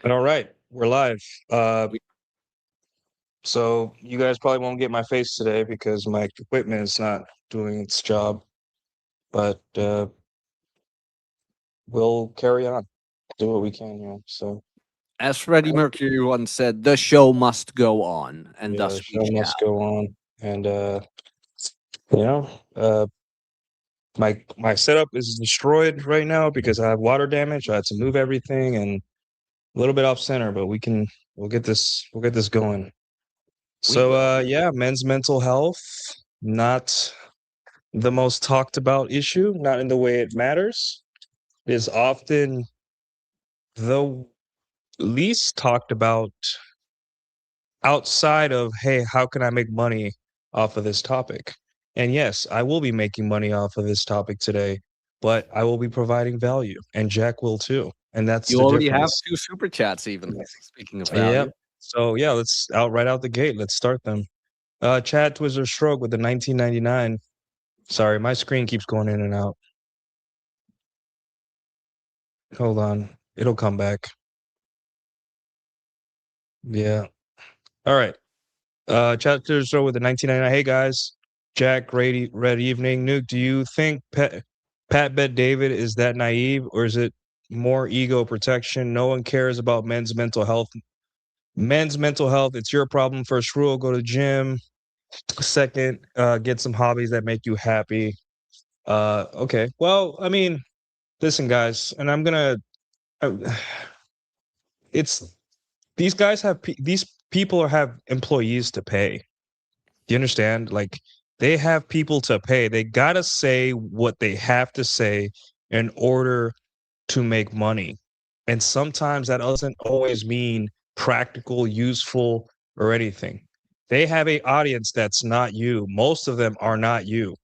All right, we're live. So you guys probably won't get my face today because my equipment is not doing its job, but we'll carry on, do what we can here. So, as Freddie Mercury once said, the show must go on, and yeah, thus the show must go on. And my setup is destroyed right now because I have water damage. I had to move everything and a little bit off center, but we'll get this going. So men's mental health, not the most talked about issue, not in the way it matters. It is often the least talked about outside of, hey, how can I make money off of this topic? And yes, I will be making money off of this topic today, but I will be providing value, and Jack will too. And that's you the already difference. have 2 super chats, even. Speaking of value. Yep. So yeah, let's right out the gate. Let's start them. Chad Twizzler Stroke with the 1999. Sorry, my screen keeps going in and out. Hold on. It'll come back. Yeah. All right. Chad Twizzler Stroke with the 1999. Hey guys. Jack, red evening. Nuke, do you think Pat Bet David is that naive, or is it more ego protection? No one cares about men's mental health. Men's mental health, it's your problem. First rule, go to the gym. Second, get some hobbies that make you happy. Okay. Well, I mean, listen, guys, and I'm gonna. It's these guys have these people have employees to pay. Do you understand? Like, they have people to pay. They gotta say what they have to say in order to make money, and sometimes that doesn't always mean practical, useful, or anything. They have a audience that's not you. Most of them are not you.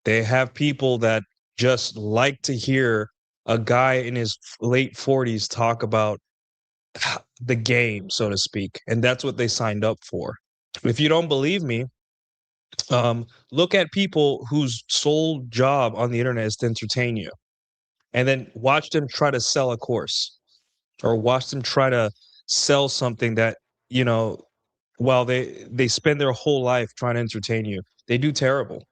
They have people that just like to hear a guy in his late 40s talk about the game, so to speak. And that's what they signed up for. If you don't believe me, look at people whose sole job on the internet is to entertain you, and then watch them try to sell a course, or watch them try to sell something that, while they spend their whole life trying to entertain you. They do terrible,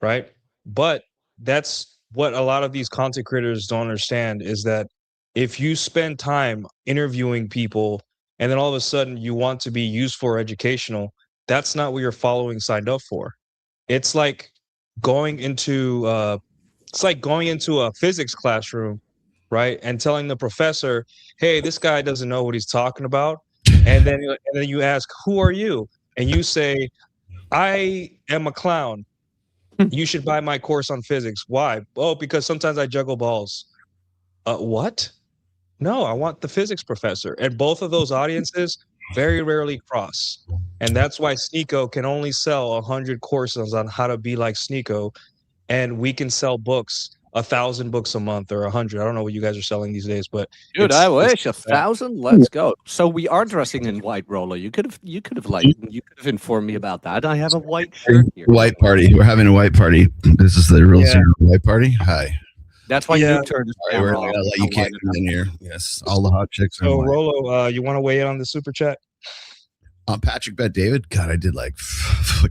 right? But that's what a lot of these content creators don't understand, is that if you spend time interviewing people and then all of a sudden you want to be useful or educational, that's not what your following signed up for. It's like going into a physics classroom, right? And telling the professor, hey, this guy doesn't know what he's talking about. And then you ask, who are you? And you say, I am a clown. You should buy my course on physics. Why? Oh, because sometimes I juggle balls. What? No, I want the physics professor. And both of those audiences very rarely cross. And that's why Sneeko can only sell 100 courses on how to be like Sneeko. And we can sell books, 1,000 books a month, or 100. I don't know what you guys are selling these days, but dude, I wish 1,000. Let's go. So we are dressing in white, Rolo. You could have informed me about that. I have a white shirt here. White party. We're having a white party. This is the real zero white party. Hi. That's why you turned this camera off. You can't come in here. Yes, all the hot chicks. So Rolo, you want to weigh in on the super chat? Patrick Bet David. God, I did like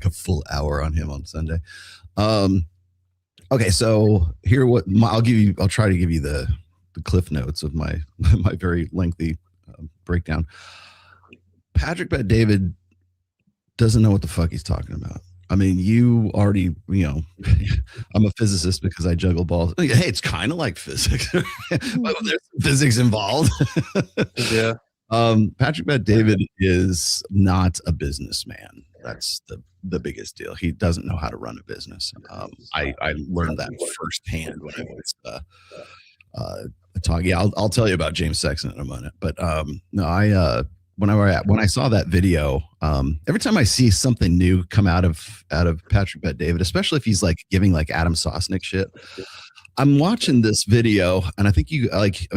a full hour on him on Sunday. Okay, so here I'll try to give you the cliff notes of my very lengthy breakdown. Patrick Bet David doesn't know what the fuck he's talking about. I mean, you already, I'm a physicist because I juggle balls. Hey, it's kind of like physics, but there's physics involved. Yeah. Patrick Bet David is not a businessman. That's the biggest deal. He doesn't know how to run a business. I learned that firsthand when I was talking. Yeah, I'll tell you about James Sexton in a minute. But no, when I saw that video, every time I see something new come out of Patrick Bet David, especially if he's like giving like Adam Sosnick shit, I'm watching this video, and I think you like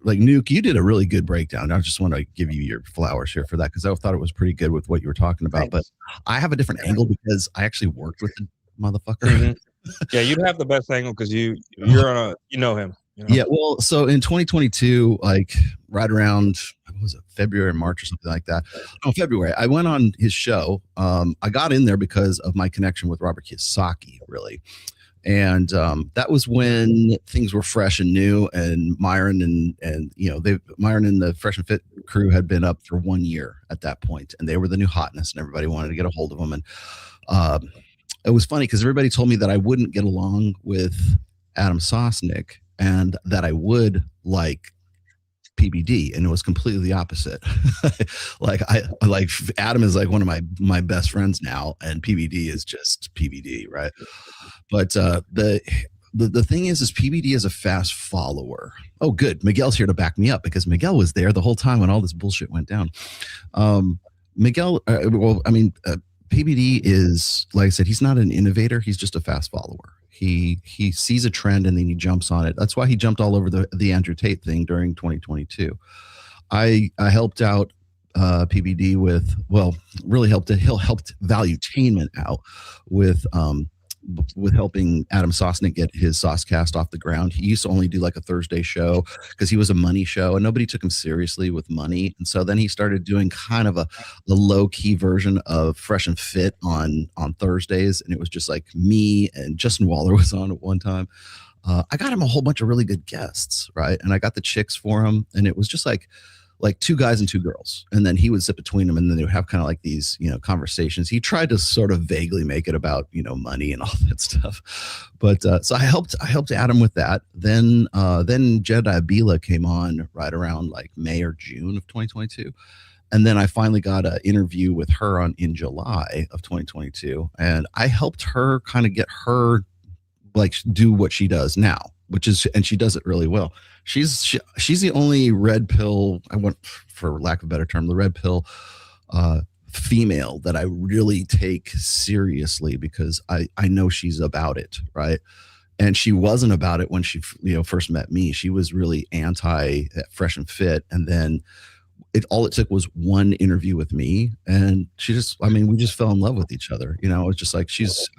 Nuke, you did a really good breakdown. I just want to give you your flowers here for that, because I thought it was pretty good with what you were talking about. But I have a different angle because I actually worked with the motherfucker. Yeah, you'd have the best angle because you're on a you know him. You know? Yeah, well, so in 2022, like right around what was it, February, March, or something like that. Oh, February. I went on his show. I got in there because of my connection with Robert Kiyosaki, really, and that was when things were fresh and new. And Myron and Myron and the Fresh and Fit crew had been up for 1 year at that point, and they were the new hotness, and everybody wanted to get a hold of them. And it was funny because everybody told me that I wouldn't get along with Adam Sosnick, and that I would like PBD, and it was completely the opposite. Like Adam is like one of my best friends now, and PBD is just PBD, right? But the thing is PBD is a fast follower. Oh, good. Miguel's here to back me up because Miguel was there the whole time when all this bullshit went down. Miguel, PBD is, like I said, he's not an innovator. He's just a fast follower. He sees a trend and then he jumps on it. That's why he jumped all over the Andrew Tate thing during 2022. I helped out PBD with, well, really helped Valuetainment out with helping Adam Sosnick get his Saucecast off the ground. He used to only do like a Thursday show because he was a money show and nobody took him seriously with money. And so then he started doing kind of a low-key version of Fresh and Fit on Thursdays. And it was just like me and Justin Waller was on at one time. I got him a whole bunch of really good guests, right? And I got the chicks for him. And it was just like two guys and two girls, and then he would sit between them, and then they would have kind of like these, conversations. He tried to sort of vaguely make it about, money and all that stuff. But so I helped Adam with that. Then Jedi Bila came on right around like May or June of 2022. And then I finally got an interview with her in July of 2022. And I helped her kind of get her like do what she does now, and she does it really well. She's the only red pill, I want, for lack of a better term, the red pill female that I really take seriously because I know she's about it, right? And she wasn't about it when she first met me. She was really anti Fresh and Fit, and then all it took was one interview with me, and we just fell in love with each other. It's just like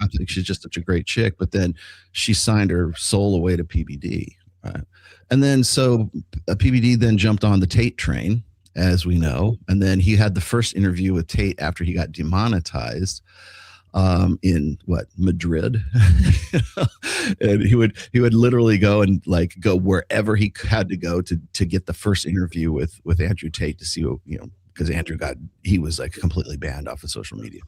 I think she's just such a great chick. But then she signed her soul away to PBD, right? And then so PBD then jumped on the Tate train, as we know, and then he had the first interview with Tate after he got demonetized in Madrid. And he would literally go wherever he had to go to get the first interview with Andrew Tate to see, because he was like completely banned off of social media.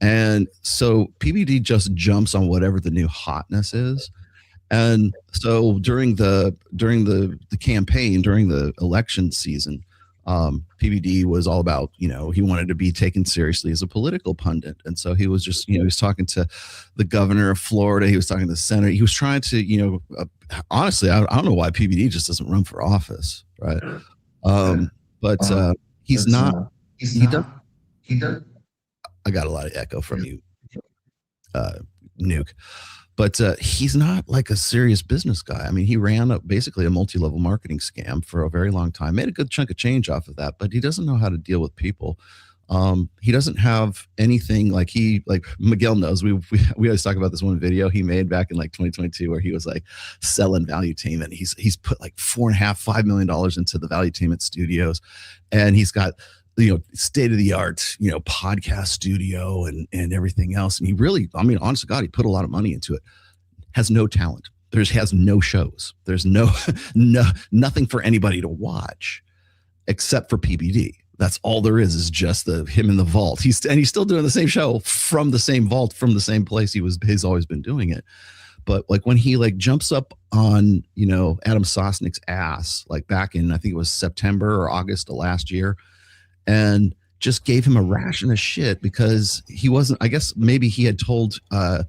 And so PBD just jumps on whatever the new hotness is. And so during the campaign, during the election season, PBD was all about, he wanted to be taken seriously as a political pundit. And so he was just, he was talking to the governor of Florida. He was talking to the senator. He was trying to, honestly, I don't know why PBD just doesn't run for office. Right. He's not, he does. I got a lot of echo from you, Nuke. But he's not like a serious business guy. I mean, he ran basically a multi-level marketing scam for a very long time, made a good chunk of change off of that, but he doesn't know how to deal with people. He doesn't have anything like Miguel knows. We always talk about this one video he made back in like 2022 where he was like selling Valuetainment. He's put like $4.5 million into the Valuetainment studios, and he's got state of the art, podcast studio and everything else. And he really, honest to God, he put a lot of money into it. Has no talent. Has no shows. There's nothing for anybody to watch except for PBD. That's all there is just him in the vault. He's still doing the same show from the same vault, from the same place he's always been doing it. But like when he like jumps up on, Adam Sosnick's ass, like back in, I think it was September or August of last year, and just gave him a ration of shit because he wasn't, I guess maybe he had told Adam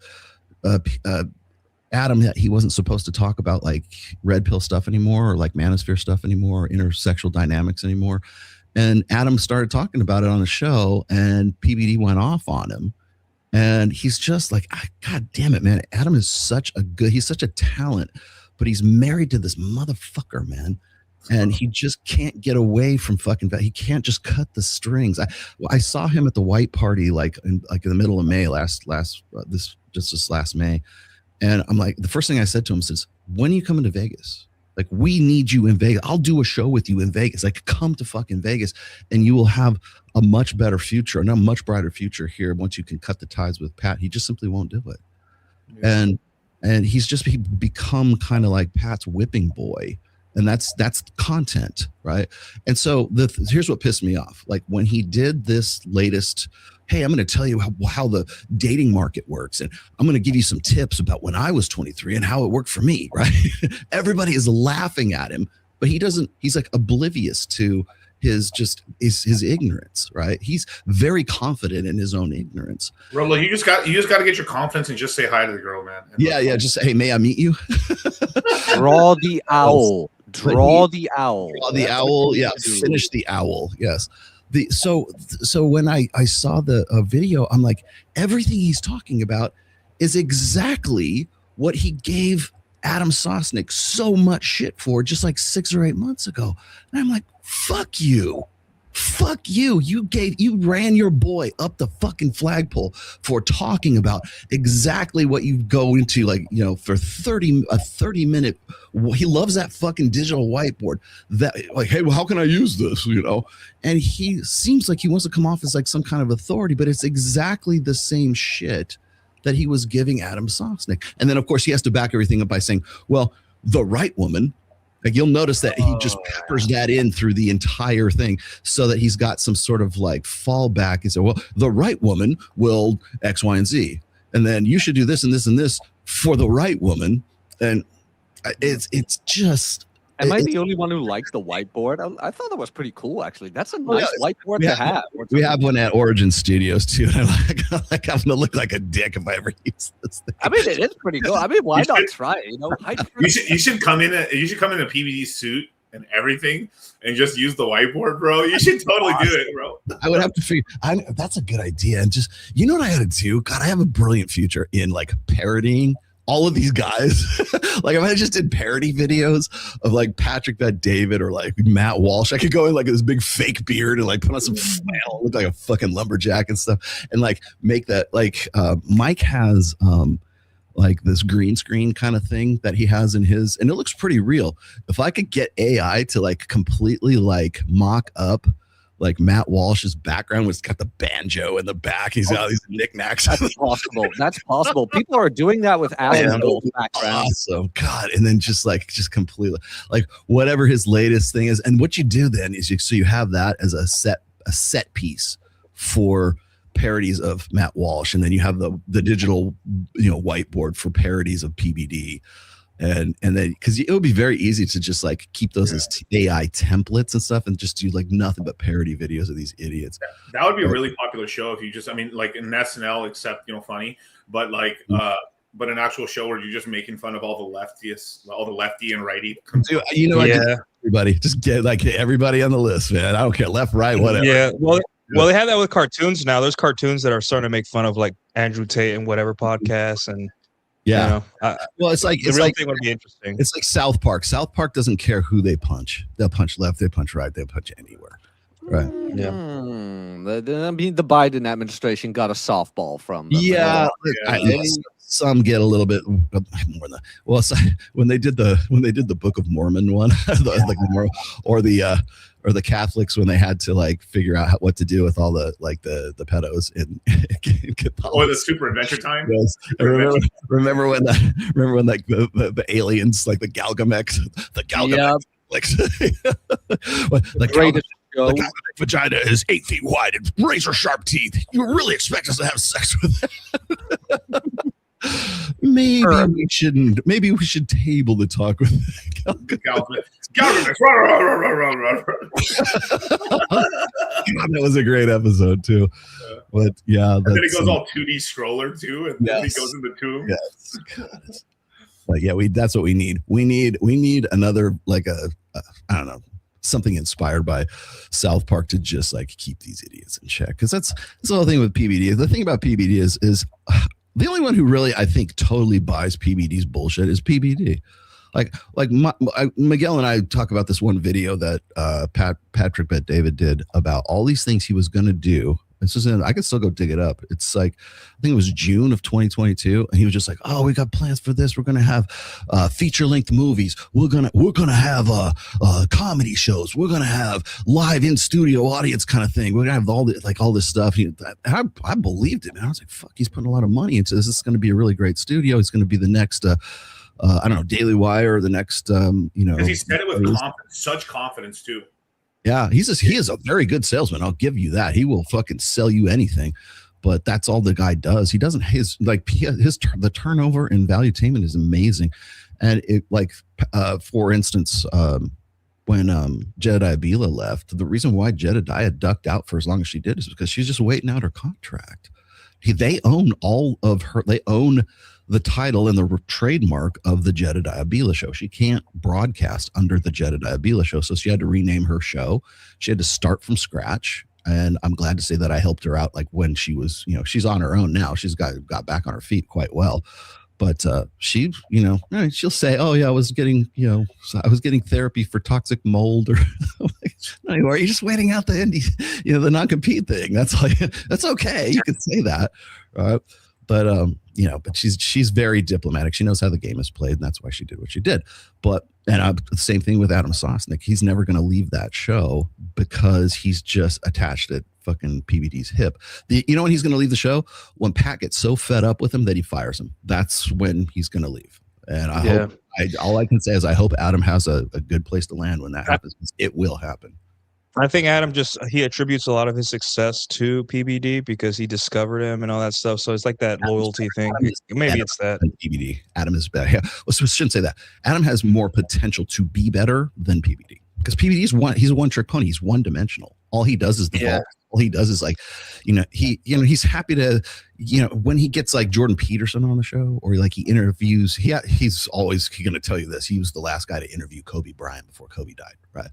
that he wasn't supposed to talk about like red pill stuff anymore, or like manosphere stuff anymore, or intersexual dynamics anymore. And Adam started talking about it on the show, and PBD went off on him. And he's just like, God damn it, man. Adam is he's such a talent, but he's married to this motherfucker, man. And he just can't get away from he can't just cut the strings. I saw him at the white party, like in the middle of May this last May. And I'm like, the first thing I said to him is, when are you coming to Vegas? Like, we need you in Vegas. I'll do a show with you in Vegas. Like, come to fucking Vegas and you will have a much better future and a much brighter future here once you can cut the ties with Pat. He just simply won't do it. Yeah. And he's just become kind of like Pat's whipping boy. And that's content, right? And so here's what pissed me off. Like, when he did this latest, hey, I'm going to tell you how the dating market works, and I'm going to give you some tips about when I was 23 and how it worked for me, right? Everybody is laughing at him, but he's like oblivious to his ignorance, right? He's very confident in his own ignorance. Rolo, you just got to get your confidence and just say hi to the girl, man. Yeah, just say, hey, may I meet you? Draw the owl. Draw the owl. Draw the owl. Yeah, finish the owl. Yes. So when I saw the video, I'm like, everything he's talking about is exactly what he gave Adam Sosnick so much shit for just like 6 or 8 months ago. And I'm like, fuck you. Fuck you. You ran your boy up the fucking flagpole for talking about exactly what you go into, like, you know, for a 30-minute. He loves that fucking digital whiteboard that, like, hey, well, how can I use this? You know, and he seems like he wants to come off as like some kind of authority, but it's exactly the same shit that he was giving Adam Sosnick. And then, of course, he has to back everything up by saying, well, the right woman. Like, you'll notice that he just peppers that in through the entire thing so that he's got some sort of like fallback. He said, well, the right woman will X, Y, and Z. And then you should do this and this and this for the right woman. And it's just. Am I the only one who likes the whiteboard? I thought that was pretty cool, actually. That's a nice whiteboard to have. We have one at Origin Studios too. And I'm like I'm gonna look like a dick if I ever use this thing. I mean, it is pretty cool. I mean, why not try it? You know, you should come in a PBD suit and everything, and just use the whiteboard, bro. You should totally do it, bro. I would have to figure. That's a good idea. And just, you know what I got to do? God, I have a brilliant future in like parodying all of these guys. Like, if I just did parody videos of like Patrick Bet-David or like Matt Walsh, I could go in like this big fake beard and like put on some flannel, look like a fucking lumberjack and stuff, and like make that like Mike has like this green screen kind of thing that he has in his, and it looks pretty real. If I could get AI to like completely like mock up like Matt Walsh's background, was got the banjo in the back. He's got all these knickknacks. That's possible. That's possible. People are doing that with Alan's gold background. Awesome. God. And then just completely like whatever his latest thing is. And what you do then is you have that as a set piece for parodies of Matt Walsh. And then you have the digital, you know, whiteboard for parodies of PBD. And then, because it would be very easy to just like keep those as AI templates and stuff, and just do like nothing but parody videos of these idiots. That would be a really popular show if you just, I mean, like an SNL, except, you know, funny, but like, but an actual show where you're just making fun of all the leftists, all the lefty and righty. Dude, you know, everybody, just get like everybody on the list, man. I don't care, left, right, whatever. Yeah, well, they have that with cartoons now. There's cartoons that are starting to make fun of like Andrew Tate and whatever podcasts and. Yeah. You know, well, it's like the real thing would be interesting. It's like South Park. South Park doesn't care who they punch. They'll punch left. They punch right. They'll punch anywhere. Right. Yeah. I mean, the Biden administration got a softball from them. Yeah. Some get a little bit more than. Well, so when they did the Book of Mormon one, or the Catholics when they had to like figure out what to do with all the pedos in or the Super Adventure Time. Yes. Remember when like the aliens, like the Galgamex, like the greatest show. The vagina is 8 feet wide and razor sharp teeth. You really expect us to have sex with it? Maybe we should table the talk with that was a great episode too. But yeah, and then it goes all 2D scroller too, and then he goes in the tomb. Yes. But yeah, that's what we need. We need another like I don't know, something inspired by South Park to just like keep these idiots in check, because that's the whole thing with PBD. The thing about PBD is the only one who really, I think, totally buys PBD's bullshit is PBD. Miguel and I talk about this one video that Patrick Bet-David did about all these things he was going to do This is I can still go dig it up. It's like, I think it was June of 2022, and he was just like, "Oh, we got plans for this. We're gonna have feature length movies. We're gonna have comedy shows. We're gonna have live in studio audience kind of thing. We're gonna have all this stuff." And I believed it, man. I was like, "Fuck, he's putting a lot of money into this. This is gonna be a really great studio. It's gonna be the next." I don't know, Daily Wire, or the next, because he said it with confidence, such confidence too. Yeah, he is a very good salesman. I'll give you that. He will fucking sell you anything, but that's all the guy does. He doesn't the turnover in valuetainment is amazing, and it for instance, when Jedediah Bila left, the reason why Jedediah ducked out for as long as she did is because she's just waiting out her contract. They own all of her. They own the title and the trademark of the Jedediah Bila Show. She can't broadcast under the Jedediah Bila Show, so she had to rename her show. She had to start from scratch, and I'm glad to say that I helped her out. Like when she was, she's on her own now. She's got back on her feet quite well, but she, she'll say, "Oh yeah, I was getting therapy for toxic mold," or no, are you just waiting out the indie, the non-compete thing? That's that's okay. You can say that, right? But but she's very diplomatic. She knows how the game is played, and that's why she did what she did. But the same thing with Adam Sosnick. He's never going to leave that show because he's just attached at fucking PBD's hip. When he's going to leave the show? When Pat gets so fed up with him that he fires him. That's when he's going to leave. And I hope. All I can say is I hope Adam has a good place to land when that happens. It will happen. I think Adam he attributes a lot of his success to PBD because he discovered him and all that stuff. So it's like that loyalty thing. Maybe it's that. PBD. Adam is better. Yeah. Well, so I shouldn't say that. Adam has more potential to be better than PBD because PBD he's a one-trick pony. He's one-dimensional. All he does is the ball. All he does is he's happy to, when he gets like Jordan Peterson on the show or he interviews, he's always going to tell you this. He was the last guy to interview Kobe Bryant before Kobe died. Right.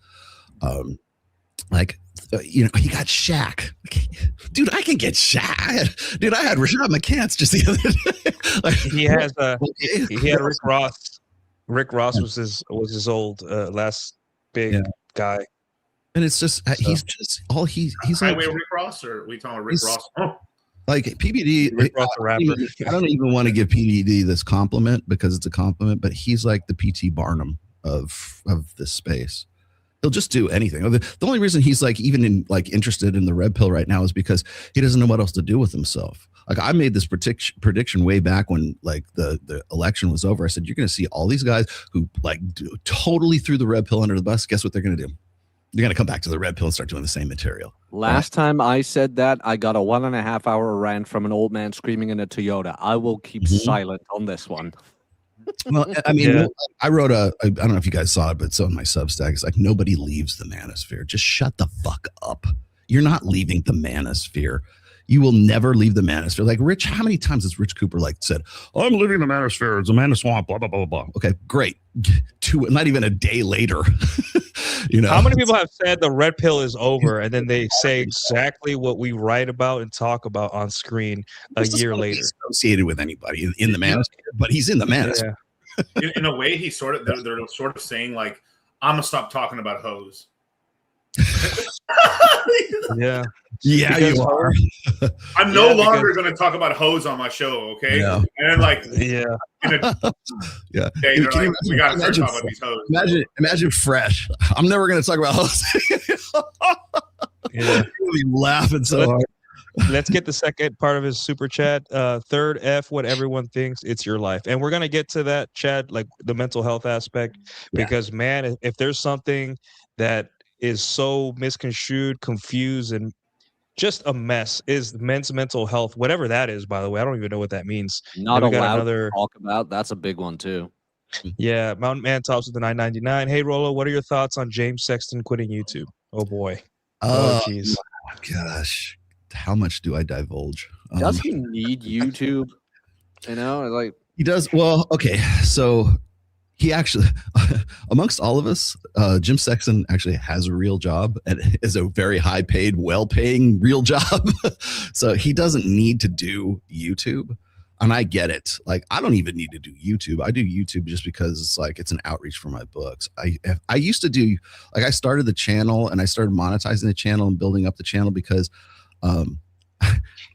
He got Shaq. Dude, I can get Shaq. Dude, I had Rashad McCants just the other day. He has he had Rick Ross. Rick Ross was his old last big guy. And it's just he's just all he's like Rick Ross, or are we talking about Rick Ross? Oh. Like PBD, Rick Ross, the rapper. I don't even want to give PBD this compliment because it's a compliment, but he's like the P.T. Barnum of this space. He'll just do anything. The only reason he's even interested in the red pill right now is because he doesn't know what else to do with himself. Like I made this prediction way back when the election was over. I said, you're going to see all these guys who totally threw the red pill under the bus. Guess what they're going to do? They're going to come back to the red pill and start doing the same material. Last time I said that, I got a 1.5 hour rant from an old man screaming in a Toyota. I will keep silent on this one. Well, I mean, I wrote I don't know if you guys saw it, but it's on my Substack. It's like, nobody leaves the manosphere. Just shut the fuck up. You're not leaving the manosphere. You will never leave the manosphere. Like Rich, how many times has Rich Cooper said, "I'm leaving the manosphere. It's a mana swamp, blah, blah, blah, blah." Okay, great. Not even a day later. How many people have said the red pill is over and then they say exactly what we write about and talk about on screen a year later? Associated with anybody in the manosphere, but he's in the manosphere. Yeah. In a way, they're sort of saying I'm gonna stop talking about hoes. Yeah, you are. I'm no longer going to talk about hoes on my show, okay? Yeah. And yeah. We got to start talking about these hoes. Imagine Fresh. I'm never going to talk about hoes. Yeah, really laughing so hard. Let's get the second part of his super chat. Third F, what everyone thinks, it's your life. And we're going to get to that, Chad, the mental health aspect, because man, if there's something that is so misconstrued, confused, and just a mess is men's mental health, whatever that is, by the way. I don't even know what that means. Not allowed to talk about. That's a big one, too. Yeah, Mountain Man tops with the 9.99. Hey, Rolo, what are your thoughts on James Sexton quitting YouTube? Oh, boy. Oh, jeez. Gosh. How much do I divulge? Does he need YouTube? He does. Well, okay. So he actually, amongst all of us, Jim Sexton actually has a real job and is a very high paid, well-paying real job. So he doesn't need to do YouTube. And I get it. I don't even need to do YouTube. I do YouTube just because it's an outreach for my books. I used to do, I started the channel and I started monetizing the channel and building up the channel because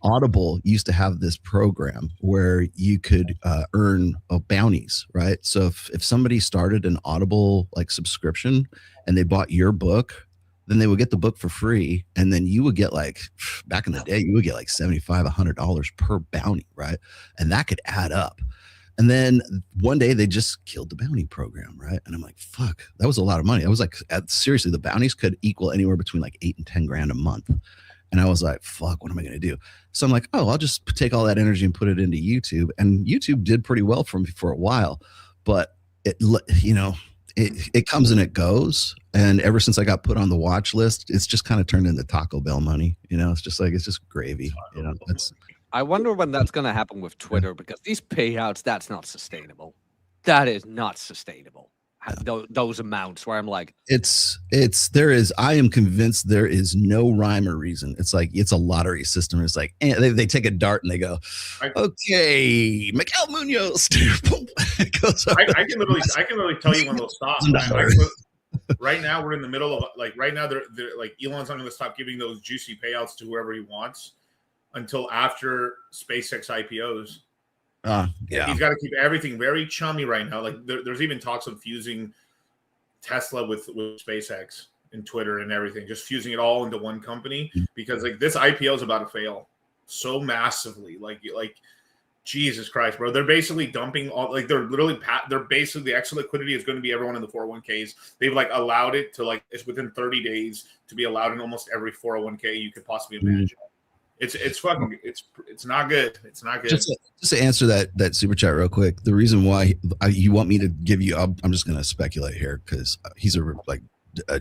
Audible used to have this program where you could earn bounties, right? So if somebody started an Audible like subscription and they bought your book, then they would get the book for free, and then you would get like, back in the day, you would get like $75, $100 per bounty, right? And that could add up. And then one day they just killed the bounty program, right? And I'm like, fuck, that was a lot of money. I was like, seriously, the bounties could equal anywhere between like 8 and 10 grand a month. And I was like, fuck, what am I going to do? So I'm like, oh, I'll just take all that energy and put it into YouTube. And YouTube did pretty well for me for a while, but it comes and it goes. And ever since I got put on the watch list, it's just kind of turned into Taco Bell money. It's just gravy. I wonder when that's going to happen with Twitter, because these payouts, that's not sustainable. That is not sustainable. Those amounts where I'm like, I am convinced there is no rhyme or reason. It's like, it's a lottery system. It's like, they take a dart and they go, okay, Miguel Munoz. I can literally tell you when they'll stop. Right now, we're in the middle of right now. They're like, Elon's not going to stop giving those juicy payouts to whoever he wants until after SpaceX IPOs. Yeah, he's got to keep everything very chummy right now. Like there's even talks of fusing Tesla with SpaceX and Twitter and everything, just fusing it all into one company, because like this IPO is about to fail so massively. Like Jesus Christ, bro. They're basically dumping all, like they're basically, the extra liquidity is going to be everyone in the 401ks. They've like allowed it to it's within 30 days to be allowed in almost every 401k you could possibly imagine. It's not good. It's not good. Just to answer that super chat real quick, the reason why you want me to give you, I'm just going to speculate here because he's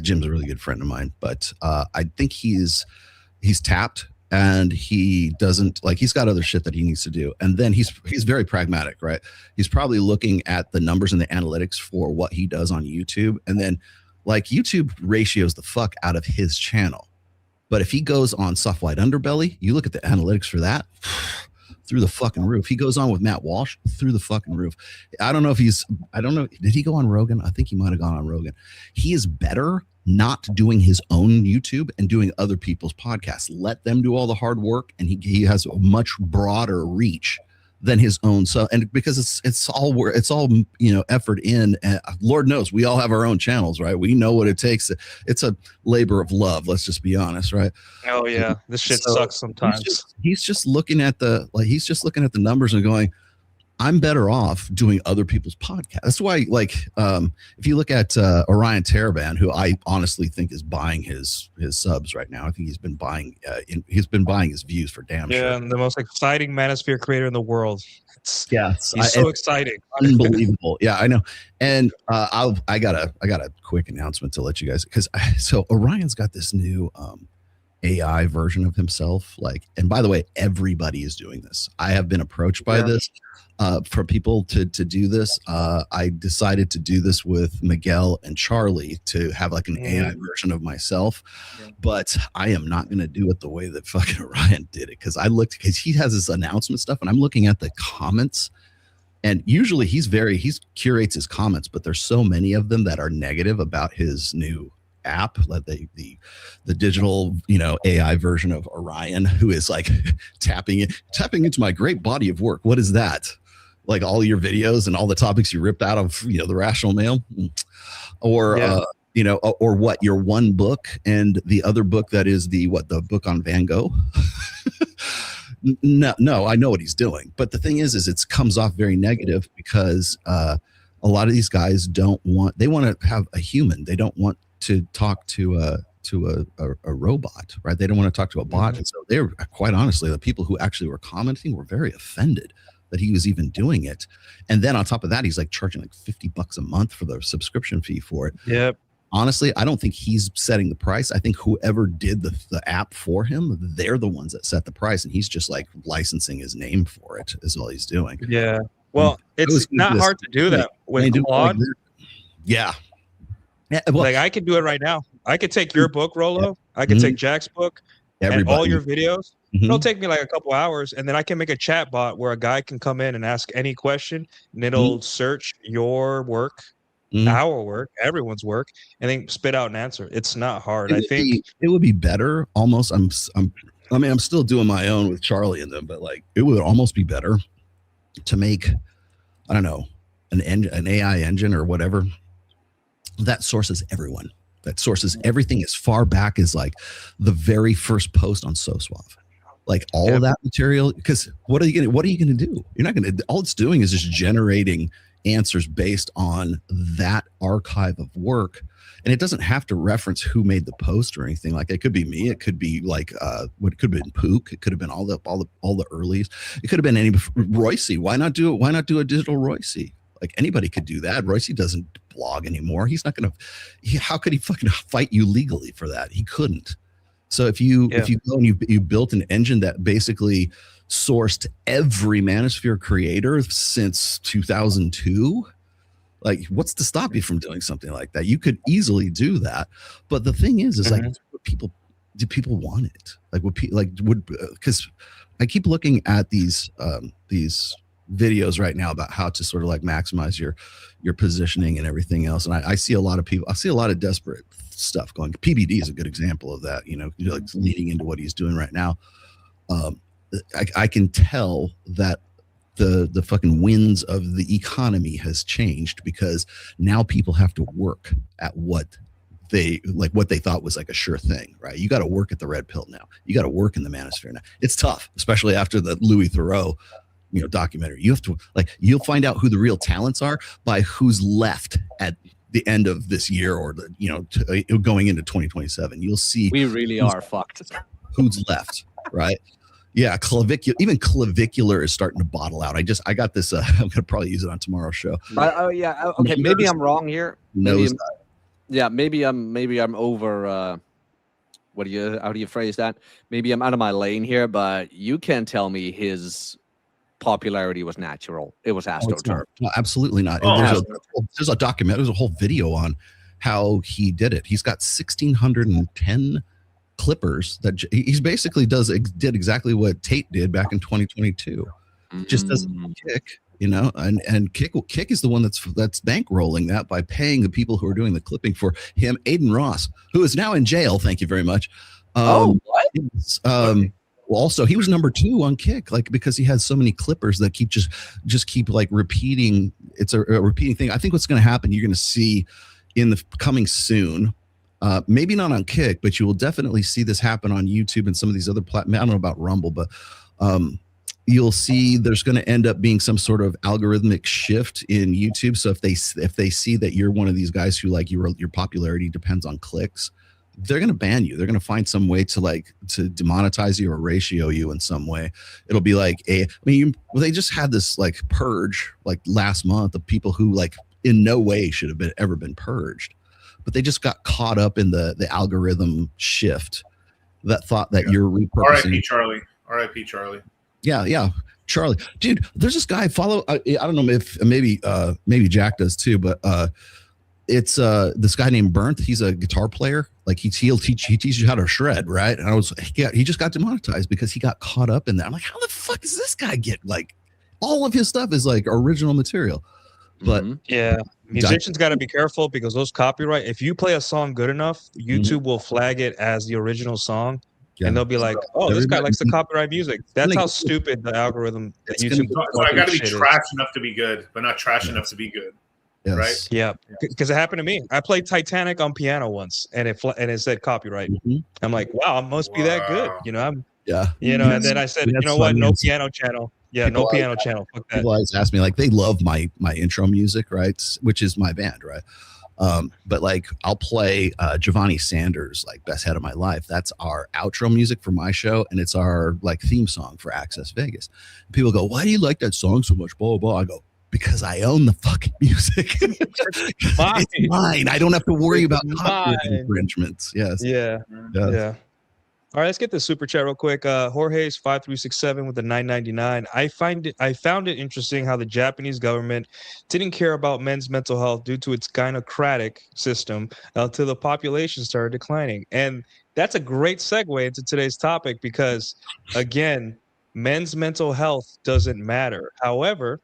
Jim's a really good friend of mine, but I think he's tapped. And he doesn't, he's got other shit that he needs to do. And then he's very pragmatic, right? He's probably looking at the numbers and the analytics for what he does on YouTube. And then YouTube ratios the fuck out of his channel. But if he goes on Soft White Underbelly, you look at the analytics for that, through the fucking roof. He goes on with Matt Walsh, through the fucking roof. I don't know. Did he go on Rogan? I think he might have gone on Rogan. He is better not doing his own YouTube and doing other people's podcasts. Let them do all the hard work, and he has a much broader reach than his own. So, and because it's all effort in, and Lord knows we all have our own channels, right? We know what it takes. It's a labor of love. Let's just be honest, right? Oh yeah, this shit sucks sometimes. He's just looking at the numbers and going, I'm better off doing other people's podcasts. That's why, if you look at Orion Taraban, who I honestly think is buying his subs right now. I think he's been buying his views for damn sure. Yeah, and the most exciting manosphere creator in the world. He's so exciting, unbelievable. Yeah, I know. And I got a quick announcement to let you guys, because so Orion's got this new AI version of himself. And by the way, everybody is doing this. I have been approached by this. For people to do this, I decided to do this with Miguel and Charlie to have an AI version of myself, but I am not going to do it the way that fucking Orion did it, because because he has this announcement stuff, and I'm looking at the comments, and usually he curates his comments, but there's so many of them that are negative about his new app, like the digital AI version of Orion, who is tapping into my great body of work. What is that? All your videos and all the topics you ripped out of the Rational Mail, or or what, your one book and the other book that is the book on Van Gogh. No, I know what he's doing, but the thing is it comes off very negative, because a lot of these guys they want to have a human. They don't want to talk to a robot, right? They don't want to talk to a bot. And so they're, quite honestly, the people who actually were commenting were very offended that he was even doing it. And then on top of that, he's charging $50 a month for the subscription fee for it. Yep. Honestly, I don't think he's setting the price. I think whoever did the app for him, they're the ones that set the price, and he's just licensing his name for it is all he's doing. Yeah. Well, it's not hard to do that with Claude. Yeah. Yeah, well, I can do it right now. I could take your book, Rolo. I could take Jack's book, and all your videos. It'll take me a couple hours, and then I can make a chat bot where a guy can come in and ask any question, and it'll search your work, our work, everyone's work, and then spit out an answer. It's not hard. I think it would be better. Almost, I'm I mean, I'm still doing my own with Charlie and them, but like it would almost be better to make, I don't know, an AI engine or whatever that sources everyone, that sources everything as far back as like the very first post on SoSuave, like all of that material. Because what are you gonna do? You're not gonna. All it's doing is just generating answers based on that archive of work. And it doesn't have to reference who made the post or anything. Like it could be me. It could be like what it could have been Pook. It could have been all the earlies. It could have been any Royce. Why not do it? Why not do a digital Royce? Like anybody could do that. Royce doesn't blog anymore. He's not gonna. How could he fucking fight you legally for that? He couldn't. So if you go and you built an engine that basically sourced every Manosphere creator since 2002. Like, what's to stop you from doing something like that? You could easily do that, but the thing is like, do people want it? Like, because I keep looking at these videos right now about how to sort of like maximize your positioning and everything else, and I see a lot of people. I see a lot of desperate stuff going. PBD is a good example of that. You know, like leading into what he's doing right now. I can tell that the fucking winds of the economy has changed because now people have to work at what they thought was like a sure thing, right? You got to work at the Red Pill now. You got to work in the Manosphere now. It's tough, especially after the Louis Theroux, documentary. You have to you'll find out who the real talents are by who's left at the end of this year or going into 2027. You'll see we really are fucked. Who's left, right? Yeah, clavicular is starting to bottle out. I got this. I'm gonna probably use it on tomorrow's show. Okay, maybe I'm wrong here. Maybe I'm over. How do you phrase that? Maybe I'm out of my lane here, but you can tell me his popularity was natural. It was AstroTurf. No, absolutely not. There's a document. There's a whole video on how he did it. He's got 1,610 clippers that he's basically did exactly what Tate did back in 2022. Just doesn't Kick, and Kick is the one that's bankrolling that by paying the people who are doing the clipping for him. Aiden Ross, who is now in jail, thank you very much. What? Also, he was number 2 on Kick, like because he has so many clippers that keep keep like repeating. It's a repeating thing. I think what's going to happen, you're going to see in the coming soon. Maybe not on Kick, but you will definitely see this happen on YouTube and some of these other platforms. I don't know about Rumble, but you'll see there's going to end up being some sort of algorithmic shift in YouTube. So if they see that you're one of these guys who like your popularity depends on clicks, they're going to ban you. They're going to find some way to demonetize you or ratio you in some way. It'll be like they just had this like purge like last month of people who like in no way should have ever been purged. But they just got caught up in the algorithm shift that thought that you're repurposing. R.I.P. Charlie. R.I.P. Charlie. Yeah, Charlie. Dude, there's this guy I follow. I don't know if maybe Jack does too, but it's this guy named Burnt. He's a guitar player. Like he teaches you how to shred, right? And he just got demonetized because he got caught up in that. I'm like, how the fuck does this guy get like all of his stuff is like original material? But yeah, musicians got to be careful because those copyright. If you play a song good enough, YouTube will flag it as the original song, and they'll be like, "Oh, this guy likes the copyright music." That's how stupid the algorithm that YouTube. So I got to be trash enough to be good, but not trash enough to be good. Yes. Right? Yeah, because it happened to me. I played Titanic on piano once, and it said copyright. I'm like, wow, I must be that good. And then I said, what? No piano channel. Yeah, no piano channel. Fuck that. People always ask me like they love my intro music, right? Which is my band, right? But like I'll play Giovanni Sanders, like Best Head of My Life. That's our outro music for my show, and it's our like theme song for Access Vegas. People go, "Why do you like that song so much?" Blah blah blah. I go, because I own the fucking music. It's mine. I don't have to worry about copyright infringements. Yes. Yeah. All right, let's get the super chat real quick. Jorge's 5367 with the 999. I found it interesting how the Japanese government didn't care about men's mental health due to its gynocratic system until the population started declining. And that's a great segue into today's topic because, again, men's mental health doesn't matter. However,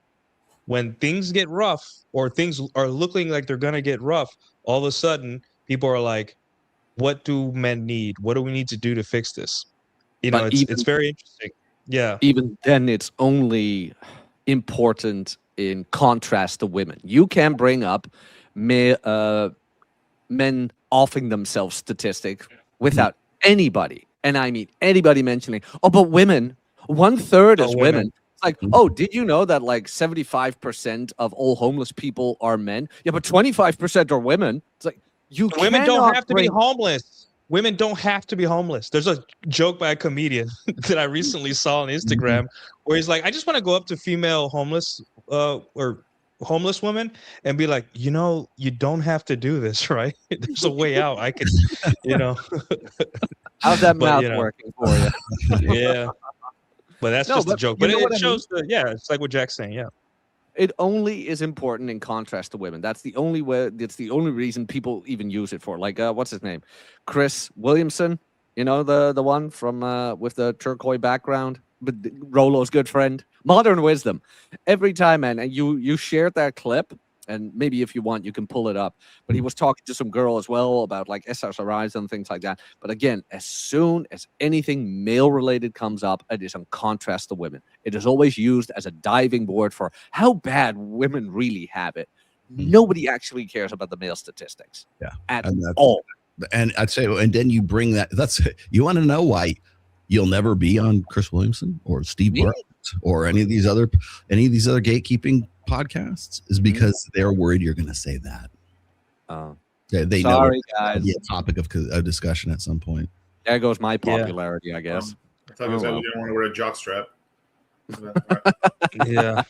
when things get rough or things are looking like they're going to get rough, all of a sudden people are like, what do men need? What do we need to do to fix this? it's very interesting. Yeah. Even then, it's only important in contrast to women. You can bring up men offing themselves statistics without anybody, and I mean anybody mentioning, oh, but women, 1/3 is women. It's like, oh, did you know that like 75% of all homeless people are men? Yeah, but 25% are women. It's like, women don't have to be homeless. Women don't have to be homeless. There's a joke by a comedian that I recently saw on Instagram where he's like, I just want to go up to female homeless or homeless women and be like, you don't have to do this, right? There's a way out. I could, How's that mouth working for you? Yeah. But that's just a joke. But it shows it's like what Jack's saying. Yeah. It only is important in contrast to women. That's the only way. That's the only reason people even use it for. Like, what's his name? Chris Williamson. The one from with the turquoise background, but Rolo's good friend. Modern Wisdom. Every time, man, and you shared that clip, and maybe if you want, you can pull it up. But he was talking to some girl as well about like SSRIs and things like that. But again, as soon as anything male-related comes up, it is in contrast to women. It is always used as a diving board for how bad women really have it. Nobody actually cares about the male statistics. Yeah, at all. And I'd say, and then you bring that. You want to know why you'll never be on Chris Williamson or Steve Bartlett or any of these other gatekeeping podcasts is because they're worried you're going to say that. They sorry, know guys. Be a topic of discussion at some point. There goes my popularity, I guess. I thought you said we didn't want to wear a jockstrap. Yeah.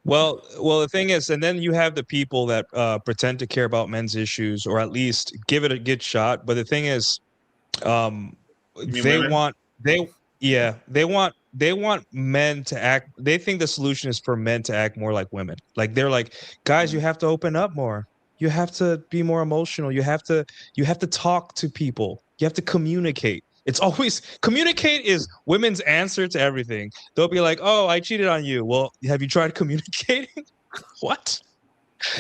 Well, the thing is, and then you have the people that pretend to care about men's issues, or at least give it a good shot. But the thing is, they want men to act. They think the solution is for men to act more like women. Like they're like, guys, you have to open up more. You have to be more emotional. You have to talk to people. You have to communicate. It's always communicate is women's answer to everything. They'll be like, "Oh, I cheated on you." Well, have you tried communicating? What?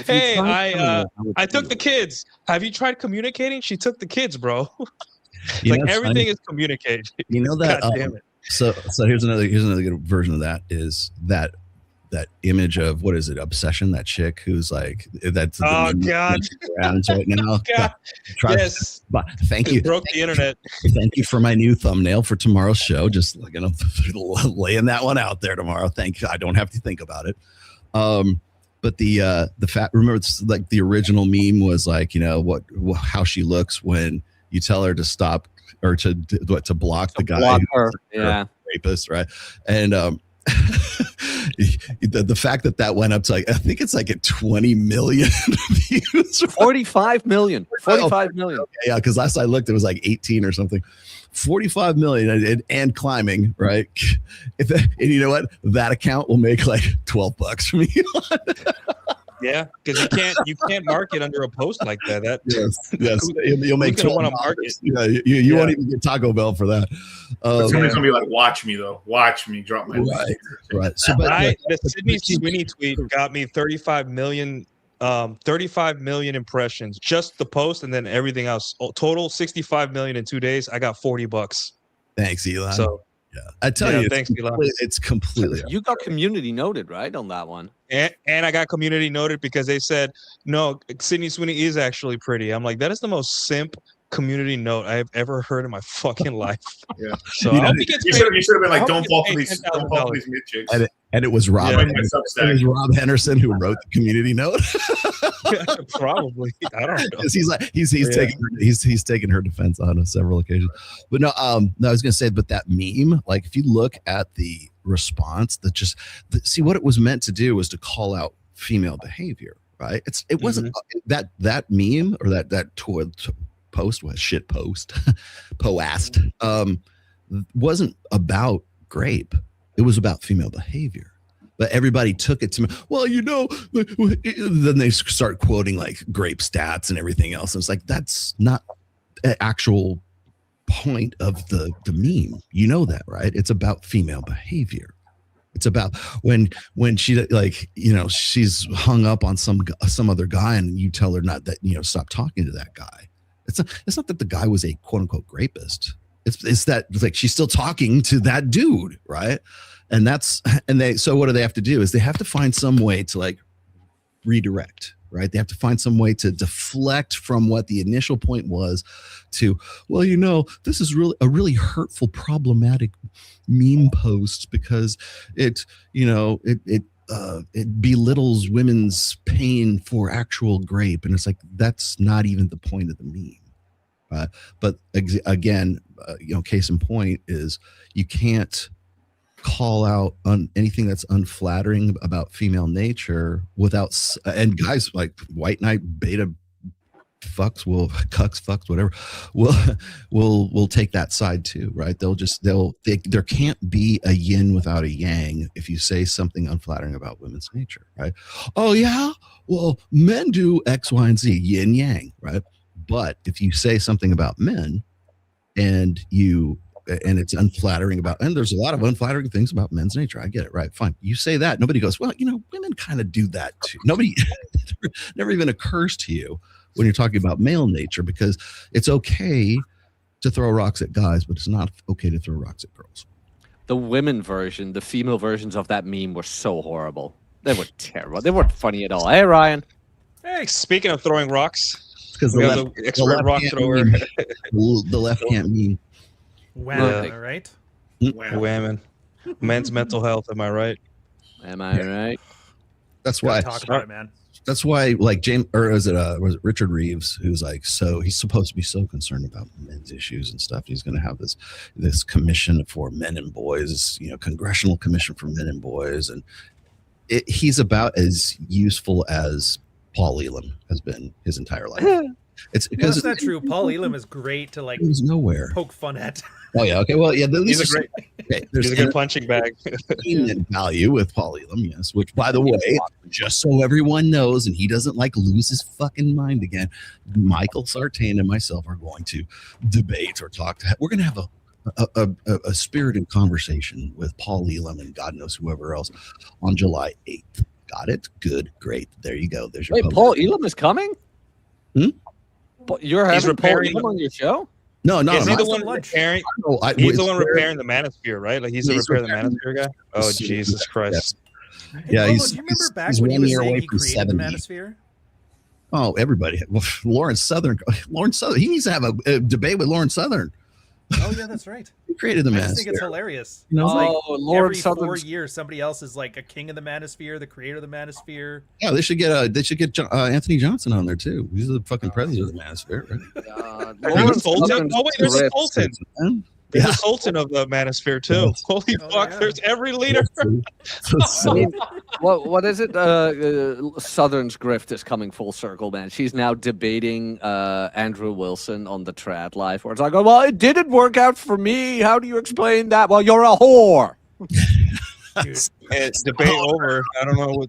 Hey, I took the kids. Have you tried communicating? She took the kids, bro. Everything is communicated. You know that. God damn it. So here's another good version of that is that image of what is it, Obsession, that chick who's like that's God right now. God. Yes. Thank you. Broke the internet. Thank you for my new thumbnail for tomorrow's show. Just laying that one out there tomorrow. Thank you. I don't have to think about it. But the fact, remember, it's like the original meme was like, how she looks when you tell her to stop or to block the guy, block her. Yeah, rapist, right? And the fact that went up to like, I think it's like at 20 million views. 45 million. 45 million. Okay, yeah, because last I looked, it was like 18 or something. 45 million and climbing, right? And you know what? That account will make like $12 from Elon. Yeah, because you can't market under a post like that. Yes, you'll make $12. Yeah, you won't even get Taco Bell for that. Somebody's gonna be like, "Watch me though, watch me drop my right." So, the Sydney Sweeney tweet got me 35 million impressions, just the post, and then everything else. Total 65 million in 2 days. I got $40. Thanks, Elon. So. Yeah, I tell you, thanks, Elon. It's completely. You got community noted, right, on that one? And I got community noted because they said, no, Sydney Sweeney is actually pretty. I'm like, that is the most simp community note I have ever heard in my fucking life. Yeah. So I hope he gets paid. You should have been like, don't fall for these mid chicks. And it was Rob. Rob Henderson who wrote the community note. Probably, I don't know. He's taken her defense on several occasions. But no, I was gonna say, but that meme, like if you look at the response, see what it was meant to do was to call out female behavior, right? It wasn't that meme or that post was shit post poast wasn't about grape. It was about female behavior. But everybody took it to me. Well, then they start quoting like grape stats and everything else. And it's like, that's not an actual point of the meme. You know that, right? It's about female behavior. It's about when she she's hung up on some other guy and you tell her not that, stop talking to that guy. It's not that the guy was a quote unquote rapist. It's that like she's still talking to that dude, right? And so what do they have to do is they have to find some way to like redirect, right? They have to find some way to deflect from what the initial point was to, well, this is really a really hurtful, problematic meme post because it belittles women's pain for actual grape. And it's like, that's not even the point of the meme. But again, case in point is you can't call out on anything that's unflattering about female nature without, and guys like white knight, beta fucks, whatever, will take that side too, right? There can't be a yin without a yang if you say something unflattering about women's nature, right? Oh yeah, well, men do X, Y, and Z, yin yang, right? But if you say something about men and it's unflattering and there's a lot of unflattering things about men's nature. I get it, right? Fine. You say that. Nobody goes, well, women kind of do that too. Nobody, never even occurs to you when you're talking about male nature, because it's okay to throw rocks at guys, but it's not okay to throw rocks at girls. The the female versions of that meme were so horrible. They were terrible. They weren't funny at all. Hey, Ryan. Hey, speaking of throwing rocks, because the expert rock thrower. The left can't meme. Wham, right? Women. Men's mental health, am I right? Am I right? That's why talk about it, man. That's why, like James, or was it Richard Reeves, who's like, so he's supposed to be so concerned about men's issues and stuff. He's going to have this commission for men and boys, congressional commission for men and boys, and he's about as useful as Paul Elam has been his entire life. It's because that's not true. Paul Elam is great to like nowhere poke fun at. Oh yeah, okay. Well, yeah, he's a great. Okay, there's a good punching bag. Value with Paul Elam, yes. Which, by the way, just so everyone knows, and he doesn't lose his fucking mind again, Michael Sartain and myself are going to debate or talk. We're going to have a spirited conversation with Paul Elam and God knows whoever else on July 8th. Got it? Good, great. There you go. There's your. Wait, Paul Elam is coming? You're having Paul Elam on your show? No. Is he the one repairing? He's the one repairing the manosphere, right? Like he's the repair the manosphere guy. Oh Jesus Christ! Yeah, do you remember back when he was saying he created the manosphere? Oh, everybody. Well, Lawrence Southern. He needs to have a debate with Lawrence Southern. Oh yeah, that's right. He created the manosphere. I just think it's hilarious. Lawrence every Southern. 4 years, somebody else is like a king of the manosphere, the creator of the manosphere. Yeah, they should get Anthony Johnson on there too. He's the fucking president of the manosphere, right? There's a Sultan. Oh wait, there's a Sultan. There's a Sultan of the manosphere too. Holy fuck! Yeah. There's every leader. What is it? Southern's grift is coming full circle, man. She's now debating Andrew Wilson on the Trad Life, where it's like, well, it didn't work out for me. How do you explain that? Well, you're a whore. It's debate over. I don't know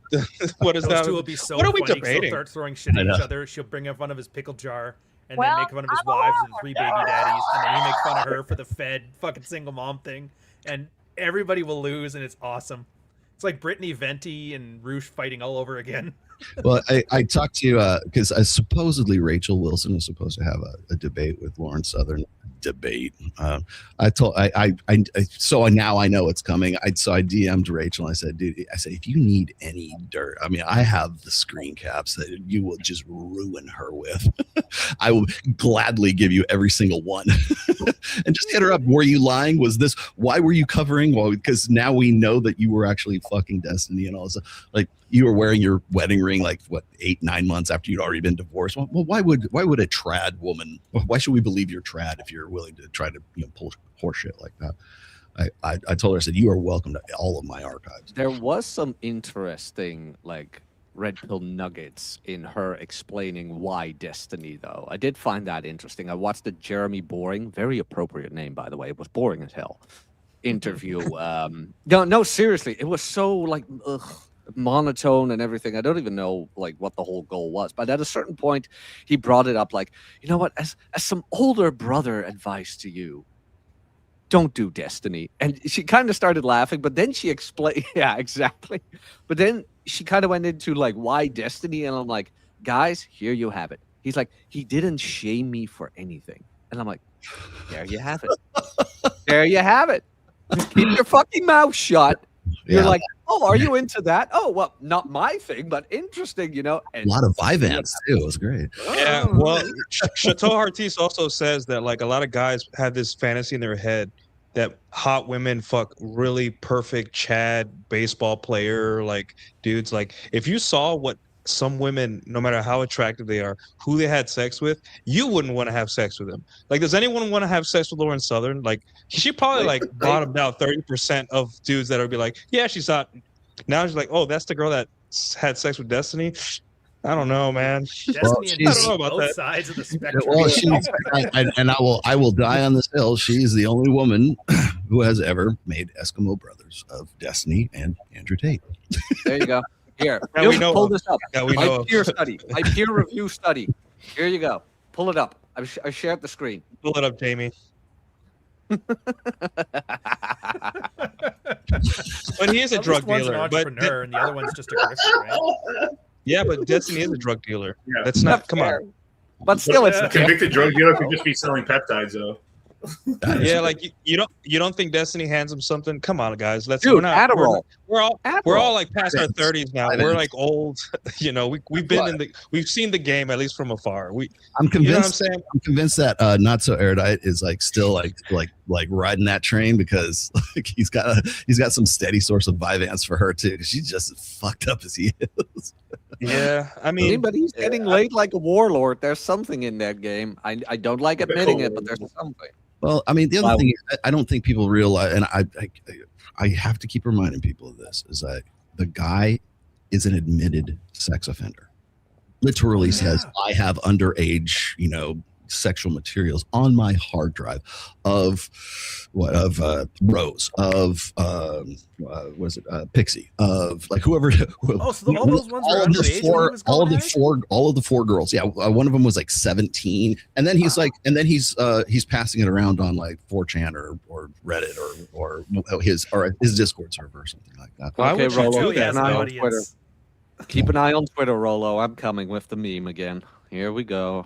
what is Those that. two will be so what are we funny. debating? He'll start throwing shit at each other. She'll bring in front of his pickle jar. And then make fun of his wives and 3 baby daddies, and then he makes fun of her for the fed fucking single mom thing, and everybody will lose, and it's awesome. It's like Brittany Venti and Roosh fighting all over again. Well, I talked to you because supposedly Rachel Wilson is supposed to have a debate with Lawrence Southern. So now I know it's coming. So I DM'd Rachel and I said, dude, if you need any dirt, I mean, I have the screen caps that you will just ruin her with. I will gladly give you every single one. And just hit her up. Were you lying? Why were you covering? Well, because now we know that you were actually fucking Destiny and all this. Like, you were wearing your wedding ring 8-9 months after you'd already been divorced. Well, why would a trad woman? Why should we believe you're trad if you're willing to try to pull horseshit like that? I told her, I said, you are welcome to all of my archives. There was some interesting red pill nuggets in her explaining why Destiny, though. I did find that interesting. I watched the Jeremy Boring, very appropriate name, by the way. It was boring as hell. Interview. No, seriously, it was so monotone and everything. I don't even know what the whole goal was, but at a certain point he brought it up you know what, as some older brother advice to you, don't do Destiny. And she kind of started laughing, but then she explained, yeah, exactly, but then she kind of went into why Destiny, and I'm like, guys, here you have it. He's like, he didn't shame me for anything. And I'm like, there you have it. There you have it. Keep your fucking mouth shut. You're like, oh, are you into that? Oh, well, not my thing, but interesting, you know. And a lot of Vyvanse too. It was great. Yeah, well, Chateau Artis also says that like a lot of guys have this fantasy in their head that hot women fuck really perfect Chad baseball player like dudes. Like if you saw what some women, no matter how attractive they are, who they had sex with, you wouldn't want to have sex with them. Like, does anyone want to have sex with Lauren Southern? Like, she probably like bottomed out 30% of dudes that would be like, yeah, she's hot. Now she's like, oh, that's the girl that had sex with Destiny. I don't know, man. Destiny I don't know about both that. sides of the spectrum. Well, I will die on this hill. She's the only woman who has ever made Eskimo Brothers of Destiny and Andrew Tate. There you go. Here, Now we know pull of. this up. Yeah, we know. My peer study, my peer review study. Here you go. Pull it up. I shared the screen. Pull it up, Jamie. But he is a At drug least one's dealer. an But entrepreneur, and the other one's just a Christian, right? yeah, but Destiny is a drug dealer. Yeah. That's not. Come on. But still, it's A convicted drug dealer could just be selling peptides, though. Yeah, like you don't think Destiny hands him something? Come on, guys. Let's. Dude, We're not. Adderall. We're all Adderall. like past our 30s now. We're like old. You know, we've been in the. We've seen the game at least from afar. I'm convinced. You know what I'm saying? I'm convinced that Not So Erudite is like still like riding that train because like he's got some steady source of Vyvanse for her too. She's just as fucked up as he is. Yeah, I mean, but he's getting laid like a warlord. There's something in that game. I don't like admitting it, but there's something. Well, I mean, the other thing is, I don't think people realize, and I have to keep reminding people of this, is that the guy is an admitted sex offender. Literally says, I have underage, sexual materials on my hard drive of Rose, of was it Pixie, of like whoever. Oh, so all those ones were underage when he was going all of the four girls. Yeah, one of them was like 17, and then he's he's passing it around on like 4chan or Reddit or his Discord server or something like that. Okay, Rolo, Truly has an audience. Keep an eye on Twitter, Rolo. I'm coming with the meme again. Here we go.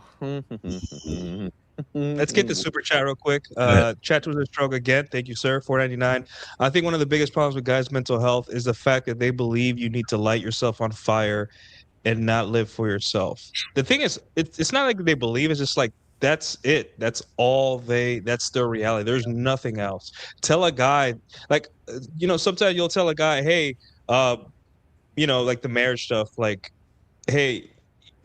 let's get the super chat real quick. Chat to the stroke again. Thank you, sir. $4.99. I think one of the biggest problems with guys' mental health is the fact that they believe you need to light yourself on fire and not live for yourself. The thing is, it's not like they believe. It's just like that's it. That's their reality. There's nothing else. Tell a guy, like, sometimes you'll tell a guy, hey, like the marriage stuff, like, hey,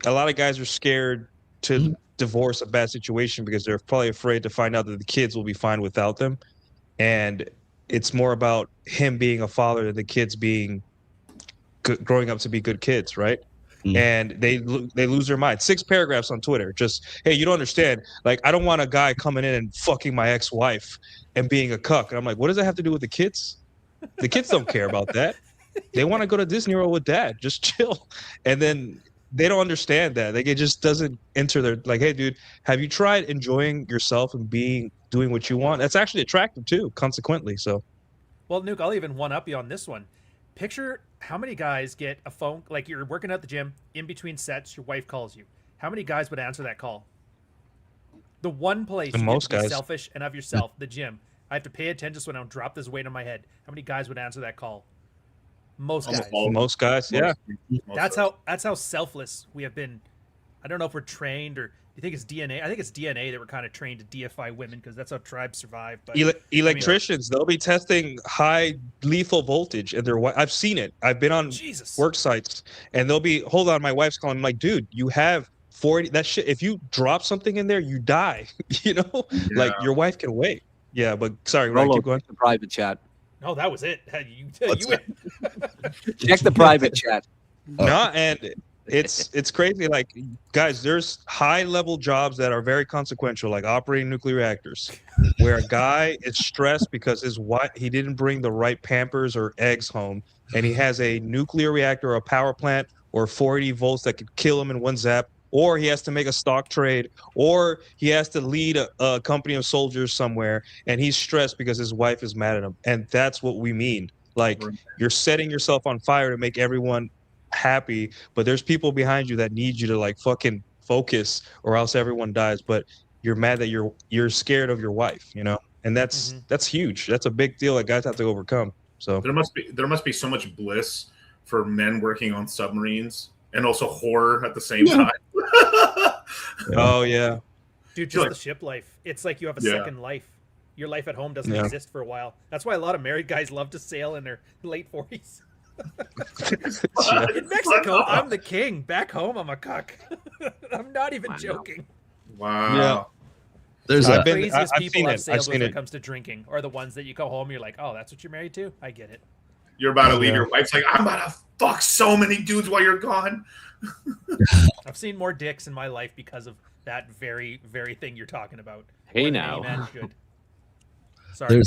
a lot of guys are scared to divorce a bad situation because they're probably afraid to find out that the kids will be fine without them. And it's more about him being a father than the kids being growing up to be good kids, right? And they lose their mind. 6 paragraphs on Twitter. Just, hey, you don't understand. Like, I don't want a guy coming in and fucking my ex-wife and being a cuck. And I'm like, what does that have to do with the kids? The kids don't care about that. They want to go to Disney World with dad. Just chill. And then they don't understand that. Like, it just doesn't enter their, like, hey, dude, have you tried enjoying yourself and doing what you want? That's actually attractive too, consequently. So, well, Nuke, I'll even one up you on this one. Picture how many guys get a phone, like you're working at the gym, in between sets, your wife calls you. How many guys would answer that call? The one place you get to be selfish and of yourself, the gym. I have to pay attention so I don't drop this weight on my head. How many guys would answer that call? Most guys. Most guys, yeah. That's how selfless we have been. I don't know if we're trained or you think it's DNA. I think it's DNA that we're kind of trained to deify women because that's how tribes survive. But electricians, they'll be testing high lethal voltage and I've seen it. I've been on work sites and they'll be, hold on, my wife's calling. I'm like, dude, you have 40, that shit. If you drop something in there, you die, like your wife can wait. Yeah, but sorry, Ryan, keep going. The private chat. Oh, that was it. You check the private chat. No, and it's crazy. Like, guys, there's high level jobs that are very consequential, like operating nuclear reactors, where a guy is stressed because he didn't bring the right Pampers or eggs home, and he has a nuclear reactor or a power plant or 40 volts that could kill him in one zap, or he has to make a stock trade, or he has to lead a company of soldiers somewhere, and he's stressed because his wife is mad at him. And that's what we mean. Like, you're setting yourself on fire to make everyone happy, but there's people behind you that need you to like fucking focus or else everyone dies. But you're mad that you're scared of your wife, you know, and that's huge. That's a big deal that guys have to overcome. So there must be so much bliss for men working on submarines and also horror at the same time. Oh yeah, dude, just the ship life. It's like you have a second life. Your life at home doesn't exist for a while. That's why a lot of married guys love to sail in their late 40s. In Mexico, I'm the king. Back home, I'm a cuck. I'm not even joking. Wow. Yeah. There's the craziest people I've sailed with when it it comes to drinking are the ones that you go home, you're like, oh, that's what you're married to? I get it. You're about to leave. Your wife's like, I'm about to fuck so many dudes while you're gone. I've seen more dicks in my life because of that very, very thing you're talking about. Hey, now. Sorry,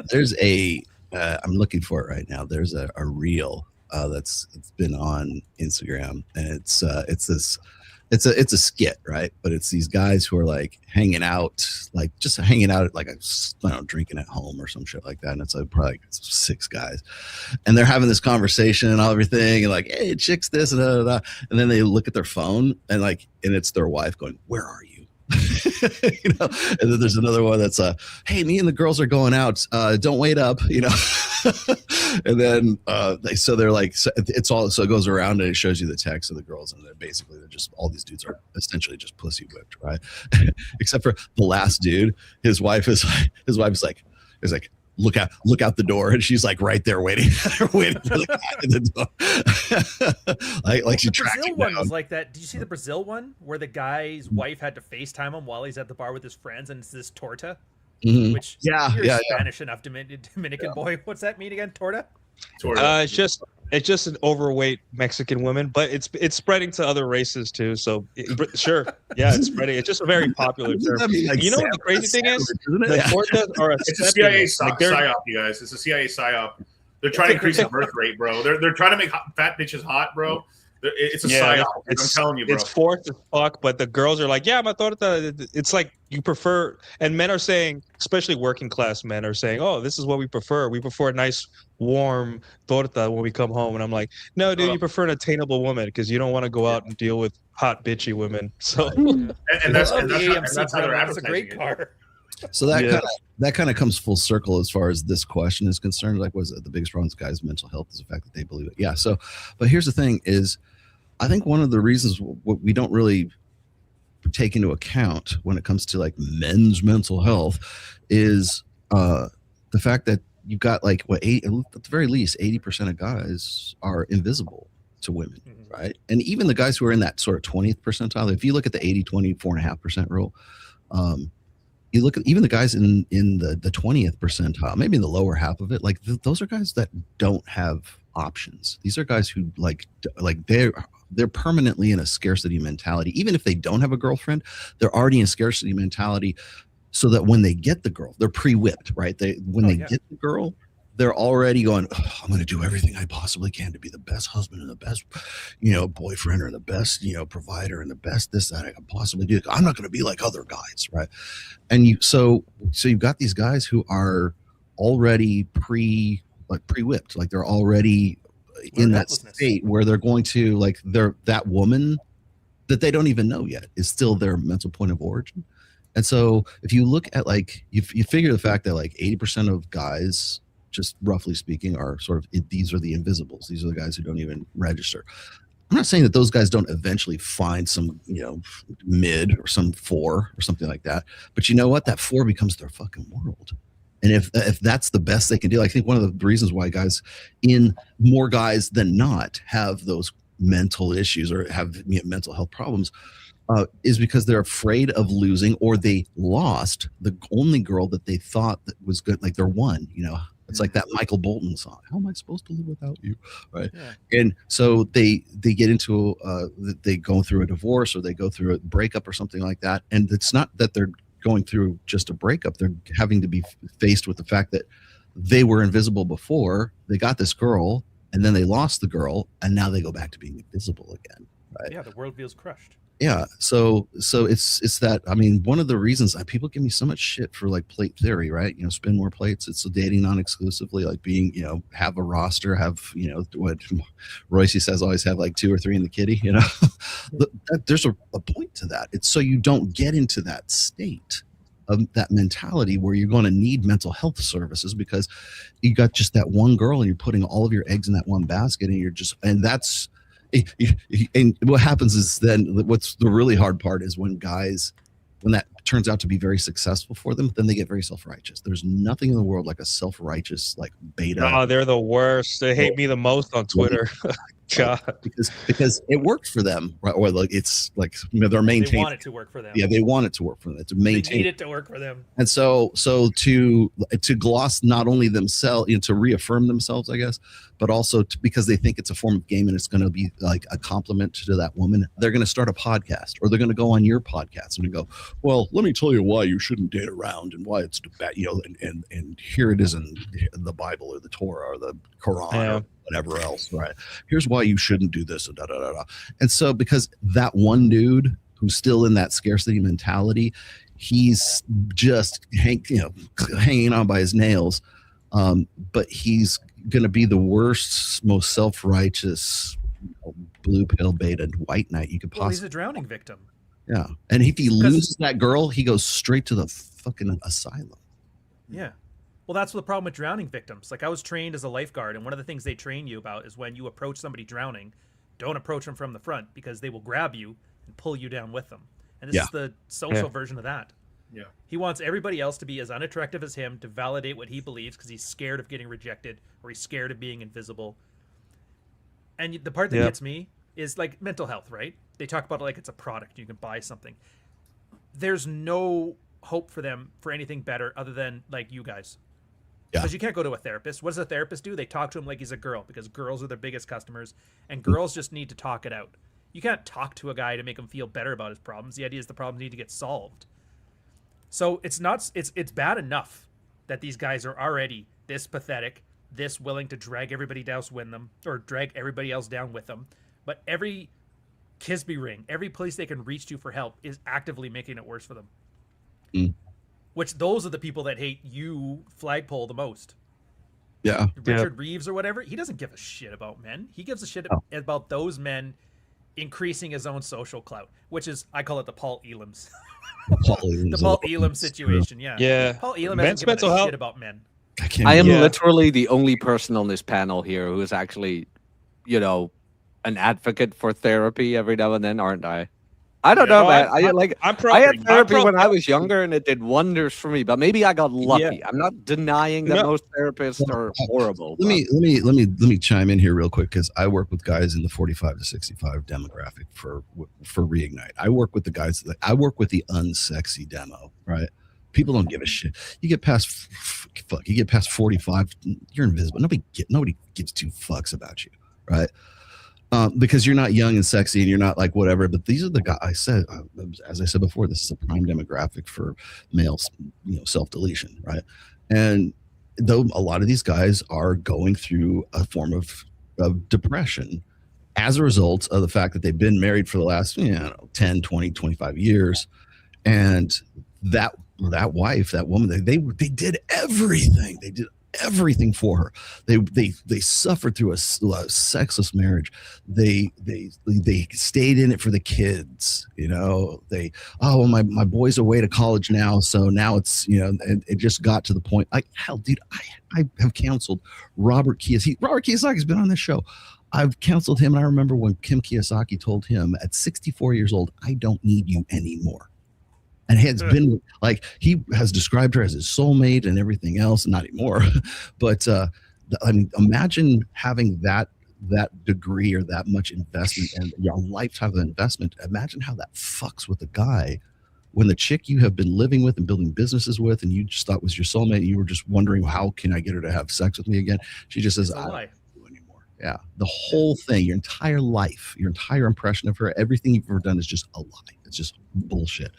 there's I'm looking for it right now. There's a reel it's been on Instagram, and it's a skit, right? But it's these guys who are like hanging out, like just hanging out at like drinking at home or some shit like that. And it's like probably 6 guys, and they're having this conversation and all everything, and like, hey, chicks, this and da. And then they look at their phone and it's their wife going, "Where are you?" You know. And then there's another one that's hey, me and the girls are going out. Don't wait up, you know. And then they're like, so it goes around and it shows you the text of the girls, and they're just all these dudes are essentially just pussy whipped, right? Except for the last dude. His wife is like look out the door, and she's like right there waiting for the guy in the door. like she tracked him down. One was like that. Did you see the Brazil one where the guy's wife had to FaceTime him while he's at the bar with his friends, and it's this torta? Mm-hmm. Which Spanish enough Dominican boy. What's that mean again? Torta? It's just an overweight Mexican woman, but it's spreading to other races too. So sure, yeah, it's spreading. It's just a very popular term. You know what the crazy thing is? The tortas are it's a CIA psyop, you guys. It's a CIA psyop. They're trying to increase the birth rate, bro. They're trying to make fat bitches hot, bro. It's a psyop. I'm telling you, bro. It's forced as fuck, but the girls are like, yeah, my torta. It's like you prefer, and men are saying, especially working class men are saying, oh, this is what we prefer. We prefer a nice, warm torta when we come home. And I'm like, no, dude, you prefer an attainable woman because you don't want to go out and deal with hot, bitchy women. So, and that's how they're advertising. That's a great car. So that kind of comes full circle as far as this question is concerned. Like, was the biggest problem with guys' mental health is the fact that they believe it. Yeah. So, but here's the thing: is I think one of the reasons what we don't really take into account when it comes to like men's mental health is the fact that you've got like at the very least 80% of guys are invisible to women, right? And even the guys who are in that sort of 20th percentile, if you look at the 80-20, 4.5% rule, you look at even the guys in the 20th percentile, maybe in the lower half of it, like those are guys that don't have options. These are guys who like they're permanently in a scarcity mentality. Even if they don't have a girlfriend, they're already in scarcity mentality, so that when they get the girl, they're pre-whipped, right? They get the girl, they're already going, oh, I'm going to do everything I possibly can to be the best husband and the best, boyfriend, or the best, provider, and the best this, that I can possibly do. I'm not going to be like other guys, right? And so you've got these guys who are already pre-whipped, like they're already in that state where they're going to that woman that they don't even know yet is still their mental point of origin. And so if you look at you figure the fact that 80% of guys, just roughly speaking, are sort of these are the invisibles. These are the guys who don't even register. I'm not saying that those guys don't eventually find some, mid or some 4 or something like that. But you know what? That 4 becomes their fucking world. And if that's the best they can do, I think one of the reasons why more guys than not have those mental issues or have mental health problems is because they're afraid of losing, or they lost the only girl that they thought that was good. Like they're one, it's like that Michael Bolton song. How am I supposed to live without you? Right. Yeah. And so they get into they go through a divorce, or they go through a breakup or something like that. And it's not that they're going through just a breakup. They're having to be faced with the fact that they were invisible before they got this girl, and then they lost the girl, and now they go back to being invisible again. Right. Yeah. The world feels crushed. Yeah, so it's that. I mean, one of the reasons people give me so much shit for like plate theory, right? You know, spin more plates. It's dating non-exclusively, like being, you know, have a roster, have, you know, what Royce says, always have like 2 or 3 in the kitty. You know, there's a point to that. It's so you don't get into that state of that mentality where you're going to need mental health services because you got just that one girl and you're putting all of your eggs in that one basket, and you're just, and that's. And what happens is then what's the really hard part is when that turns out to be very successful for them, then they get very self-righteous. There's nothing in the world like a self-righteous like beta. Oh, they're the worst. They hate me the most on Twitter. God. Because it works for them, right? Or like it's like, you know, they're maintaining. They want it to work for them. Yeah, they want it to work for them. To maintain. They need it to work for them. And so to gloss not only themselves, you know, to reaffirm themselves, I guess, but also because they think it's a form of game and it's going to be like a compliment to that woman, they're going to start a podcast, or they're going to go on your podcast and go, well, let me tell you why you shouldn't date around and why it's bad, you know, and here it is in the Bible or the Torah or the Quran or whatever else, right? Here's why you shouldn't do this and da da da da. And so because that one dude who's still in that scarcity mentality, he's just hanging on by his nails, but he's going to be the worst, most self-righteous, blue pill beta white knight you could possibly. Well, he's a drowning victim. Yeah, and if he loses that girl, he goes straight to the fucking asylum. Yeah. Well, that's the problem with drowning victims. Like, I was trained as a lifeguard, and one of the things they train you about is when you approach somebody drowning, don't approach them from the front because they will grab you and pull you down with them. And this is the social version of that. Yeah. He wants everybody else to be as unattractive as him to validate what he believes because he's scared of getting rejected or he's scared of being invisible. And the part that gets me is like mental health, right? They talk about it like it's a product. You can buy something. There's no hope for them for anything better other than like you guys. Because you can't go to a therapist. What does a therapist do? They talk to him like he's a girl because girls are their biggest customers and girls just need to talk it out. You can't talk to a guy to make him feel better about his problems. The idea is the problems need to get solved. So it's bad enough that these guys are already this pathetic, this willing to drag everybody else with them or drag everybody else down with them. But every Kisby ring, every place they can reach to for help is actively making it worse for them. Which those are the people that hate you, Flagpole, the most. Yeah. Richard Reeves or whatever, he doesn't give a shit about men. He gives a shit about those men increasing his own social clout, which is, I call it the Paul Elams. The Paul Elam situation, Yeah. Paul Elam hasn't given a shit about men. I am literally the only person on this panel here who is actually, you know, an advocate for therapy every now and then, aren't I? I don't know, man. I had therapy when I was younger, and it did wonders for me. But maybe I got lucky. I'm not denying that most therapists are horrible. Let me chime in here real quick because I work with guys in the 45 to 65 demographic for Reignite. I work with the guys I work with the unsexy demo, right? People don't give a shit. You get past 45, you're invisible. Nobody gives 2 fucks about you, right? Because you're not young and sexy and you're not like whatever, but these are the guys. As I said before, this is a prime demographic for males, you know, self-deletion, right? And though a lot of these guys are going through a form of depression as a result of the fact that they've been married for the last 10, 20, 25 years, and that wife, that woman, they did everything. They did everything for her. They suffered through a sexless marriage. They stayed in it for the kids. You know, my boy's away to college now, so now it's, you know, and it just got to the point. Like, hell, dude, I have counseled Robert Kiyosaki. Robert Kiyosaki's been on this show. I've counseled him, and I remember when Kim Kiyosaki told him at 64 years old, "I don't need you anymore." And has been like, he has described her as his soulmate and everything else, not anymore. But I mean, imagine having that degree or that much investment and your lifetime of investment. Imagine how that fucks with a guy when the chick you have been living with and building businesses with, and you just thought was your soulmate, and you were just wondering, how can I get her to have sex with me again? She just says, I don't do anymore. Yeah. The whole thing, your entire life, your entire impression of her, everything you've ever done is just a lie. It's just bullshit.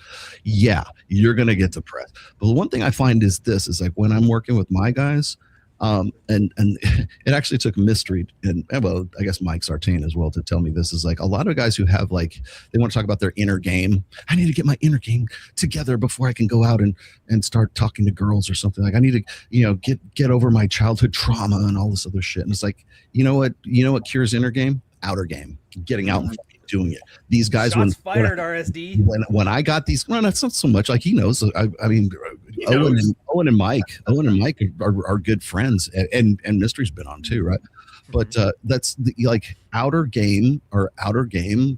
Yeah, you're going to get depressed. But the one thing I find is this, is like when I'm working with my guys, And it actually took Mystery and well, I guess Mike Sartain as well to tell me this is like a lot of guys who have like they want to talk about their inner game. I need to get my inner game together before I can go out and start talking to girls or something. Like I need to get over my childhood trauma and all this other shit. And it's like you know what cures inner game? Outer game, getting out and doing it. These guys Shots fired, RSD. When I got these, well, that's not so much like he knows. I mean, Owen and Mike are good friends, and Mystery's been on too, right? But that's like outer game,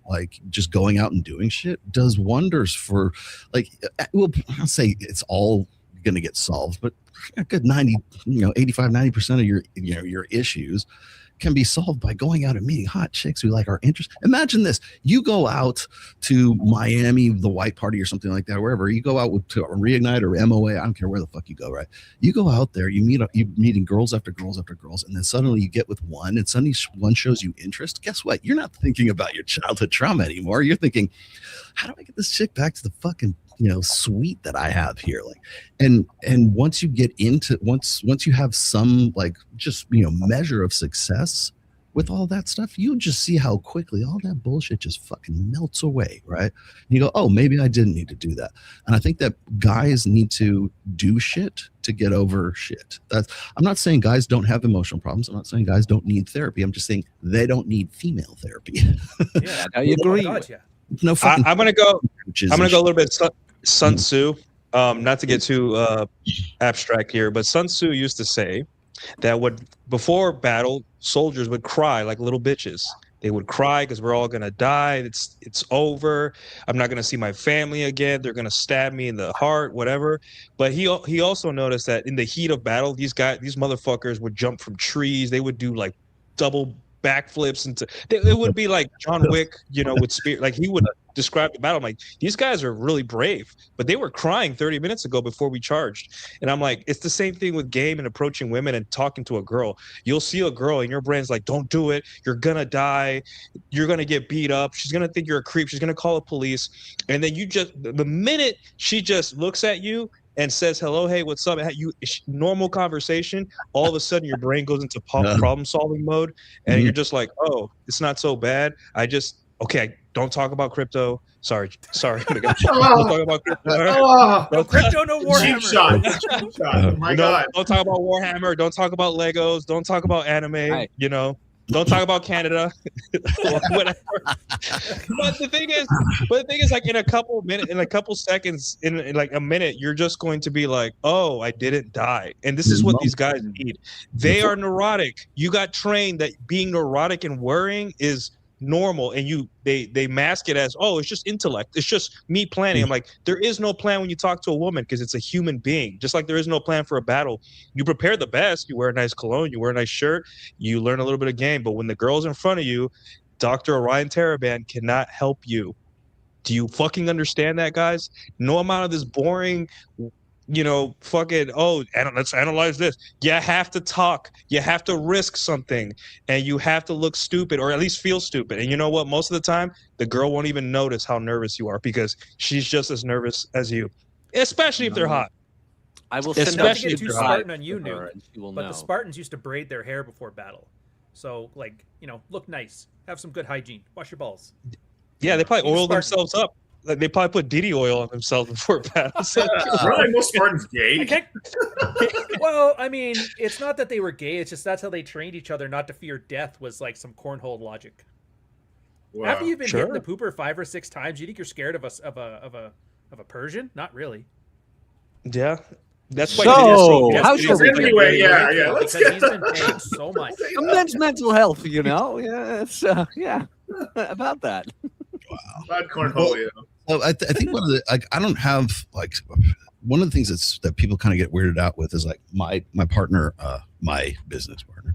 like just going out and doing shit does wonders for like. Well, I'll say it's all going to get solved, but a good 85-90% of your issues can be solved by going out and meeting hot chicks who like our interest. Imagine this: you go out to Miami, the white party or something like that, wherever you go out to Reignite or MOA. I don't care where the fuck you go, right? You go out there, you meeting girls after girls after girls, and then suddenly you get with one, and suddenly one shows you interest. Guess what? You're not thinking about your childhood trauma anymore. You're thinking, how do I get this chick back to the fucking suite that I have here? Like, and once you get into once you have some like just measure of success with all that stuff, you just see how quickly all that bullshit just fucking melts away, right? You go, oh, maybe I didn't need to do that. And I think that guys need to do shit to get over shit. I'm not saying guys don't have emotional problems. I'm not saying guys don't need therapy. I'm just saying they don't need female therapy. Yeah, I agree. No fucking. I'm gonna go a little bit Sun Tzu. Not to get too abstract here, but Sun Tzu used to say that before battle, soldiers would cry like little bitches. They would cry because we're all gonna die. It's over. I'm not gonna see my family again. They're gonna stab me in the heart, whatever. But he also noticed that in the heat of battle, these motherfuckers would jump from trees. They would do like double backflips it would be like John Wick, with spear. Like he would describe the battle. I'm like, these guys are really brave, but they were crying 30 minutes ago before we charged. And I'm like, it's the same thing with game and approaching women and talking to a girl. You'll see a girl and your brain's like, don't do it. You're gonna die. You're gonna get beat up. She's gonna think you're a creep. She's gonna call the police. And then the minute she just looks at you and says hello, hey, what's up? Normal conversation. All of a sudden, your brain goes into problem-solving mode, and you're just like, oh, it's not so bad. Don't talk about crypto. Sorry. Don't talk about crypto. No crypto, no Warhammer. Cheap shot. Oh my God. Don't talk about Warhammer. Don't talk about Legos. Don't talk about anime. Right. Don't talk about Canada. Whatever. But the thing is, like in a couple seconds, in like a minute, you're just going to be like, oh, I didn't die. And this is what these guys need. They are neurotic. You got trained that being neurotic and worrying is normal, and they mask it as, oh, it's just intellect, it's just me planning. I'm like, there is no plan when you talk to a woman, because it's a human being. Just like there is no plan for a battle. You prepare the best, you wear a nice cologne, you wear a nice shirt, you learn a little bit of game. But when the girl's in front of you, Dr. Orion Taraban cannot help you. Do you fucking understand that, guys? No amount of this boring let's analyze this. You have to talk. You have to risk something, and you have to look stupid, or at least feel stupid. And you know what? Most of the time, the girl won't even notice how nervous you are, because she's just as nervous as you, especially if they're hot. I will send out to get too Spartan on you, Nuke, but know. The Spartans used to braid their hair before battle. So, look nice. Have some good hygiene. Wash your balls. Yeah, they probably oiled themselves up. Like they probably put DD oil on themselves before battle. Really, most Spartans gay? Well, I mean, it's not that they were gay. It's just that's how they trained each other not to fear death. Was like some cornhole logic. Wow. After you've been hit in the pooper 5 or 6 times, you think you're scared of a Persian? Not really. Yeah. That's why. So, anyway, yeah. Because he's been paying so much. Men's mental health, Yeah, it's about that. Wow. Bad cornholio. Well, I think one of the I don't have like one of the things that people kind of get weirded out with is like my partner, my business partner.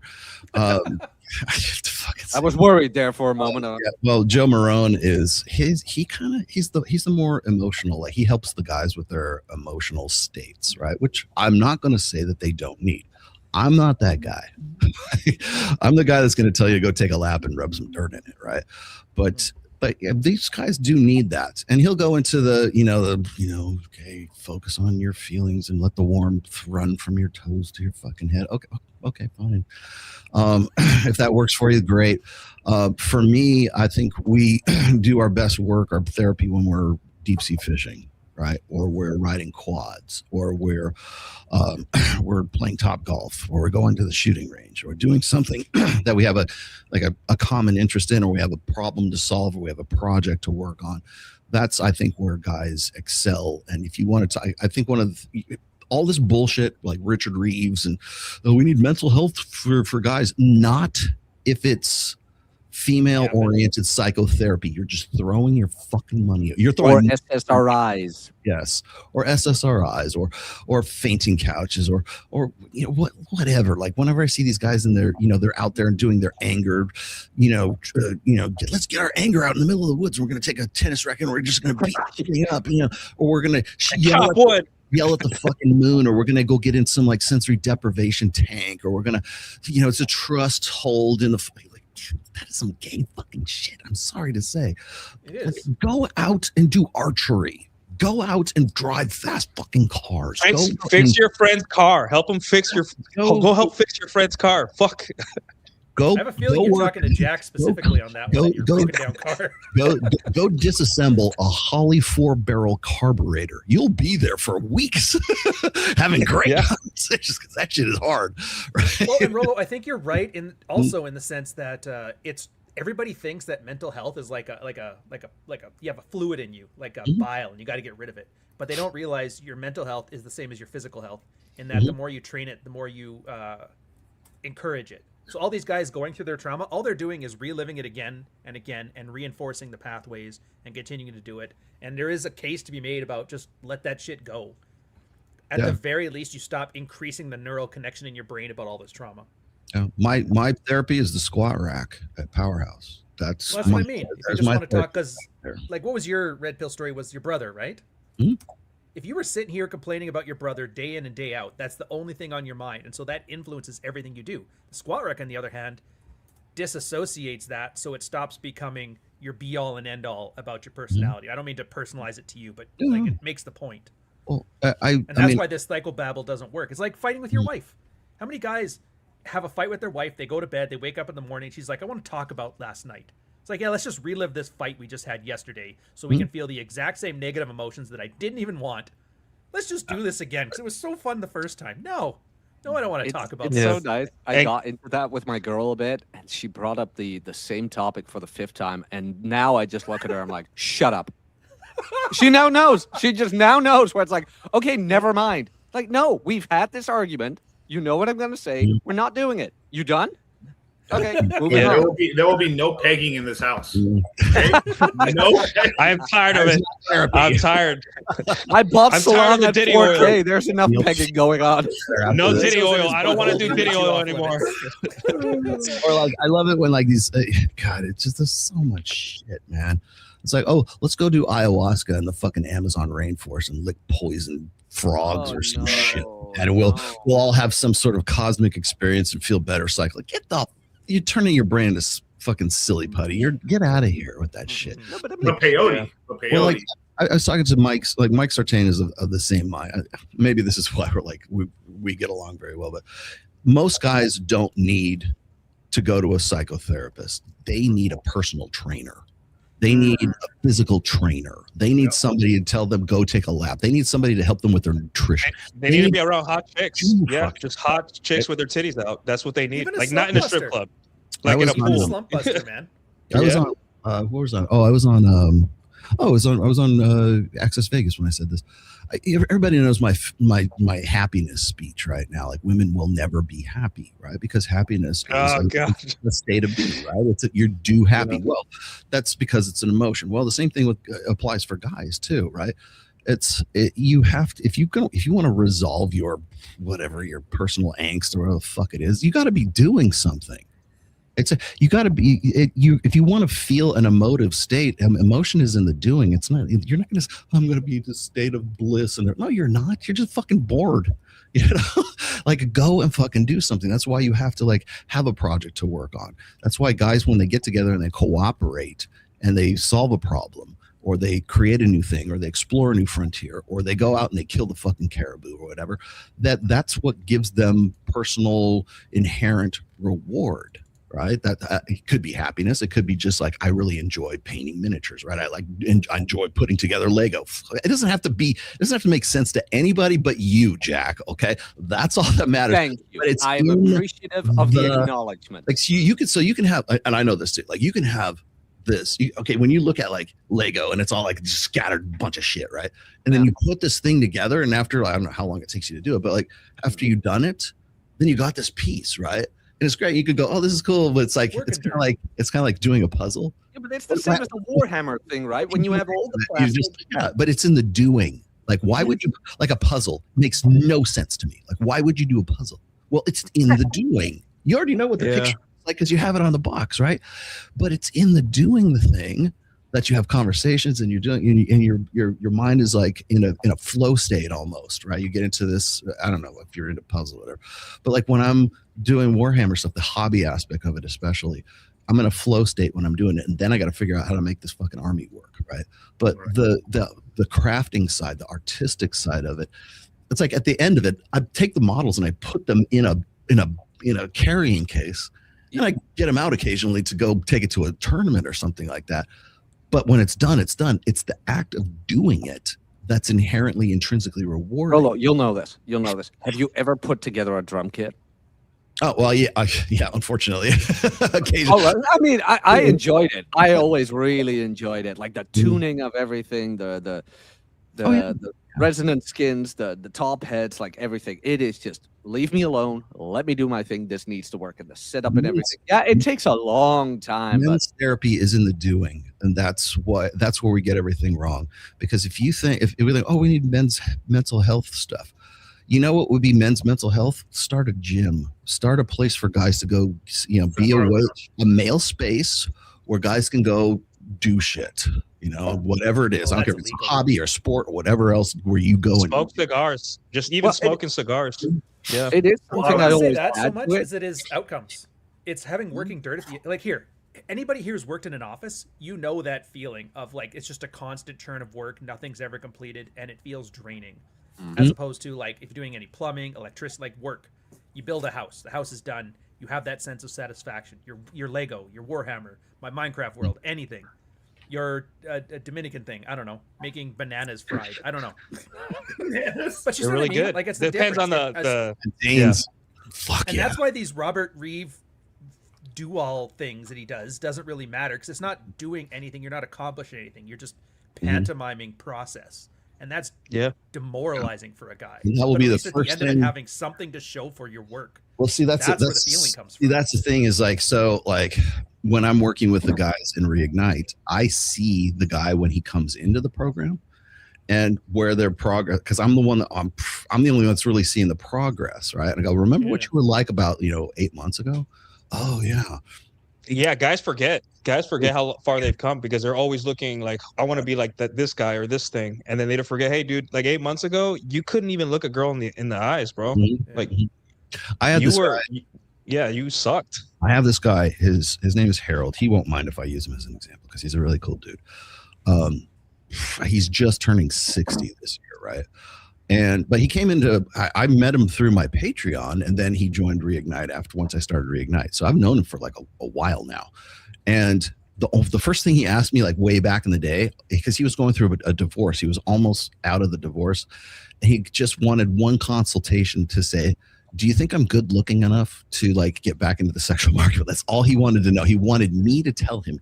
I was worried there for a moment. Yeah, well, Joe Marone is he's the more emotional. Like he helps the guys with their emotional states, right? Which I'm not going to say that they don't need. I'm not that guy. I'm the guy that's going to tell you to go take a lap and rub some dirt in it, right? But But yeah, these guys do need that, and he'll go into okay, focus on your feelings and let the warmth run from your toes to your fucking head. Okay, fine. If that works for you, great. For me, I think we do our best work, our therapy, when we're deep sea fishing, right? Or we're riding quads, or we're playing top golf, or we're going to the shooting range, or we're doing something that we have a common interest in, or we have a problem to solve, or we have a project to work on. That's, I think, where guys excel. And if you wanted to, I think all this bullshit like Richard Reeves and we need mental health for guys, not if it's female oriented psychotherapy. You're just throwing your fucking money. You're throwing SSRIs. Yes. Or SSRIs or fainting couches or whatever. Like whenever I see these guys and they're out there and doing their anger, let's get our anger out in the middle of the woods. And we're going to take a tennis racket and we're just going to beat everything up, or we're going to yell at the fucking moon, or we're going to go get in some like sensory deprivation tank, or we're going to, it's a trust hold in the, that is some gay fucking shit. I'm sorry to say. It is. Go out and do archery. Go out and drive fast fucking cars. Fix your friend's car. Help him fix your. Go help fix your friend's car. Fuck. I have a feeling you're talking to Jack specifically on that one. Your broken down car. Go disassemble a Holley 4-barrel carburetor. You'll be there for weeks having great conversations because that shit is hard. Right? Well, and Rolo, I think you're right in the sense that it's everybody thinks that mental health is like a you have a fluid in you, like a bile, and you got to get rid of it. But they don't realize your mental health is the same as your physical health, in that the more you train it, the more you encourage it. So all these guys going through their trauma, all they're doing is reliving it again and again and reinforcing the pathways and continuing to do it. And there is a case to be made about just let that shit go. At the very least, you stop increasing the neural connection in your brain about all this trauma. Yeah. My therapy is the squat rack at Powerhouse. That's what I mean. If you just want to talk, because like, what was your red pill story? Was your brother, right? Mm-hmm. If you were sitting here complaining about your brother day in and day out, that's the only thing on your mind. And so that influences everything you do. The squat rack, on the other hand, disassociates that, so it stops becoming your be all and end all about your personality. I don't mean to personalize it to you, but like it makes the point. Well, that's why this psychobabble doesn't work. It's like fighting with your wife. How many guys have a fight with their wife? They go to bed, they wake up in the morning, she's like, I want to talk about last night. It's like, yeah, let's just relive this fight we just had yesterday so we can feel the exact same negative emotions that I didn't even want. Let's just do this again because it was so fun the first time. No, I don't want to talk about this. It's so nice. I got into that with my girl a bit, and she brought up the same topic for the 5th time, and now I just look at her, I'm like, shut up. She now knows. She just now knows where it's like, okay, never mind. Like, no, we've had this argument. You know what I'm going to say. We're not doing it. You done? Okay, moving on. There will be no pegging in this house. Okay? No. I'm tired of it. I'm tired. I bought salon at 4K. There's enough pegging going on. No titty oil. I don't want to do titty oil anymore. Or like, I love it when like these. God, it's just there's so much shit, man. It's like, oh, let's go do ayahuasca in the fucking Amazon rainforest and lick poison frogs or some shit, and we'll all have some sort of cosmic experience and feel better. It's like you're turning your brain into fucking silly putty. Get out of here with that shit. The peyote. Well, like, I was talking to Mike Sartain is of the same mind. Maybe this is why we're like we get along very well. But most guys don't need to go to a psychotherapist. They need a personal trainer. They need a physical trainer. They need somebody to tell them, go take a lap. They need somebody to help them with their nutrition. They need to be around hot chicks. Yeah, just hot chicks with their titties out. That's what they need. Like, not in a strip club. Like in a pool. Slump buster, man. I was on, what was on? Oh, I was on, I was on Access Vegas when I said this. Everybody knows my happiness speech right now. Like, women will never be happy, right? Because happiness is a state of being, right? You're due happy. Yeah. Well, that's because it's an emotion. Well, the same thing applies for guys too, right? You have to, if you want to resolve your personal angst or whatever the fuck it is, you got to be doing something. You got to be if you want to feel an emotive state. Emotion is in the doing. It's not. You're not going to. I'm going to be in this state of bliss, and no, you're not. You're just fucking bored. You know, like, go and fucking do something. That's why you have to like have a project to work on. That's why guys, when they get together and they cooperate and they solve a problem, or they create a new thing, or they explore a new frontier, or they go out and they kill the fucking caribou or whatever, that's what gives them personal inherent reward, right? That it could be happiness. It could be just like, I really enjoy painting miniatures, right? I enjoy putting together Lego. It doesn't have to make sense to anybody but you, Jack. Okay, that's all that matters. Thank you. But I am appreciative of the acknowledgement. Like, you can have, and I know this too. Like, you can have this. Okay, when you look at like Lego and it's all like just scattered bunch of shit, right? And then you put this thing together, and after, I don't know how long it takes you to do it, but like after you've done it, then you got this piece, right? And it's great. You could go, oh, this is cool, but it's like it's kind of like doing a puzzle. Yeah, but it's the same as the Warhammer thing, right? When you have all the but it's in the doing. Like, why would you, like, a puzzle makes no sense to me. Like, why would you do a puzzle? Well, it's in the doing. You already know what the picture is like because you have it on the box, right? But it's in the doing the thing that you have conversations, and you're doing, and your mind is like in a flow state almost, right? You get into this, I don't know if you're into puzzle or whatever, but like when I'm doing Warhammer stuff, the hobby aspect of it especially, I'm in a flow state when I'm doing it, and then I got to figure out how to make this fucking army work, right? But the crafting side, the artistic side of it, it's like at the end of it, I take the models and I put them in a carrying case, and I get them out occasionally to go take it to a tournament or something like that. But when it's done, it's done. It's the act of doing it that's inherently intrinsically rewarding. Rolo, you'll know this. Have you ever put together a drum kit? Oh, well, yeah, unfortunately. Occasionally. I mean, I enjoyed it. I always really enjoyed it. Like the tuning of everything, the resonant skins, the top heads, like everything. It is just, leave me alone. Let me do my thing. This needs to work. And the setup and everything. Yeah, it takes a long time. Men's therapy is in the doing. And that's where we get everything wrong. Because if we think, oh, we need men's mental health stuff. You know what would be men's mental health? Start a gym. Start a place for guys to go, be a male space where guys can go do shit. Whatever it is. I don't care if it's a hobby or sport or whatever else where you go smoke cigars. Just even smoking cigars. Yeah. It is something I don't say that so much as it is outcomes. It's having working dirt at the, like, here. Anybody here who's worked in an office, that feeling of like it's just a constant churn of work, nothing's ever completed, and it feels draining. As opposed to like if you're doing any plumbing, electricity, like work, you build a house, the house is done, you have that sense of satisfaction. Your Lego, your Warhammer, my Minecraft world, anything. Your Dominican thing, I don't know, making bananas fried, I don't know. But she's really good. Like, it's the depends on the contains. And that's why these Robert Reeve do-all things that he doesn't really matter, because it's not doing anything, you're not accomplishing anything, you're just pantomiming process. And that's demoralizing for a guy. And that will be the first thing. Having something to show for your work. Well, see, that's where the feeling comes from. That's the thing is like, so like when I'm working with the guys in Reignite, I see the guy when he comes into the program and where their progress, because I'm the one I'm the only one that's really seeing the progress, right? And I go, remember what you were like about 8 months ago? Oh yeah. Yeah, guys forget how far they've come because they're always looking like, I want to be like this guy or this thing, and then they don't forget, hey, dude, like 8 months ago, you couldn't even look a girl in the eyes, bro. Mm-hmm. Like, I had you sucked. I have this guy. His name is Harold. He won't mind if I use him as an example because he's a really cool dude. He's just turning 60 this year, right? But he came into, I met him through my Patreon, and then he joined Reignite once I started Reignite. So I've known him for like a while now. And the first thing he asked me, like way back in the day, because he was going through a divorce, he was almost out of the divorce. And he just wanted one consultation to say, do you think I'm good looking enough to like get back into the sexual market? That's all he wanted to know. He wanted me to tell him,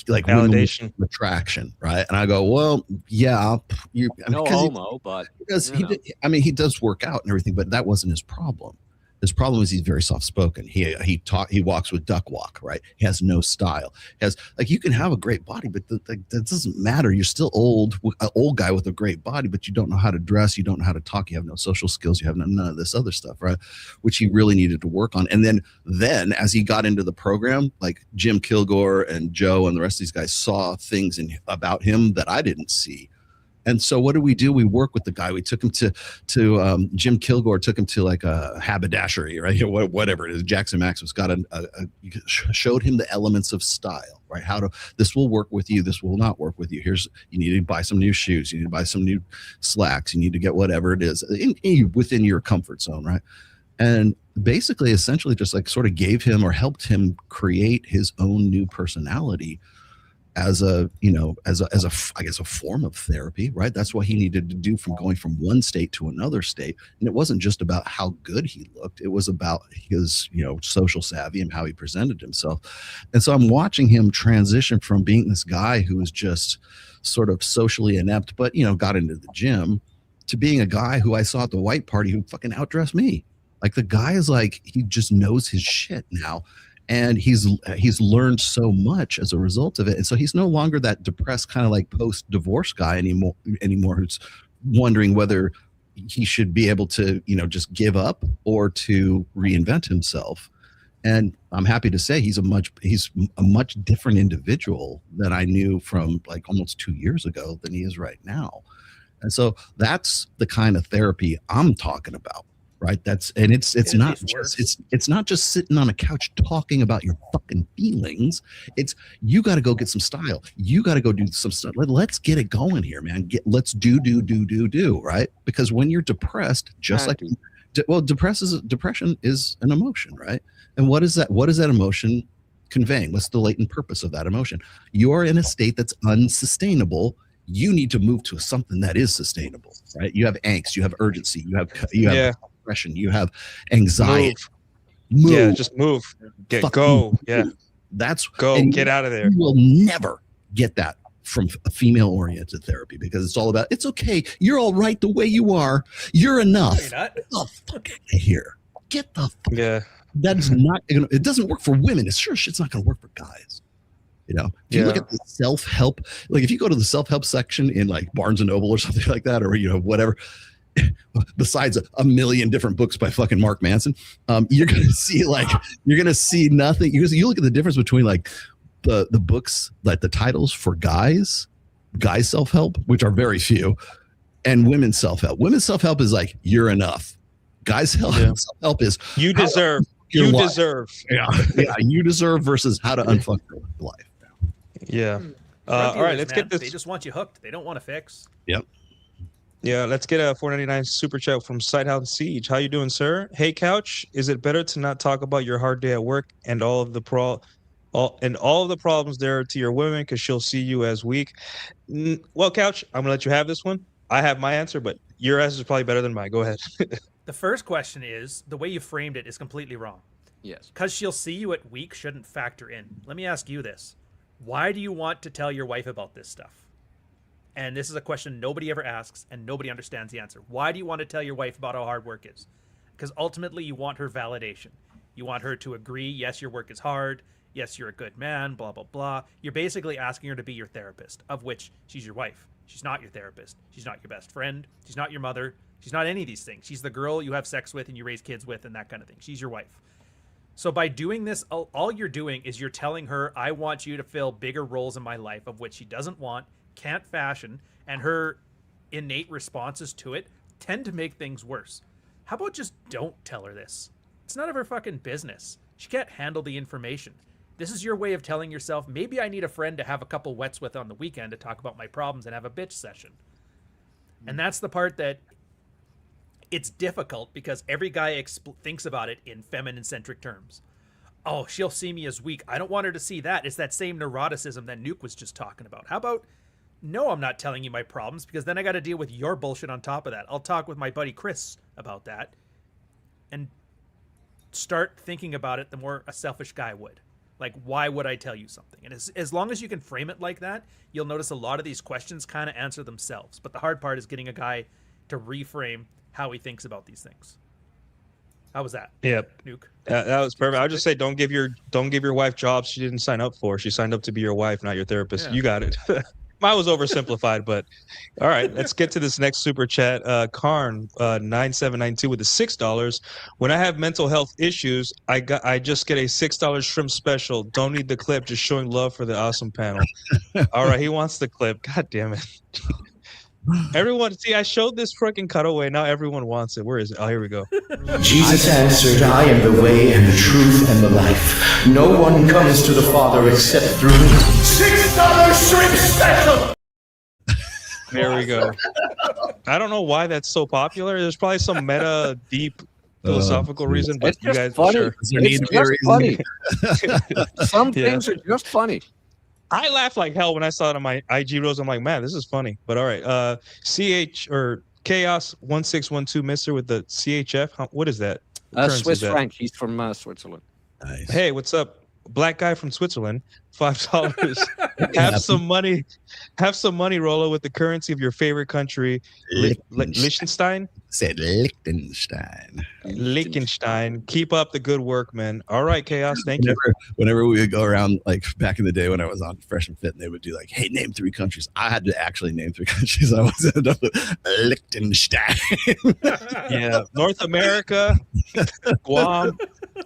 like, validation, attraction, right? And I go, well, yeah, no homo, but because he does work out and everything, but that wasn't his problem. His problem is he's very soft spoken. He walks with duck walk, right? He has no style. He has, like, you can have a great body, but that doesn't matter. You're still an old guy with a great body, but you don't know how to dress. You don't know how to talk. You have no social skills. You have none of this other stuff, right? Which he really needed to work on. And then as he got into the program, like Jim Kilgore and Joe and the rest of these guys saw things about him that I didn't see. And so what do? We work with the guy. We took him to Jim Kilgore took him to like a haberdashery, right? Whatever it is. Jackson Maximus showed him the elements of style, right? This will work with you. This will not work with you. You need to buy some new shoes. You need to buy some new slacks. You need to get whatever it is within your comfort zone, right? And basically, essentially, just like sort of gave him or helped him create his own new personality as a I guess a form of therapy, right? That's what he needed to do from going from one state to another state. And it wasn't just about how good he looked. It was about his, social savvy and how he presented himself. And so I'm watching him transition from being this guy who was just sort of socially inept, but, got into the gym, to being a guy who I saw at the white party who fucking outdressed me. Like, the guy is like, he just knows his shit now. And he's learned so much as a result of it. And so he's no longer that depressed kind of like post-divorce guy anymore who's wondering whether he should be able to, just give up or to reinvent himself. And I'm happy to say he's a much different individual than I knew from like almost 2 years ago than he is right now. And so that's the kind of therapy I'm talking about. Right. It's not just sitting on a couch talking about your fucking feelings. It's, you got to go get some style. You got to go do some stuff. Let's get it going here, man. Let's do. Right. Because when you're depressed, depression is an emotion. Right. And what is that emotion conveying? What's the latent purpose of that emotion? You're in a state that's unsustainable. You need to move to something that is sustainable. Right. You have angst, you have urgency, you have depression, you have anxiety. Move. Yeah, just move. Go. Yeah. That's go. Get out of there. You will never get that from a female-oriented therapy, because it's all about, it's okay. You're all right the way you are. You're enough. Get the fuck out of here. Get the fuck. Yeah. That's not, it doesn't work for women. It's not going to work for guys. If you look at the self-help, like if you go to the self-help section in like Barnes and Noble or something like that, or, whatever, besides a million different books by fucking Mark Manson, you're going to see nothing. You look at the difference between like the books, like the titles for guys self-help, which are very few, and women's self-help. Women's self-help is like, you're enough. Guys self-help is you deserve. You deserve. Yeah, you deserve versus how to unfuck your life. Yeah. All right, let's get this. They just want you hooked. They don't want to fix. Yep. Yeah, let's get a $4.99 super chat from Sighthound Siege. How you doing, sir? Hey, Couch, is it better to not talk about your hard day at work and all of the problems there to your women because she'll see you as weak? Well, Couch, I'm gonna let you have this one. I have my answer, but your answer is probably better than mine. Go ahead. The first question is, the way you framed it is completely wrong. Yes. Because she'll see you at weak shouldn't factor in. Let me ask you this. Why do you want to tell your wife about this stuff? And this is a question nobody ever asks and nobody understands the answer. Why do you want to tell your wife about how hard work is? Because ultimately you want her validation. You want her to agree, yes, your work is hard. Yes, you're a good man, blah, blah, blah. You're basically asking her to be your therapist, of which she's your wife. She's not your therapist. She's not your best friend. She's not your mother. She's not any of these things. She's the girl you have sex with and you raise kids with and that kind of thing. She's your wife. So by doing this, all you're doing is you're telling her, I want you to fill bigger roles in my life, of which she doesn't want, can't fashion, and her innate responses to it tend to make things worse. How about just don't tell her this? It's none of her fucking business. She can't handle the information. This is your way of telling yourself, maybe I need a friend to have a couple wets with on the weekend to talk about my problems and have a bitch session. And that's the part that it's difficult, because every guy thinks about it in feminine-centric terms. Oh, she'll see me as weak. I don't want her to see that. It's that same neuroticism that Nuke was just talking about. How about, no, I'm not telling you my problems, because then I got to deal with your bullshit on top of that. I'll talk with my buddy Chris about that and start thinking about it the more a selfish guy would. Like, why would I tell you something? And as long as you can frame it like that, you'll notice a lot of these questions kind of answer themselves. But the hard part is getting a guy to reframe how he thinks about these things. How was that? Yep. Nuke. That was perfect. I would just say don't give your wife jobs she didn't sign up for. She signed up to be your wife, not your therapist. Yeah. You got it. Mine was oversimplified, but all right. Let's get to this next super chat. Karn 9792 with the $6. When I have mental health issues, I just get a $6 shrimp special. Don't need the clip. Just showing love for the awesome panel. All right, he wants the clip. God damn it. Everyone, see, I showed this freaking cutaway. Now everyone wants it. Where is it? Oh, here we go. Jesus answered, I am the way and the truth and the life. No one comes to the Father except through me. $6 shrimp special! There we go. I don't know why that's so popular. There's probably some meta, deep philosophical reason, but It's you just guys funny. sure. It's just funny. Some things are just funny. I laughed like hell when I saw it on my IG reels. I'm like, man, this is funny. But all right, CH or Chaos 1612 Mister with the CHF. What is that? Swiss franc. He's from Switzerland. Nice. Hey, what's up? Black guy from Switzerland, $5. Have some money. Have some money, Rolo, with the currency of your favorite country, Liechtenstein. Said Liechtenstein. Liechtenstein. Keep up the good work, man. All right, Chaos. Thank you. Whenever we would go around, like back in the day when I was on Fresh and Fit, and they would do like, "Hey, name 3 countries." I had to actually name 3 countries. I was ended up with Liechtenstein. Yeah, North America, Guam,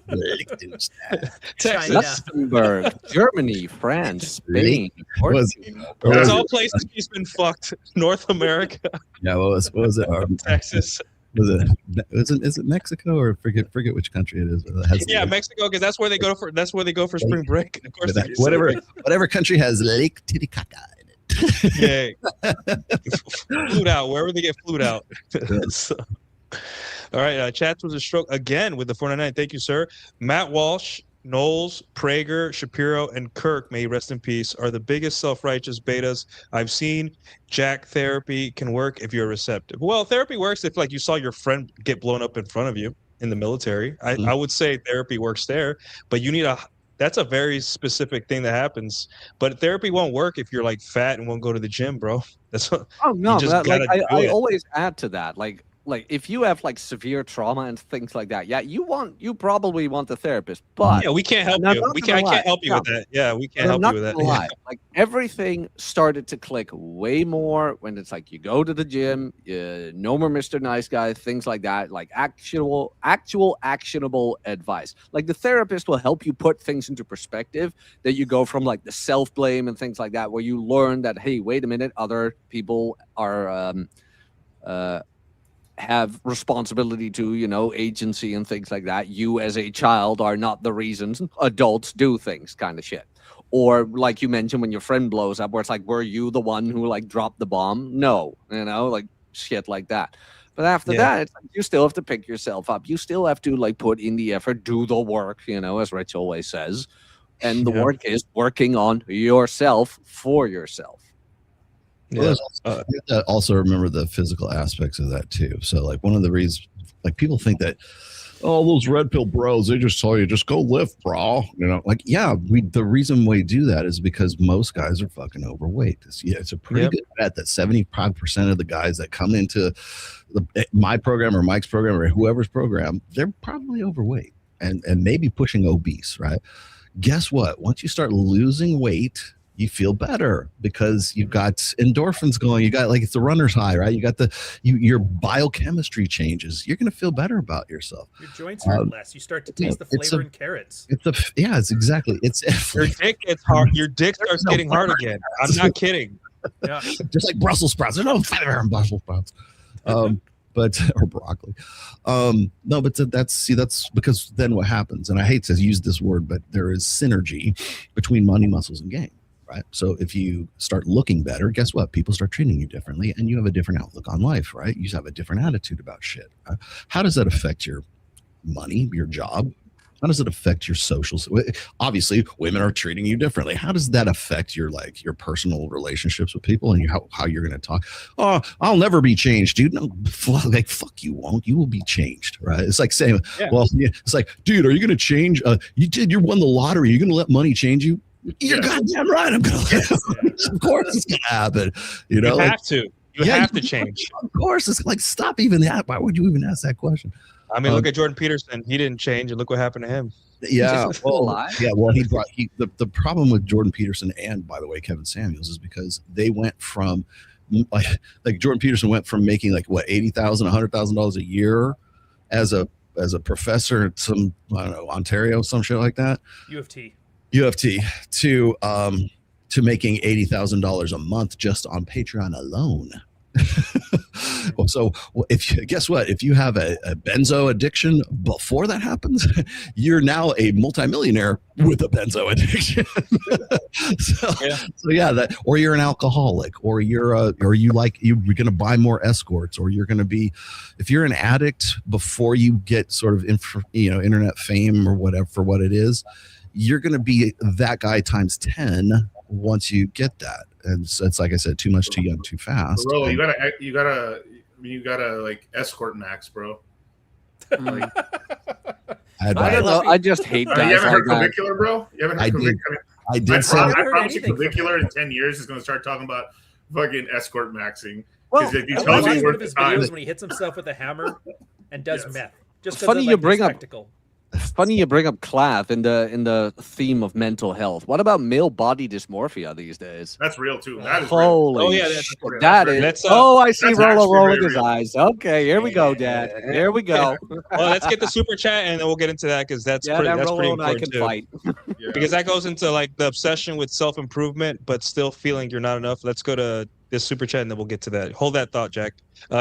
Liechtenstein. Texas. Luxembourg, Germany, France, Spain. It's all places he's been fucked. North America, Yeah, what was it? Texas. Is it Mexico or forget which country it is? Yeah, Mexico, because that's where they go for spring break. Of course, whatever country has Lake Titicaca in it. Yeah, flued out wherever they get flued out. So, all right, Chats was a stroke again with the 499. Thank you, sir. Matt Walsh, Knowles, Prager, Shapiro, and Kirk, may he rest in peace, are the biggest self-righteous betas I've seen. Jack, therapy can work if you're receptive. Well, therapy works if like you saw your friend get blown up in front of you in the military. I would say therapy works there, but you need that's a very specific thing that happens. But therapy won't work if you're like fat and won't go to the gym, bro. That's what. Oh no, I it. always add to that. Like if you have like severe trauma and things like that, yeah, you probably want the therapist, but yeah, we can't help you. I can't help you with that. Yeah, we can't help you with that. Like everything started to click way more when it's like you go to the gym, no more Mr. Nice Guy, things like that, like actual actionable advice. Like the therapist will help you put things into perspective, that you go from like the self-blame and things like that, where you learn that, hey, wait a minute, other people are have responsibility to, agency and things like that. You as a child are not the reasons adults do things, kind of shit. Or like you mentioned, when your friend blows up, where it's like, were you the one who like dropped the bomb? No, like shit like that. But after that, it's like, you still have to pick yourself up. You still have to like put in the effort, do the work, as Rich always says. And the work is working on yourself for yourself. Yeah. You have to also remember the physical aspects of that too. So like one of the reasons, like people think that, oh, those red pill bros, they just tell you just go lift, bro. The reason we do that is because most guys are fucking overweight. It's a pretty good bet that 75% of the guys that come into my program or Mike's program or whoever's program, they're probably overweight and maybe pushing obese, right? Guess what? Once you start losing weight, you feel better because you've got endorphins going. You got like, it's a runner's high, right? You got your biochemistry changes. You're going to feel better about yourself. Your joints hurt less. You start to taste the flavor in carrots. It's exactly. Your dick gets hard. Your dick starts getting hard again. I'm not kidding. Yeah. Just like Brussels sprouts. There's no fiber in Brussels sprouts. But or broccoli. No, but that's because then what happens, and I hate to use this word, but there is synergy between money, muscles, and game. Right. So if you start looking better, guess what? People start treating you differently and you have a different outlook on life, right? You have a different attitude about shit. How does that affect your money, your job? How does it affect your social? Obviously, women are treating you differently. How does that affect your personal relationships with people and how you're going to talk? Oh, I'll never be changed, dude. No, fuck you won't. You will be changed, right? It's like saying, it's like, dude, are you going to change? You won the lottery. You're going to let money change you? You're goddamn right. I'm gonna. Of course, it's gonna happen. You have to. You have to change. Of course, it's like stop even that. Why would you even ask that question? I mean, look at Jordan Peterson. He didn't change, and look what happened to him. Yeah. Well, the problem with Jordan Peterson and, by the way, Kevin Samuels is because they went from like Jordan Peterson went from making like what $80,000, $100,000 a year as a professor at some, I don't know, Ontario, some shit like that. UFT to making $80,000 a month just on Patreon alone. So if guess what, if you have a benzo addiction before that happens, you're now a multimillionaire with a benzo addiction. So yeah, that, or you're an alcoholic, or you're going to buy more escorts, or you're going to be, if you're an addict before you get sort of internet fame or whatever for what it is, you're going to be that guy times 10 once you get that. And so it's like I said, too much, too young, too fast. Bro, you gotta like escort Max, bro. Like, I don't know. I just hate guys. You haven't heard like Clavicular, bro? You haven't heard Clavicular? I did say I promise you, Clavicular in 10 years is going to start talking about fucking escort maxing. Because if he tells you one of his videos when he hits himself with a hammer and does meth. Just funny you bring up. spectacle. Funny you bring up Clav in the theme of mental health. What about male body dysmorphia these days? That's real too. That is holy. Real. Oh yeah, that is. I see Rollo rolling his eyes. Okay, here we go, Dad. Here we go. Well, let's get the super chat and then we'll get into that because that's pretty important I can too. fight. Because that goes into like the obsession with self-improvement, but still feeling you're not enough. Let's go to this super chat and then we'll get to that. Hold that thought, Jack.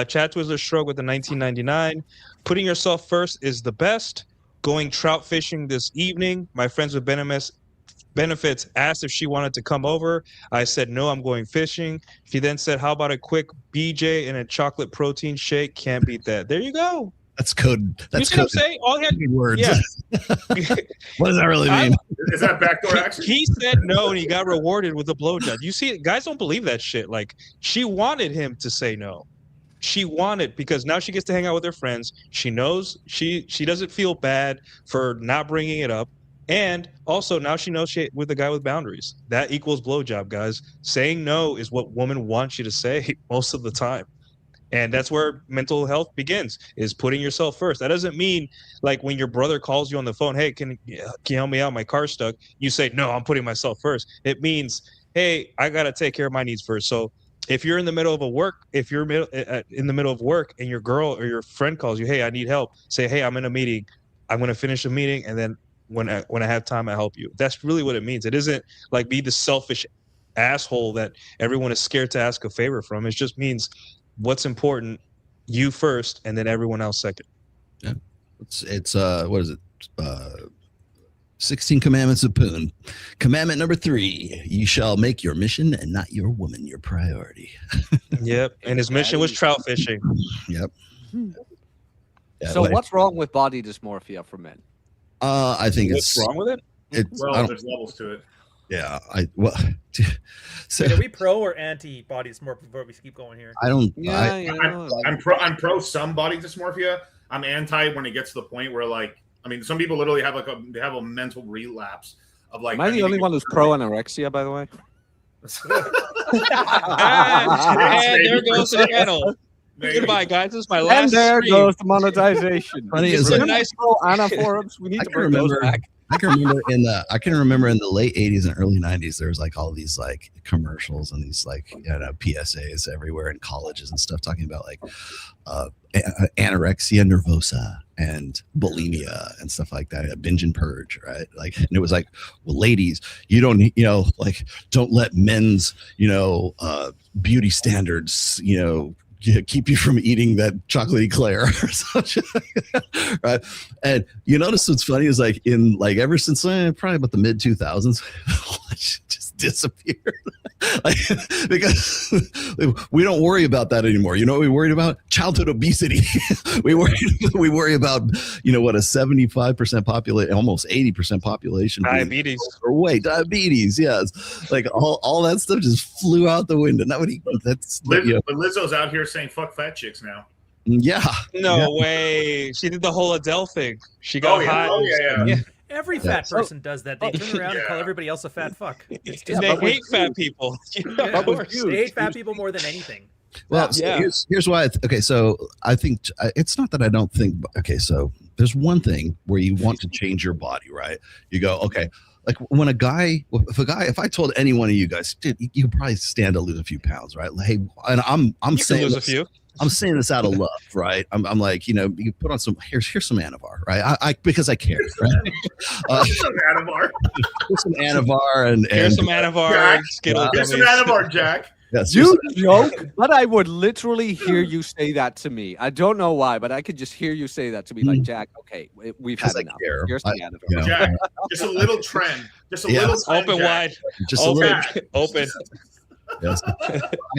Chad Twizzler Shrug with the 1999. Putting yourself first is the best. Going trout fishing this evening. My friends with benefits asked if she wanted to come over. I said, no, I'm going fishing. She then said, how about a quick BJ and a chocolate protein shake? Can't beat that. There you go. That's code. That's code. What I'm saying? All he had words. Yeah. What does that really mean? Is that backdoor action? He said no, and he got rewarded with a blowjob. You see, guys don't believe that shit. Like, she wanted him to say no. She wanted, because now she gets to hang out with her friends. She knows she doesn't feel bad for not bringing it up. And also now she knows she with a guy with boundaries. That equals blowjob, guys. Saying no is what women want you to say most of the time. And that's where mental health begins, is putting yourself first. That doesn't mean like when your brother calls you on the phone, hey, can you help me out? My car's stuck. You say, no, I'm putting myself first. It means, hey, I got to take care of my needs first. So if you're in the middle of in the middle of work and your girl or your friend calls you, hey, I need help, say, hey, I'm in a meeting. I'm going to finish the meeting. And then when I have time, I help you. That's really what it means. It isn't like be the selfish asshole that everyone is scared to ask a favor from. It just means what's important, you first, and then everyone else second. Yeah. It's what is it? 16 commandments of Poon. Commandment number 3, you shall make your mission and not your woman your priority. Yep. And his mission was trout fishing. Yep. Yeah, so what's wrong with body dysmorphia for men? I think what's wrong with it? There's levels to it. Yeah. So wait, are we pro or anti body dysmorphia before we keep going here? I don't. I'm pro some body dysmorphia. I'm anti when it gets to the point where like, I mean, some people literally have they have a mental relapse of like. Am I the only one who's pro anorexia, by the way? And there goes the channel. Goodbye, guys. This is my last. And there stream. goes the monetization. Funny is nice pro Anna forums. We need to bring those back. I can remember in the late 80s and early 90s, there was like all these like commercials and these like, PSAs everywhere in colleges and stuff talking about like anorexia nervosa and bulimia and stuff like that, binge and purge, right? Like, and it was like, well, ladies, you don't, like, don't let men's, beauty standards, keep you from eating that chocolate eclair or something, right? And you notice what's funny is like in like ever since probably about the mid 2000s, just disappeared. Because we don't worry about that anymore. You know what we worried about? Childhood obesity. we worry about what a 75% population, almost 80% population, diabetes, overweight, diabetes. Yes, like all that stuff just flew out the window. Nobody. But Lizzo's out here saying "fuck fat chicks" now. Yeah. No way. She did the whole Adele thing. She got hot. Oh yeah. Every fat person does that. They turn around and call everybody else a fat fuck. It's just, they hate fat people. They hate fat people more than anything. Well, here's why. So I think it's not that I don't think. Okay, so there's one thing where you want to change your body, right? You go, okay. Like when if I told any one of you guys, dude, you could probably stand to lose a few pounds, right? Like, hey, and I'm saying lose a few. I'm saying this out of love, right? I'm like, you put on some, here's some Anavar, right? I because I care, right? Some Anavar. Here's some Anavar and here's some Anavar. Here's some Anavar, Jack. You joke, but I would literally hear you say that to me. I don't know why, but I could just hear you say that to me, like, Jack. Okay, we've had enough. Here's the end of it. Jack, just a little trend. Just a little trend, open Jack. wide. Just open. Yes.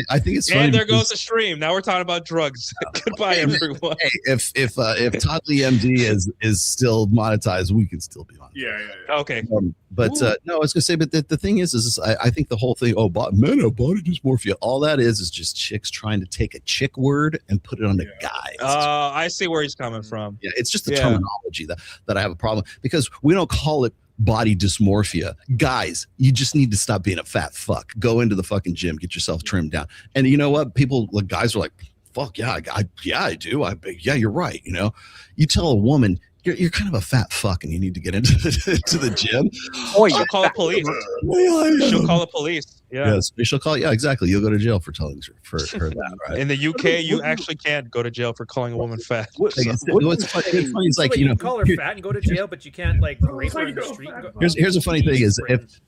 I think it's funny. And there goes the stream. Now we're talking about drugs. Goodbye, everyone. Hey, if Todd Lee MD is still monetized, we can still be on. Yeah. Okay. But no, I was gonna say, but the thing is I think the whole thing, men have body dysmorphia. All that is just chicks trying to take a chick word and put it on a guy. I see where he's coming from. Yeah, it's just the terminology that I have a problem, because we don't call it body dysmorphia. Guys, you just need to stop being a fat fuck. Go into the fucking gym, get yourself trimmed down. And you know what? Guys are like, fuck yeah, I do. Yeah, you're right. You know, you tell a woman you're kind of a fat fuck and you need to get into the gym. She'll call the police. She'll call the police. Yeah. Yes, she'll call. Yeah, exactly. You'll go to jail for telling her that. Right. In the UK, you actually can't go to jail for calling a woman fat. What's funny is, like, you call her fat and go to jail, but you can't like rape her in the street. Here's the funny thing is,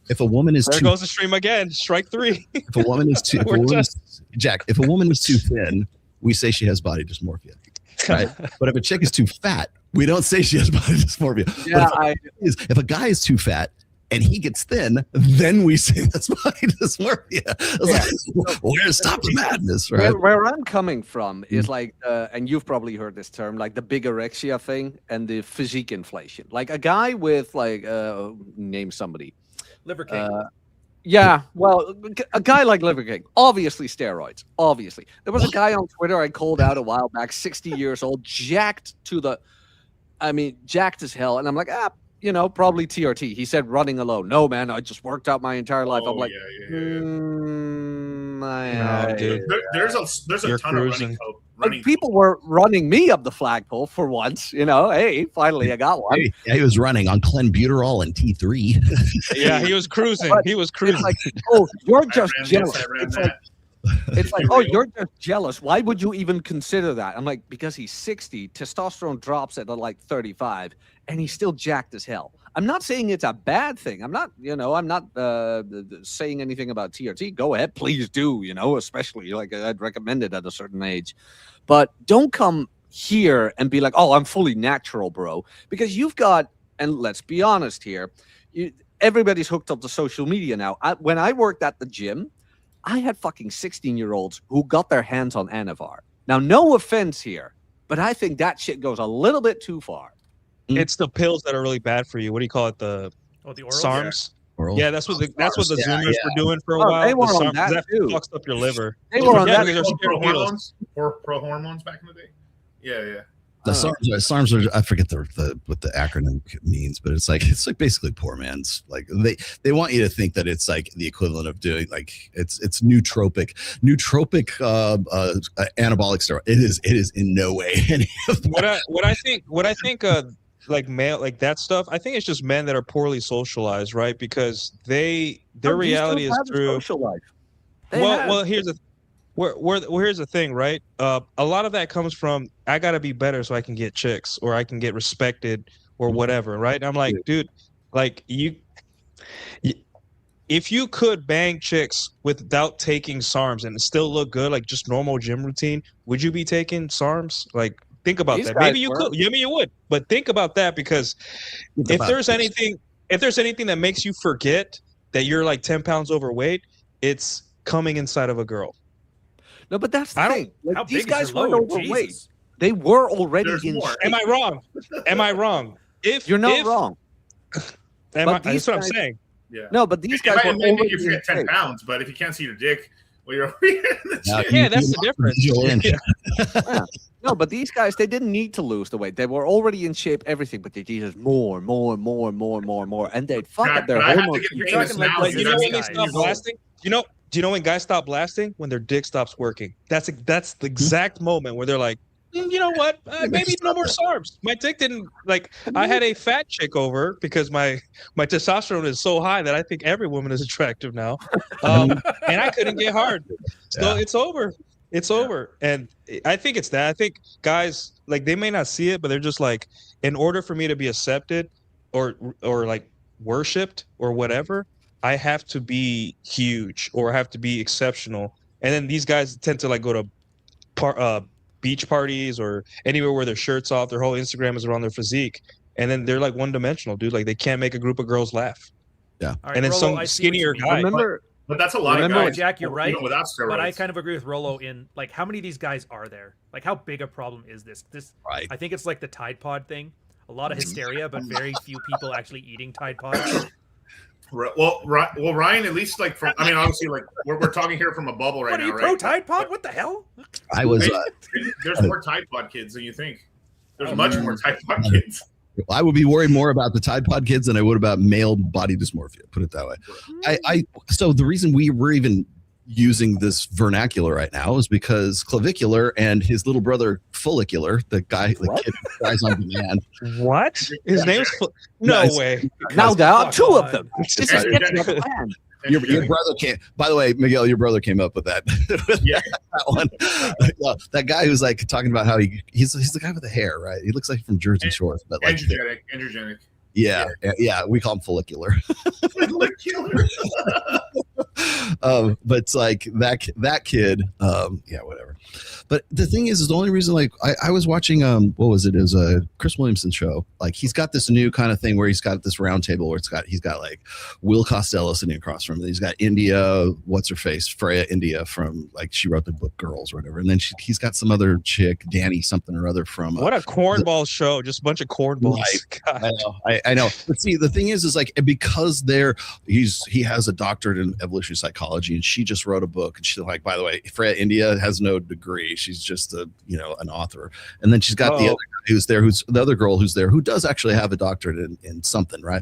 if a woman is there goes the stream again. Strike 3. If a woman is too Jack, if a woman is too thin, we say she has body dysmorphia. Right? But if a chick is too fat, we don't say she has body dysmorphia. Yeah, if a guy is too fat and he gets thin, then we say that's body dysmorphia. Where's stop the madness, right? Where I'm coming from is like, and you've probably heard this term, like the bigorexia thing and the physique inflation. Like a guy with like, name somebody. Liver King. Yeah, well, a guy like Liver King, obviously steroids, obviously. There was a guy on Twitter I called out a while back, 60 years old, jacked as hell. And I'm like, probably TRT. He said running alone. No, man, I just worked out my entire life. I'm like, dude. There's a ton of running. People were running me up the flagpole for once. Hey, finally I got one. Yeah, he was running on clenbuterol and T3. Yeah, he was cruising. He was cruising. Like, oh, you're just jealous. It's like, oh, you're just jealous. Why would you even consider that? I'm like, because he's 60, testosterone drops at like 35, and he's still jacked as hell. I'm not saying it's a bad thing. I'm not saying anything about TRT. Go ahead, please do. Especially like I'd recommend it at a certain age, but don't come here and be like, oh, I'm fully natural, bro, because you've got. And let's be honest here, everybody's hooked up to social media now. When I worked at the gym, I had fucking 16-year-olds who got their hands on Anavar. Now, no offense here, but I think that shit goes a little bit too far. It's the pills that are really bad for you. What do you call it? The oral? SARMs? Oral. Yeah, that's what the Zoomers were doing for a while. They were the on that too. Fucks up your liver. They were on that. Pro hormones back in the day. Yeah. The SARMs are, I forget what the acronym means, but it's like basically poor man's. Like they want you to think that it's like the equivalent of doing like it's nootropic anabolic steroid. It is in no way any of that. What I think like male, like that stuff, I think it's just men that are poorly socialized, right? Because their reality is through social life. Well, here's the thing, right? A lot of that comes from I gotta be better so I can get chicks or I can get respected or whatever, right? And I'm like, dude, like if you could bang chicks without taking SARMs and still look good, like just normal gym routine, would you be taking SARMs? Like, think about that. Maybe you could. Yeah, I mean, you would. But think about that, because if there's anything that makes you forget that you're like 10 pounds overweight, it's coming inside of a girl. No, but that's the thing. Like, these guys weren't overweight. Jesus. They were already in shape. Am I wrong? If you're not wrong. That's what I'm saying. Yeah. No, but these guys were maybe if you're 10 pounds, but if you can't see your dick, well, you're yeah, that's the difference. Yeah. No, but these guys, they didn't need to lose the weight. They were already in shape, everything, but they needed more, and they'd fuck up their hormones. You're talking like you know when they stop blasting? Do you know when guys stop blasting? When their dick stops working. That's the exact moment where they're like, you know what? Maybe no more SARMs. My dick didn't like. I had a fat chick over because my testosterone is so high that I think every woman is attractive now, and I couldn't get hard. So it's over. It's over. And I think it's that. I think guys, like, they may not see it, but they're just like, in order for me to be accepted or like worshipped or whatever, I have to be huge or have to be exceptional And then these guys tend to like go to beach parties or anywhere where their shirts off. Their whole Instagram is around their physique, and then they're like one dimensional, dude. Like they can't make a group of girls laugh. Yeah. Right, and then Rolo, some skinnier guy. Remember, but that's a lot of guys. Jack, you're right. Without steroids. But I kind of agree with Rolo in like how many of these guys are there? Like how big a problem is this? Right. I think it's like the Tide Pod thing. A lot of hysteria, but very few people actually eating Tide Pods. Well, Ryan, at least like from, I mean, obviously, like we're talking here from a bubble right What are now, you right? pro Tide Pod? What the hell? I was. There's more Tide Pod kids than you think. There's much more Tide Pod kids. I would be worried more about the Tide Pod kids than I would about male body dysmorphia. Put it that way. So the reason we're even using this vernacular right now is because Clavicular and his little brother Follicular, the kid who guys on demand. What? His name's no way. now there are two of them. Your brother came. By the way, Miguel, your brother came up with that. Yeah. That one. That guy who's like talking about how he's the guy with the hair, right? He looks like from Jersey Shores, but like androgenic. Yeah, we call him follicular. But it's like that kid, whatever. But the thing is the only reason, like, I was watching what was it? It was a Chris Williamson show. Like he's got this new kind of thing where he's got this round table where he's got like Will Costello sitting across from him. He's got India, what's her face, Freya India from like she wrote the book Girls or whatever, and then he's got some other chick, Danny something or other from. What a cornball show! Just a bunch of cornballs. Right. I know. But see, the thing is like because he has a doctorate in evolutionary psychology, and she just wrote a book, and she's like, by the way, Freya India has no degree. She's just an author. And then she's got the other guy who's there, who's the other girl who's there, who does actually have a doctorate in something, right?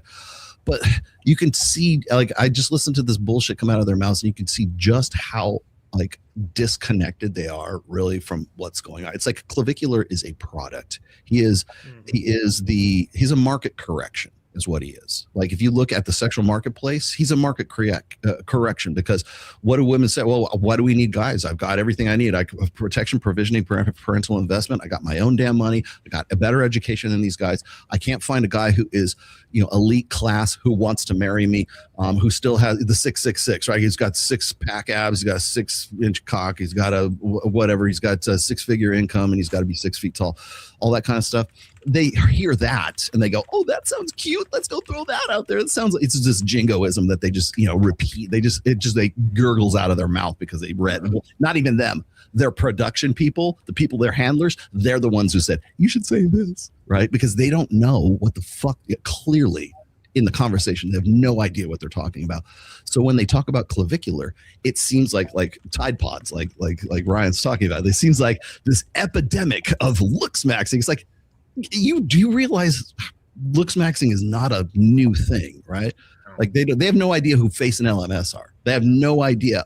But you can see, like, I just listened to this bullshit come out of their mouths, and you can see just how like disconnected they are really from what's going on. It's like Clavicular is a product. He's a market correction is what he is. Like if you look at the sexual marketplace, he's a market correction, because what do women say? Well, why do we need guys? I've got everything I need. I have protection, provisioning, parental investment. I got my own damn money. I got a better education than these guys. I can't find a guy who is, elite class who wants to marry me, who still has the 666, right? He's got 6-pack abs. He's got a 6-inch cock. He's got a whatever. He's got a 6-figure income, and he's got to be 6 feet tall. All that kind of stuff. They hear that and they go, "Oh, that sounds cute. Let's go throw that out there." It sounds like it's just jingoism that they just repeat. They gurgles out of their mouth because they read. Not even them. Their production people, the people, their handlers, they're the ones who said, "You should say this," right? Because they don't know what the fuck. Clearly, in the conversation, they have no idea what they're talking about. So when they talk about Clavicular, it seems like Tide Pods, like Ryan's talking about. It seems like this epidemic of looks maxing. It's like, do you realize looks maxing is not a new thing, right? Like they have no idea who Face and LMS are. They have no idea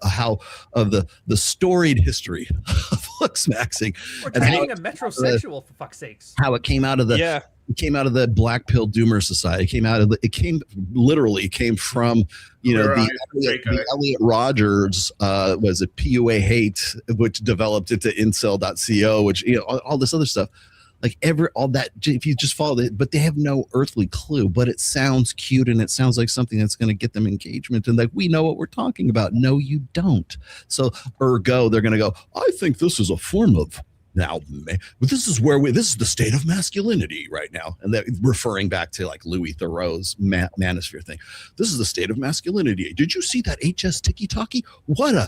of the storied history of looks maxing. We're dating a metrosexual, for fuck's sakes. How it came out of the Black Pill Doomer Society. It came from the Elliot Rogers was it PUA hate, which developed into incel.co, which all this other stuff. Like all that, if you just follow it, but they have no earthly clue. But it sounds cute, and it sounds like something that's going to get them engagement, and like we know what we're talking about. No, you don't. So ergo, they're going to go, "I think this is a form of." Now, this is the state of masculinity right now. And they're referring back to like Louis Theroux's manosphere thing. This is the state of masculinity. Did you see that HS tiki-taki? What a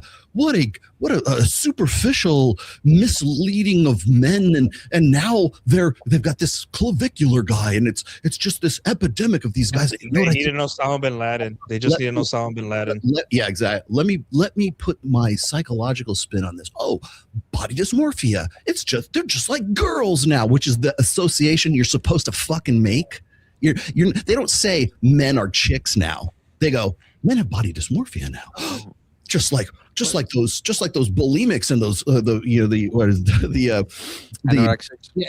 superficial misleading of men. And now they've got this Clavicular guy, and it's just this epidemic of these guys. They need to know Osama bin Laden. They just need to know Osama bin Laden. Yeah, exactly. Let me put my psychological spin on this. Oh, body dysmorphia. They're just like girls now, which is the association you're supposed to fucking make. They don't say men are chicks now. They go, men have body dysmorphia now. just like those bulimics and those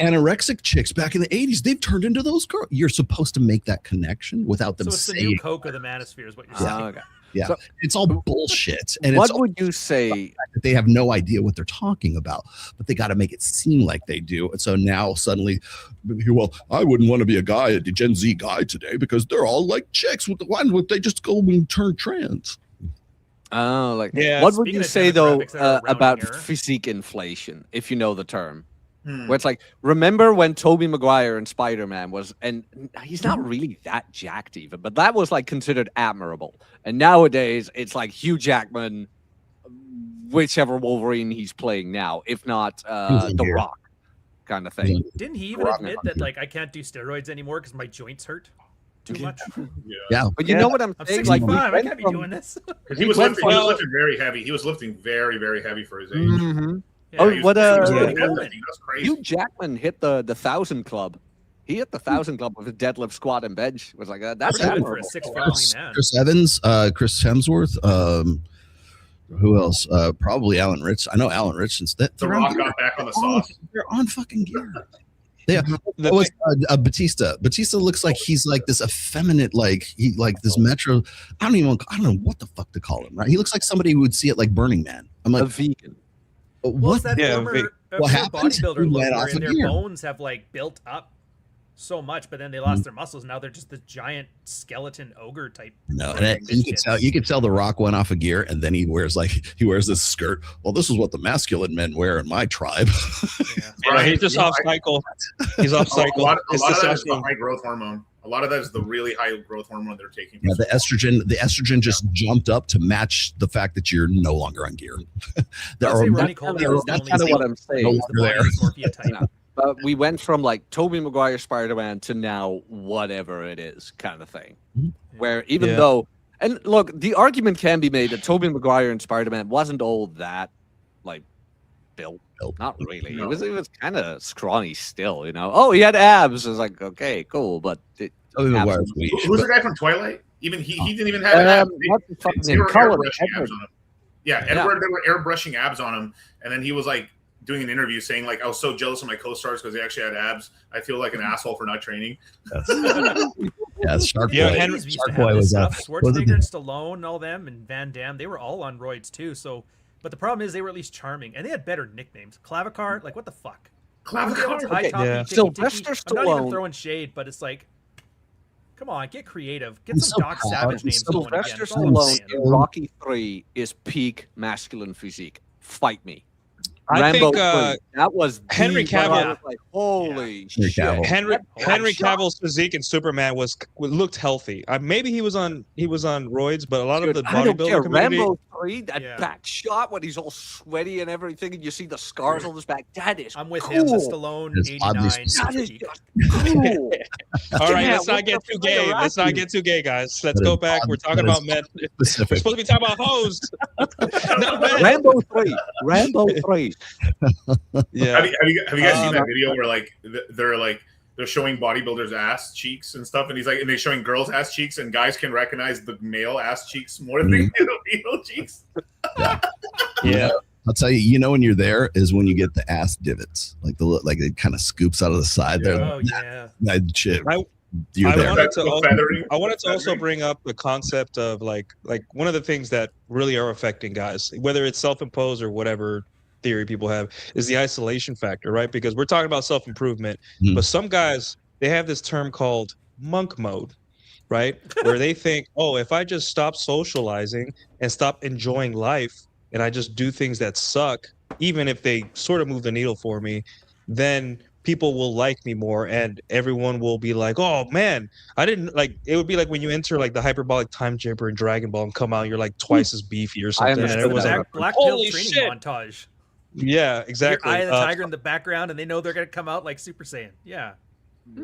anorexic chicks back in the 80s. They've turned into those girls. You're supposed to make that connection without them saying. So it's the new Coke of the manosphere is what you're saying. Okay. Yeah, so, it's all bullshit. And what would you say? That they have no idea what they're talking about, but they got to make it seem like they do. And so now suddenly, well, I wouldn't want to be a Gen Z guy today because they're all like chicks. Why would they just go and turn trans? Oh, like Yeah, what would speaking you of say though demographics that are rounding about error. physique inflation, if you know the term? Hmm. Where it's like, remember when Tobey Maguire and Spider-Man was, and he's not really that jacked even, but that was like considered admirable. And nowadays it's like Hugh Jackman, whichever Wolverine he's playing now, if not The here. Rock kind of thing. Didn't he even Rock admit that like I can't do steroids anymore because my joints hurt too much? Yeah. But you know what I'm I'm saying? 65. we I went can't be from- doing this. Because he was went lifting, from- very heavy. He was lifting very, very heavy for his age. Mhm. Yeah, Oh, he was- what, he was yeah. really That's good. crazy. Hugh Jackman hit the 1,000 club. He hit the 1,000 club with a deadlift, squat, and bench. It was like that's That's good for a admirable. 6'3" man. Chris Evans, Chris Hemsworth, who else? Probably Alan Rich. I know Alan Richardson's that The they're on Rock gear. got back on the Oh, sauce. they're on fucking gear. Yeah, The that was Batista. Batista looks like he's like this effeminate, like he like this metro. I don't know what the fuck to call him. Right? He looks like somebody who would see it like Burning Man. I'm A like, vegan. Well, what? it's that Yeah, former, Vic- what happened? bodybuilder He look went off where the their gear. bones have like built up so much, but then they lost their muscles. Now they're just the giant skeleton ogre type. No, fucking and you could bitch tell. kids. You could tell the Rock went off a gear, and then he wears this skirt. Well, this is what the masculine men wear in my tribe. Yeah. Yeah, he's just off cycle. He's off A cycle. lot It's of that is the testosterone. high growth hormone. A lot of that is the really high growth hormone they're taking. Yeah, the estrogen just jumped up to match the fact that you're no longer on gear. I'd say Ronnie Coleman is the That's only kind of what thing I'm saying. No is longer the body there. dysmorphia type. Yeah. But we went from like Tobey Maguire Spider-Man to now whatever it is kind of thing. Mhm. Where even Yeah. though, and look, the argument can be made that Tobey Maguire and Spider-Man wasn't all that like built. Not really. No. It was kind of scrawny still, you know. Oh, he had abs. It was like, okay, cool, but Tobey Maguire's Absolutely. weak, Who's but- the guy from Twilight? Even he didn't even have abs. what's the fucking They name? were Cullen, airbrushing abs Edward. on him. Yeah, Edward, they were airbrushing abs on him, and then he was like doing an interview saying like, I was so jealous of my co-stars because they actually had abs. I feel like an asshole for not training. Yeah, Shark Yeah, Boy. Henry- We used to Shark have Boy this was stuff. up. Was it Schwarzenegger and Stallone and all them and Van Damme, they were all on roids too. So, but the problem is they were at least charming and they had better nicknames. Clavicar, like what the fuck? Clavicar. High Okay, toppy, yeah. ticky, Sylvester ticky. I'm not even Stallone- throwing shade, but it's like, come on, get creative. Get some so Doc proud. Savage names going again. Sylvester That's all I'm Stallone saying. in Rocky 3 is peak masculine physique. Fight me. I Rambo think 3, that was Henry the one I Cavill- was like, holy Henry shit. Cavill. Henry Cavill's physique in Superman looked healthy. Maybe he was on roids, but a lot of Dude, the I don't care. bodybuilding community. Rambo 3, that Yeah. back shot when he's all sweaty and everything, and you see the scars on his back. That is I'm with cool. him. The Stallone It's 89. oddly That is specific. just cool. All right, Yeah, let's not what get the too fuck gay. are Let's you? not get too gay, guys. Let's That go is back. odd- We're talking that about is men. We're Specific. supposed to be talking about hoes. No, men. Rambo 3. Rambo 3. Yeah. Have you guys seen Um, that video where like they're showing bodybuilders' ass cheeks and stuff, and and they're showing girls' ass cheeks, and guys can recognize the male ass cheeks more than they do the female cheeks. Yeah. I'll tell you, you know when you're there is when you get the ass divots, like it kind of scoops out of the side there. Oh, yeah. That shit. I- You're I there. wanted That's to the also- feathering. I wanted to also Feathering. bring up the concept of like one of the things that really are affecting guys, whether it's self-imposed or whatever theory people have, is the isolation factor, right? Because we're talking about self-improvement, Mhm. but some guys, they have this term called monk mode, right? Where they think, oh, if I just stop socializing and stop enjoying life and I just do things that suck, even if they sort of move the needle for me, then people will like me more and everyone will be like, oh man, I didn't like it would be like when you enter like the hyperbolic time chamber in Dragon Ball and come out, you're like twice as beefy or something. And understood everyone's that. like, Black Pill holy training shit. montage. yeah, exactly. Eye of the Tiger in the background, and they know they're gonna come out like Super Saiyan. Yeah.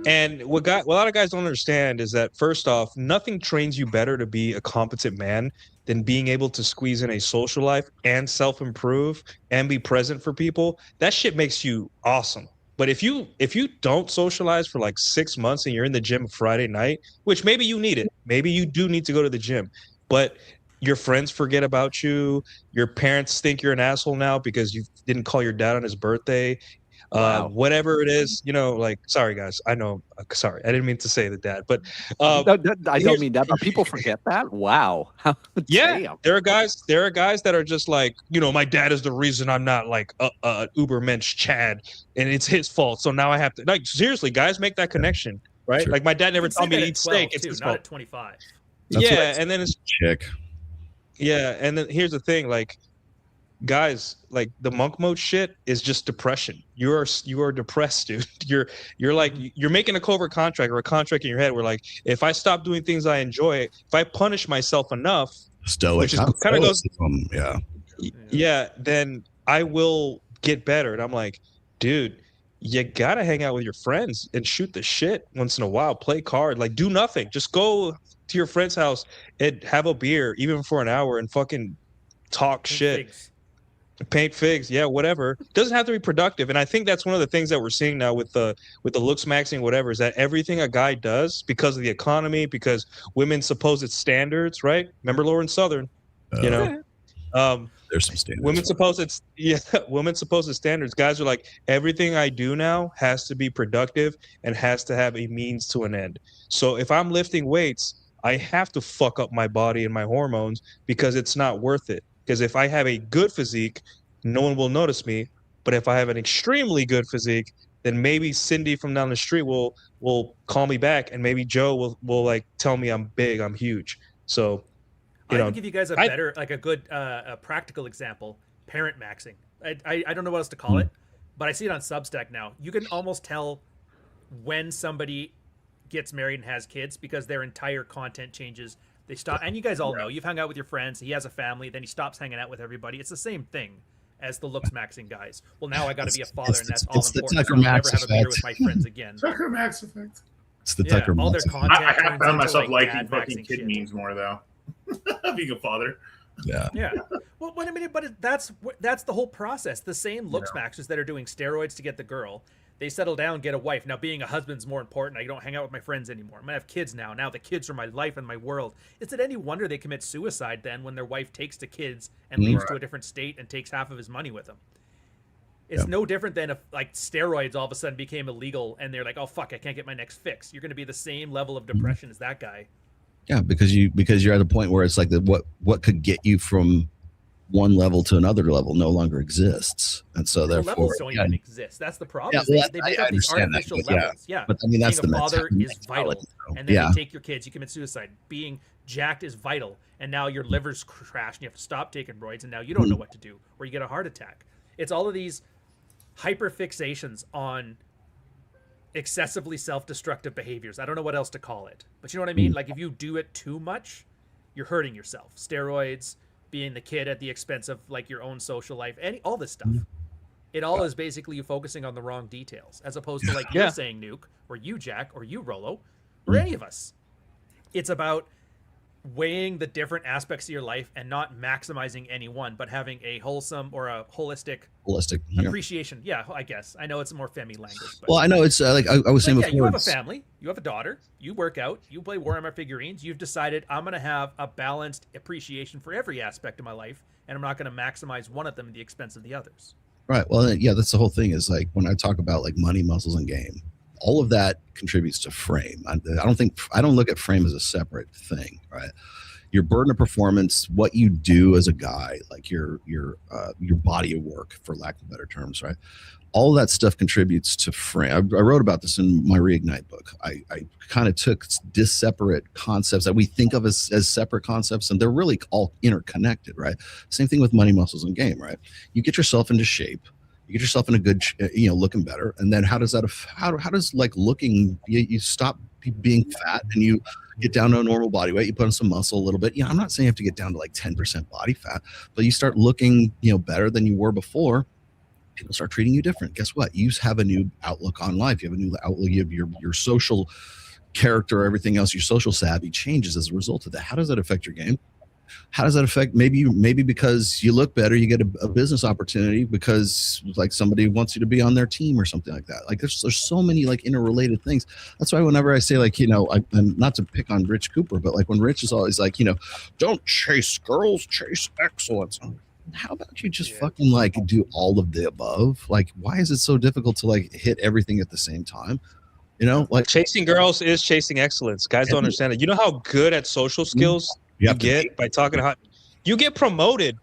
And what a lot of guys don't understand is that first off, nothing trains you better to be a competent man than being able to squeeze in a social life and self-improve and be present for people. That shit makes you awesome. But if you don't socialize for like 6 months and you're in the gym Friday night, which maybe you need it, maybe you do need to go to the gym, but your friends forget about you, your parents think you're an asshole now because you didn't call your dad on his birthday. Wow. Whatever it is, like, sorry guys, I know, sorry, I didn't mean to say that, but I don't mean that, but people forget that. Wow. yeah, Damn. there are guys that are just like, my dad is the reason I'm not like a Ubermensch Chad, and it's his fault. So now I have to, like, seriously, guys, make that connection, right? Sure. Like my dad never You can told me say to that eat at 12 steak. It's too, his not fault. at 25. That's what Yeah, and then it's Chick. Yeah, and then here's the thing, like, guys, like the monk mode shit is just depression. You are depressed, dude. You're like you're making a covert contract or a contract in your head where like if I stop doing things I enjoy, if I punish myself enough, Stoic. which is kind of goes, yeah, then I will get better. And I'm like, dude, you gotta hang out with your friends and shoot the shit once in a while. Play card, like do nothing. Just go to your friend's house and have a beer, even for an hour, and fucking talk shit. Paint figs, yeah, whatever. Doesn't have to be productive. And I think that's one of the things that we're seeing now with the looks maxing, whatever, is that everything a guy does because of the economy, because women's supposed standards, right? Remember Lauren Southern, you know? There's some standards. Women's supposed standards. Guys are like, everything I do now has to be productive and has to have a means to an end. So if I'm lifting weights, I have to fuck up my body and my hormones because it's not worth it. Because if I have a good physique, no one will notice me. But if I have an extremely good physique, then maybe Cindy from down the street will call me back, and maybe Joe will like tell me I'm big, I'm huge. So, I can give you guys a good practical example. Parent maxing. I don't know what else to call it, but I see it on Substack now. You can almost tell when somebody gets married and has kids because their entire content changes. They stop, and you guys all know, you've hung out with your friends, he has a family, then he stops hanging out with everybody. It's the same thing as the looks maxing guys. Well, now I got to be a father, and that's all important. So I'll never have a beer with my friends again. Tucker Max effect. It's the Tucker all Max their content. I have found myself like liking fucking kid memes more, though. Being a father. Yeah. Yeah. Well, wait a minute, but that's the whole process. The same looks maxers that are doing steroids to get the girl, they settle down, get a wife. Now, being a husband's more important. I don't hang out with my friends anymore. I'm gonna have kids now. Now the kids are my life and my world. Is it any wonder they commit suicide then when their wife takes the kids and leaves to a different state and takes half of his money with them? It's no different than if like steroids all of a sudden became illegal and they're like, oh fuck, I can't get my next fix. You're going to be the same level of depression as that guy. Yeah, because you're at a point where it's like what could get you from one level to another level no longer exists, and so therefore levels don't even exist. That's the problem. Yeah, they make up these artificial levels. Yeah, but I mean that's being the a father is vital, and then you take your kids, you commit suicide. Being jacked is vital, and now your liver's crashed, and you have to stop taking roids, and now you don't know what to do, or you get a heart attack. It's all of these hyper fixations on excessively self-destructive behaviors. I don't know what else to call it, but you know what I mean? Like if you do it too much, you're hurting yourself. Steroids, being the kid at the expense of like your own social life, all this stuff. It all is basically you focusing on the wrong details, as opposed to like you're saying, Nuke, or you, Jack, or you, Rolo, or any of us. It's about weighing the different aspects of your life and not maximizing any one, but having a wholesome or a holistic appreciation. Yeah, I guess. I know it's more femi language. But well, I know it's like I was saying before. You have a family, you have a daughter, you work out, you play Warhammer figurines. You've decided I'm going to have a balanced appreciation for every aspect of my life, and I'm not going to maximize one of them at the expense of the others. Right. Well, yeah, that's the whole thing. Is like when I talk about like money, muscles, and game, all of that contributes to frame. I don't look at frame as a separate thing, right? Your burden of performance, what you do as a guy, like your body of work, for lack of better terms, right? All that stuff contributes to frame. I wrote about this in my Reignite book. I kind of took separate concepts that we think of as separate concepts, and they're really all interconnected, right? Same thing with money, muscles, and game, right? You get yourself into shape. You get yourself in a good, looking better. And then how does like looking, you stop being fat and you get down to a normal body weight, you put on some muscle a little bit. I'm not saying you have to get down to like 10% body fat, but you start looking, better than you were before. People start treating you different. Guess what? You have a new outlook on life. You have a new outlook. You have your social character, everything else, your social savvy changes as a result of that. How does that affect your game? How does that affect maybe because you look better, you get a business opportunity because like somebody wants you to be on their team or something like that. Like there's so many like interrelated things. That's why whenever I say like, I'm not to pick on Rich Cooper, but like when Rich is always like, don't chase girls, chase excellence. How about you just fucking like do all of the above? Like, why is it so difficult to like hit everything at the same time? Like chasing girls is chasing excellence. Guys don't understand it. You know how good at social skills you get by talking to you get promoted.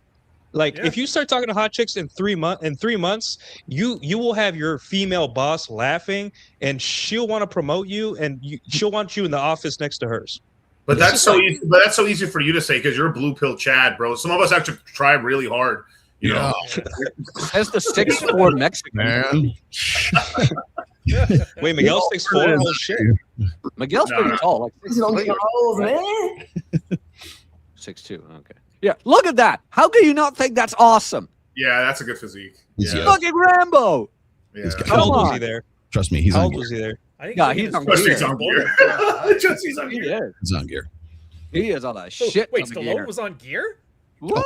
Like if you start talking to hot chicks in 3 months, you will have your female boss laughing, and she'll want to promote you, and she'll want you in the office next to hers. But that's so easy. But that's so easy for you to say because you're a blue pill Chad, bro. Some of us have to try really hard. You know, as the 6'4" Mexican man. Wait, Miguel's 6'4"? Oh shit. Miguel's pretty tall, like 6'3". Oh man. 6'2". Okay. Yeah, look at that. How can you not think that's awesome? Yeah, that's a good physique. Yeah. Fucking Rambo. Yeah. How old was he there? Trust me, he's How on old gear. was he there? I think Yeah, he's on Jesse's gear. on gear. Jesse's on He gear. is. He's on gear. He is on that shit. Wait, ton of Stallone gear. was on gear? What?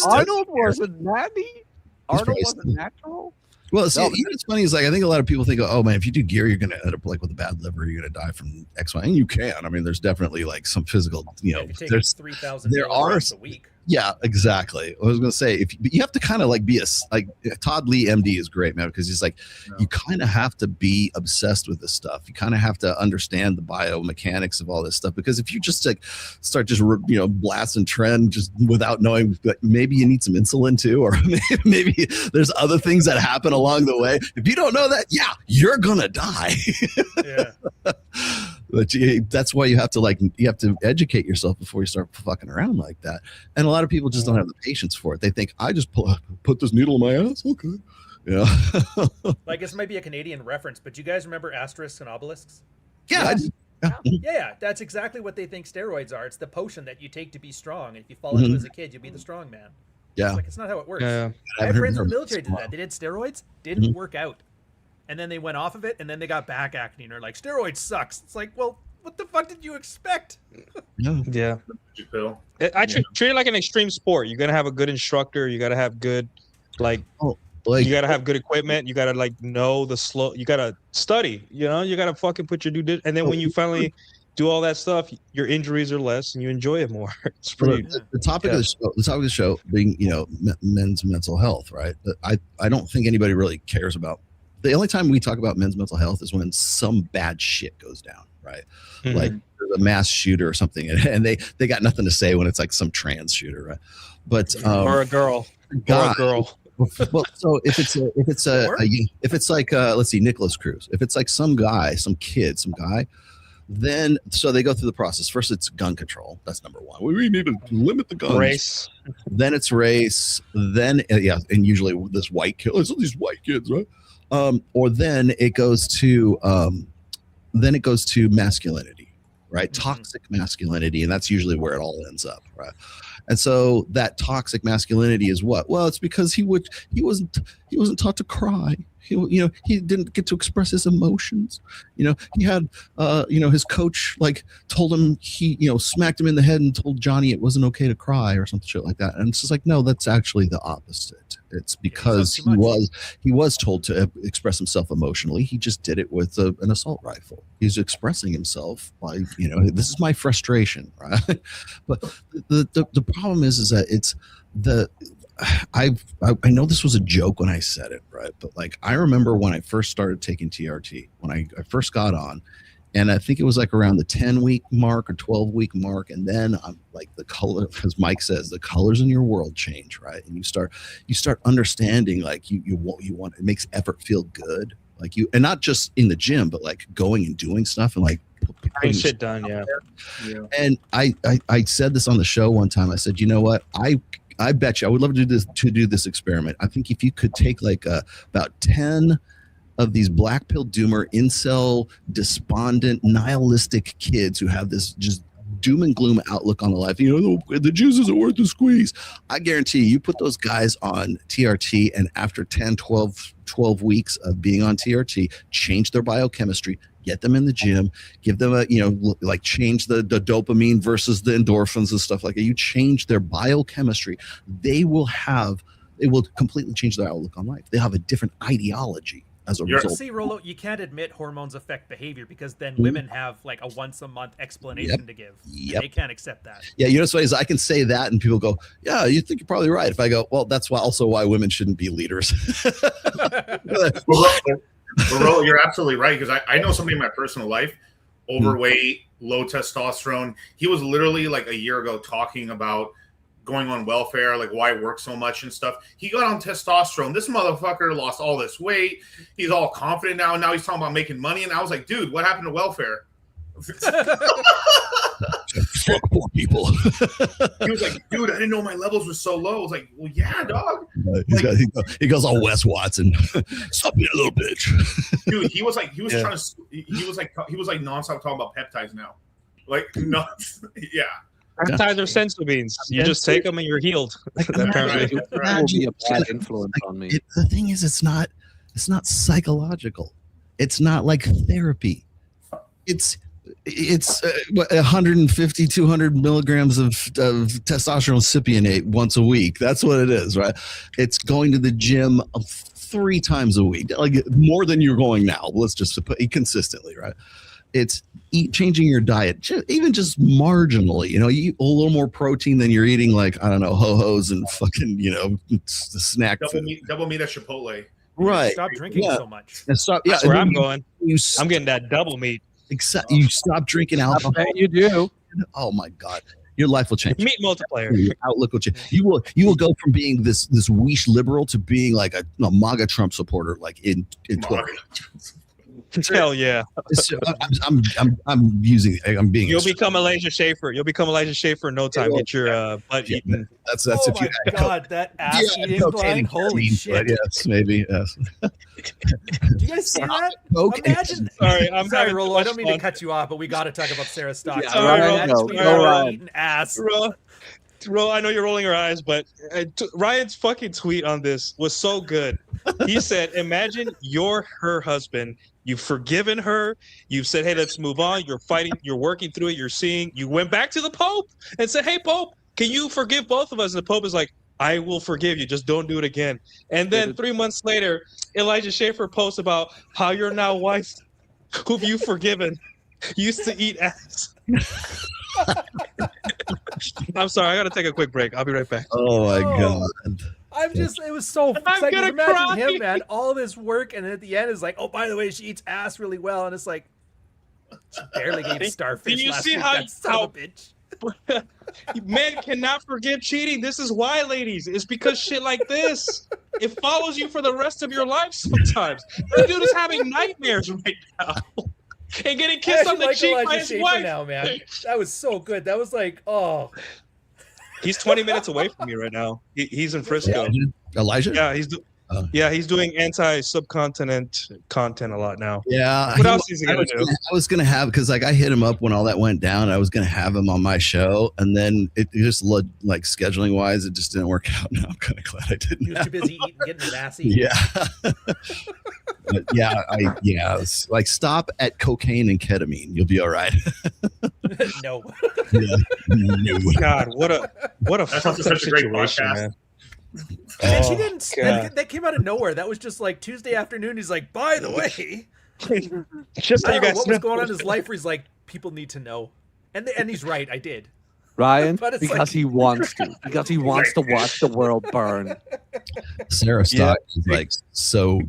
Arnold wasn't natty. Arnold probably wasn't natural. Well, see, No, you know what's funny is like I think a lot of people think, oh man, if you do gear, you're gonna end up like with a bad liver, you're gonna die from X, Y, and you can. I mean, there's definitely like some physical, you know, If you take there's 3,000 there are milligrams a week. yeah, exactly. I was gonna say but you have to kind of like be like Todd Lee, MD, is great, man, because he's like you kind of have to be obsessed with this stuff. You kind of have to understand the biomechanics of all this stuff because if you just like start just blasting trend just without knowing, maybe you need some insulin too, or maybe there's other things that happen along the way. If you don't know that, yeah, you're gonna die. Yeah. But that's why you have to educate yourself before you start fucking around like that. And a lot of people just don't have the patience for it. They think I just put this needle in my ass. Okay. Yeah. Well, I guess it might be a Canadian reference, but you guys remember asterisks and obelisks? Yeah. Yeah, that's exactly what they think steroids are. It's the potion that you take to be strong. And if you fall into it as a kid, you'll be the strong man. Yeah. It's like, it's not how it works. Yeah. I have friends in the military did that. They did steroids, didn't work out. And then they went off of it, and then they got back acne, and they're like, steroids sucks. It's like, well, what the fuck did you expect? Yeah. Pill. I treat it like an extreme sport. You're gonna have a good instructor. You gotta have good, like you gotta have good equipment. You gotta like know the slow. You gotta study. You know, you gotta fucking put your and then when you finally do all that stuff, your injuries are less and you enjoy it more. It's pretty. The topic of the show being men's mental health, right? I don't think anybody really cares about. The only time we talk about men's mental health is when some bad shit goes down, right? Mm-hmm. Like there's a mass shooter or something, and they got nothing to say when it's like some trans shooter, right? But or a girl. God, or a girl. Well, so if it's like let's see, Nicholas Cruz. If it's like some guy, some guy, then so they go through the process. First, it's gun control. That's number one. We need to limit the guns. Race. Then it's race. Then and usually this white killers, these white kids, right? Or then it goes to masculinity, right? Mm-hmm. Toxic masculinity, and that's usually where it all ends up, right? And so that toxic masculinity is what? Well, it's because he wasn't taught to cry. He didn't get to express his emotions. He had his coach like told him smacked him in the head and told Johnny it wasn't okay to cry or something shit like that. And it's just like, no, that's actually the opposite. It's because he was told to express himself emotionally. He just did it with an assault rifle. He's expressing himself by this is my frustration, right? But the problem is that it's I know this was a joke when I said it, right? But like I remember when I first started taking TRT, when I first got on, and I think it was like around the 10-week mark or 12-week mark, and then I'm like the color, as Mike says, the colors in your world change, right? And you start understanding like you want it makes effort feel good, like and not just in the gym, but like going and doing stuff and like getting shit done, yeah. And I said this on the show one time. I said, you know what, I bet you I would love to do this experiment. I think if you could take like about 10 of these black pill doomer, incel, despondent, nihilistic kids who have this just doom and gloom outlook on the life, the juice isn't worth the squeeze. I guarantee you put those guys on TRT, and after 10, 12 weeks of being on TRT, change their biochemistry, get them in the gym, give them like change the dopamine versus the endorphins and stuff like that. You change their biochemistry, they will completely change their outlook on life. They'll have a different ideology as a result. See, Rolo, you can't admit hormones affect behavior because then women have like a once a month explanation to give. They can't accept that. Yeah, what's funny is I can say that and people go, yeah, you think you're probably right. If I go, well, that's also why women shouldn't be leaders. Rolo, you're absolutely right, because I know somebody in my personal life, overweight, low testosterone. He was literally like a year ago talking about going on welfare, like why work so much and stuff. He got on testosterone. This motherfucker lost all this weight. He's all confident now. And now he's talking about making money. And I was like, dude, what happened to welfare? fuck poor people. He was like, dude, I didn't know my levels were so low. I was like, well, yeah, dog. He goes all Wes Watson. Stop being a little bitch. Dude, he was trying to, he was like nonstop talking about peptides now. Like, nuts. Yeah. Peptides are sensu beans. You just take them and you're healed. Apparently. That will be a bad influence on me. The thing is, it's not psychological. It's not like therapy. It's 150, 200 milligrams of testosterone cypionate once a week. That's what it is, right? It's going to the gym 3 times a week, like more than you're going now. Let's just put consistently, right? It's changing your diet, even just marginally. You know, you eat a little more protein than you're eating, like, I don't know, ho-hos and fucking, you know, snack double meat at Chipotle. Right. Stop drinking so much. And stop. That's where I'm going. I'm getting that double meat. Except you stop drinking alcohol. You do. Oh my God, your life will change. Meat multiplier. Your outlook will change. You will go from being this weesh liberal to being like a MAGA Trump supporter, like in 12. Hell yeah. So, I'm being. You'll become Elijah Schaefer. You'll become Elijah Schaefer in no time. Get your butt eaten. That's Oh if you my God, that ass eating line. Holy shit. Yes, maybe. Yes. Do you guys see that? Okay. Imagine. I'm Sorry, having Rolo. too I don't much mean to fun. cut you off, but we got to talk about Sarah Stock. Yeah, Sorry, Ryan, Ro. Eating ass. Ro, I know you're rolling your eyes, but Ryan's fucking tweet on this was so good. He said, imagine you're her husband. You've forgiven her. You've said, hey, let's move on. You're fighting. You're working through it. You're seeing. You went back to the Pope and said, hey, Pope, can you forgive both of us? And the Pope is like, I will forgive you. Just don't do it again. And then 3 months later, Elijah Schaefer posts about how your now wife, who've you forgiven, used to eat ass. I'm sorry. I got to take a quick break. I'll be right back. Oh my God. It was so I'm gonna imagine cry. him, man, all this work, and at the end is like, oh, by the way, she eats ass really well, and it's like, she barely ate starfish. Do you last see week, how- that son of a bitch. Men cannot forgive cheating. This is why, ladies. It's because shit like this. It follows you for the rest of your life sometimes. The dude is having nightmares right now. And getting kissed on the cheek by his wife. Now, man. That was so good. That was like, oh. He's 20 minutes away from me right now. He's in Frisco. Elijah? Yeah, he's doing anti-subcontinent content a lot now. Yeah. What else is he gonna do? I was gonna have, because like I hit him up when all that went down. I was gonna have him on my show, and then it just looked like scheduling wise, it just didn't work out. Now I'm kind of glad I didn't. He was too busy eating, getting his ass eaten. Yeah. But it's like stop at cocaine and ketamine. You'll be all right. No. Yeah. No. God, what a That's fucked up such a great situation, podcast. man. And she Oh, didn't. God. That came out of nowhere. That was just like Tuesday afternoon. He's like, by the way, Just so I you don't know guys what know. was going on in his life where he's like, people need to know. And he's right. I did. Ryan, But it's because like- he wants to. Because he wants to watch the world burn. Sarah Stock is like so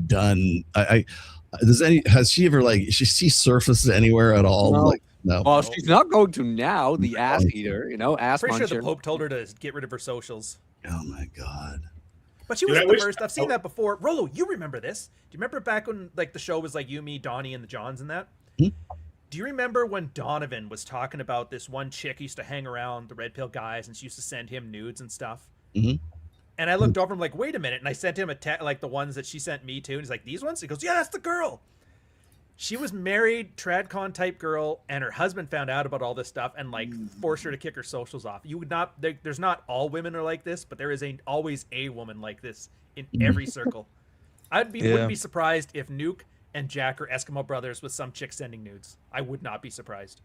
done. Has she ever like she surfaced anywhere at all? No. Like no. Well, she's not going to now, the ass eater, ass Pretty sure the muncher. Pope told her to get rid of her socials. Oh my God. But she Dude, wasn't I the wish- first. I've seen that before. Rolo, you remember this? Do you remember back when like the show was like you, me, Donnie, and the Johns and that? Hmm? Do you remember when Donovan was talking about this one chick who used to hang around the Red Pill guys and she used to send him nudes and stuff? Mhm. And I looked over, I'm like, wait a minute. And I sent him like the ones that she sent me too. And he's like, these ones? He goes, yeah, that's the girl. She was married, tradcon type girl, and her husband found out about all this stuff and like forced her to kick her socials off. You would not. There's not all women are like this, but there is always a woman like this in every circle. Wouldn't be surprised if Nuke and Jack are Eskimo brothers with some chick sending nudes. I would not be surprised.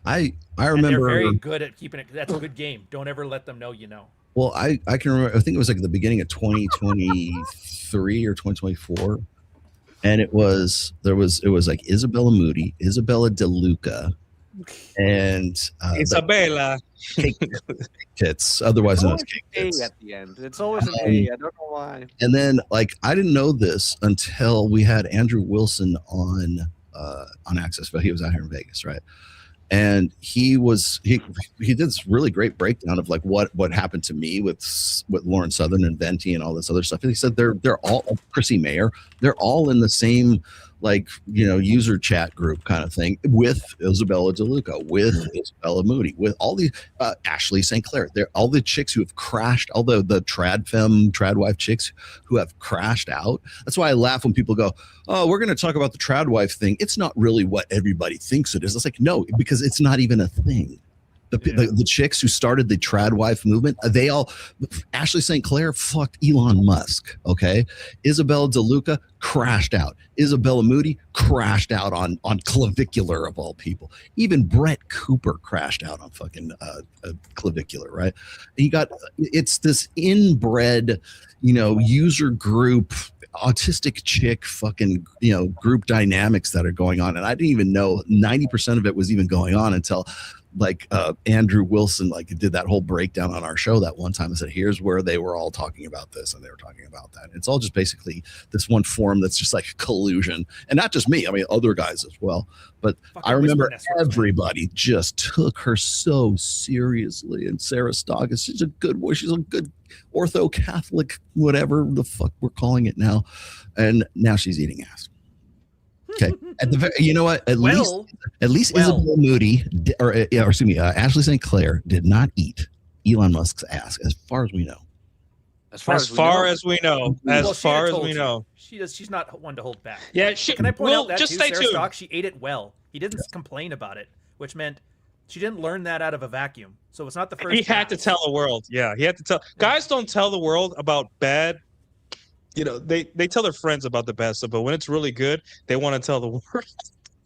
I And remember. they're very good at keeping it. That's a good game. Don't ever let them know you know. Well, I can remember. I think it was like the beginning of 2023 or 2024, and it was like Isabella Moody, Isabella DeLuca, and Isabella. Cake Tits, otherwise known as Cake A Tits. at the end. It's always an A. I don't know why. And then, like, I didn't know this until we had Andrew Wilson on Access, but he was out here in Vegas, right? And he did this really great breakdown of like what happened to me with Lauren Southern and Venti and all this other stuff. And he said they're all Chrissy Mayer. They're all in the same like, user chat group kind of thing with Isabella DeLuca, with Isabella Moody, with all these Ashley St. Clair. They're all the chicks who have crashed, all the trad wife chicks who have crashed out. That's why I laugh when people go, oh, we're going to talk about the trad wife thing. It's not really what everybody thinks it is. It's like, no, because it's not even a thing. The chicks who started the trad wife movement, Ashley St. Clair fucked Elon Musk, okay? Isabella DeLuca crashed out. Isabella Moody crashed out on Clavicular, of all people. Even Brett Cooper crashed out on fucking Clavicular, right? It's this inbred, user group, autistic chick fucking, group dynamics that are going on. And I didn't even know 90% of it was even going on until Andrew Wilson did that whole breakdown on our show that one time and said, here's where they were all talking about this and they were talking about that. It's all just basically this one forum that's just like collusion, and not just me, I mean other guys as well. But I remember everybody just took her so seriously, and Sarah Stock, she's a good boy, she's a good ortho Catholic, whatever the fuck we're calling it now, and now she's eating ass. Okay. You know what? At least Isabella Moody, Ashley St. Clair did not eat Elon Musk's ass, as far as we know. As far as we know. She's not one to hold back. Yeah. Can I point out that just Sarah Stock, she ate it well. He didn't complain about it, which meant she didn't learn that out of a vacuum. So it's not the first. He had to tell the world. Yeah, he had to tell. Guys don't tell the world about bad. They tell their friends about the bad stuff, but when it's really good, they want to tell the world.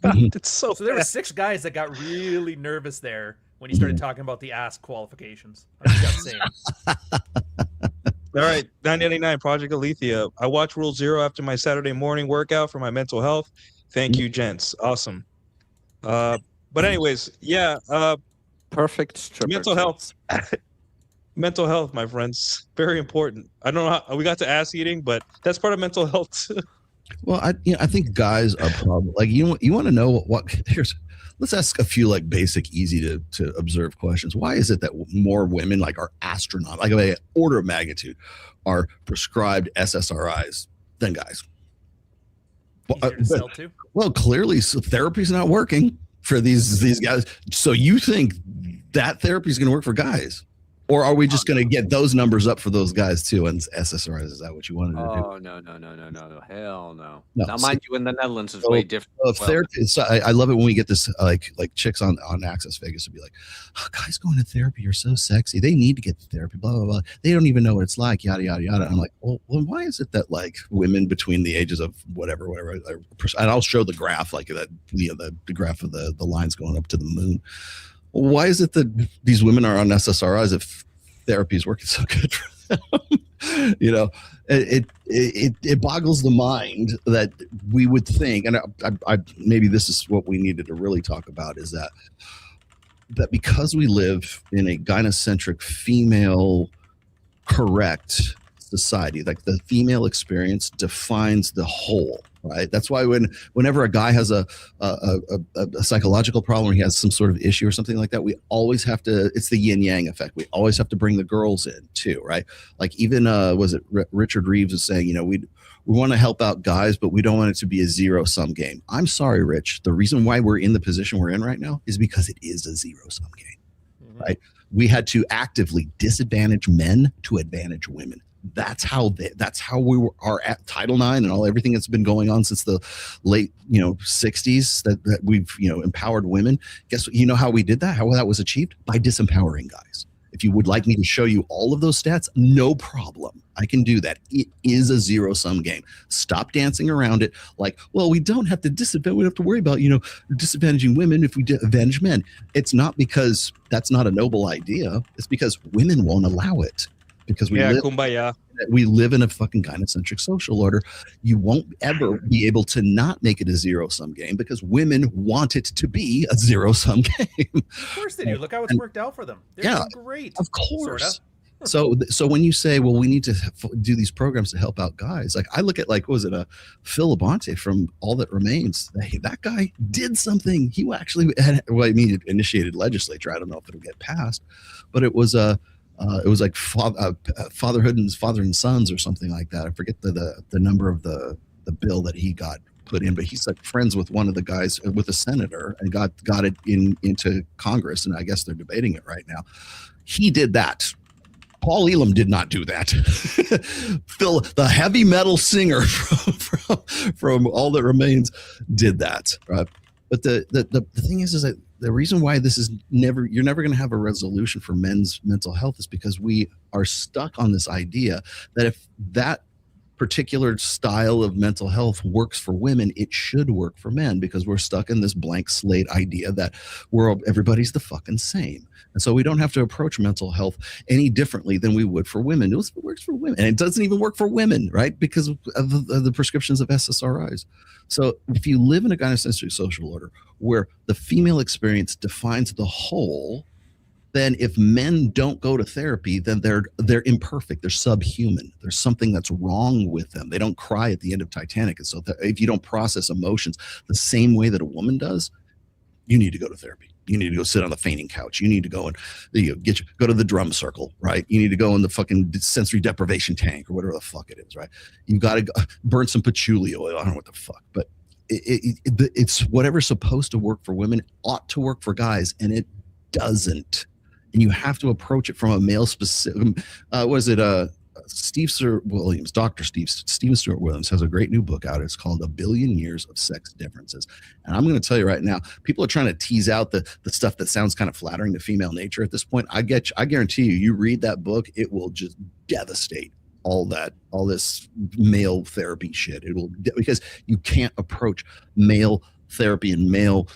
It's so there were 6 guys that got really nervous there when he started talking about the ass qualifications. I'm just saying. All right, 999 Project Alethea. I watch Rule Zero after my Saturday morning workout for my mental health. Thank you, gents. Awesome. But anyways, yeah. Perfect stripper. Mental health. Mental health, my friends, very important. I don't know how we got to ass eating, but that's part of mental health. Well, I think guys are probably you want to know let's ask a few basic, easy to observe questions. Why is it that more women are astronaut, an order of magnitude, are prescribed SSRIs than guys? Well, clearly therapy's not working for these guys. So you think that therapy is going to work for guys? Or are we just going to get those numbers up for those guys too? And SSRIs, is that what you wanted to do? Oh, no. Hell no. Now, mind you, in the Netherlands, it's way different. Therapy, I love it when we get this, like chicks on Access Vegas to be like, oh, guys going to therapy are so sexy. They need to get to therapy, blah, blah, blah. They don't even know what it's like, yada, yada, yada. I'm like, well, why is it that women between the ages of whatever, and I'll show the graph, the graph of the lines going up to the moon. Why is it that these women are on SSRIs if therapy is working so good for them? It boggles the mind that we would think, and I maybe this is what we needed to really talk about, is that because we live in a gynocentric, female correct society, the female experience defines the whole. Right. That's why whenever a guy has a psychological problem, or he has some sort of issue or something like that, we always have to. It's the yin yang effect. We always have to bring the girls in too, right? Even was it Richard Reeves was saying, we want to help out guys, but we don't want it to be a zero sum game. I'm sorry, Rich. The reason why we're in the position we're in right now is because it is a zero sum game, right? We had to actively disadvantage men to advantage women. That's how we are at Title IX and everything that's been going on since the late 60s that we've empowered women. Guess what? How we did that? How that was achieved? By disempowering guys. If you would like me to show you all of those stats, no problem. I can do that. It is a zero sum game. Stop dancing around it. We don't have to disadvantage. We don't have to worry about disadvantaging women if we advantage men. It's not because that's not a noble idea. It's because women won't allow it. Because we live in a fucking gynocentric social order. You won't ever be able to not make it a zero-sum game because women want it to be a zero-sum game. Of course they do. Look how it's worked out for them. They're great. Of course. Sorta. So when you say, well, we need to do these programs to help out guys, I look at Phil Labonte from All That Remains. Hey, that guy did something. He actually initiated legislature. I don't know if it'll get passed, but it was fatherhood and father and sons or something like that. I forget the number of the bill that he got put in, but he's like friends with one of the guys, with a senator, and got it into Congress, and I guess they're debating it right now. He did that. Paul Elam did not do that. Phil, the heavy metal singer from All That Remains, did that. Right? But the thing is that the reason why this is you're never going to have a resolution for men's mental health is because we are stuck on this idea that if that particular style of mental health works for women, it should work for men, because we're stuck in this blank slate idea that everybody's the fucking same. And so we don't have to approach mental health any differently than we would for women. It works for women, and it doesn't even work for women, right? Because of the prescriptions of SSRIs. So if you live in a gynocentric social order where the female experience defines the whole, then if men don't go to therapy, then they're imperfect, they're subhuman. There's something that's wrong with them. They don't cry at the end of Titanic. And so if you don't process emotions the same way that a woman does, you need to go to therapy. You need to go sit on the fainting couch. You need to go and go to the drum circle, right? You need to go in the fucking sensory deprivation tank or whatever the fuck it is, right? You've got to burn some patchouli oil. I don't know what the fuck, but it's whatever's supposed to work for women ought to work for guys, and it doesn't. And you have to approach it from a male specific. Steve Stewart Williams, Dr. Steven Stewart Williams has a great new book out. It's called A Billion Years of Sex Differences. And I'm going to tell you right now, people are trying to tease out the stuff that sounds kind of flattering to female nature at this point. I guarantee you read that book, it will just devastate all this male therapy shit. It will, because you can't approach male therapy and male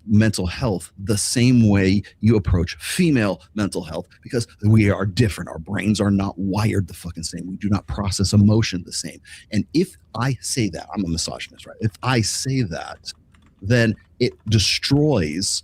mental health the same way you approach female mental health, because we are different. Our brains are not wired the fucking same. We do not process emotion the same. And if I say that, I'm a misogynist, right? If I say that, then it destroys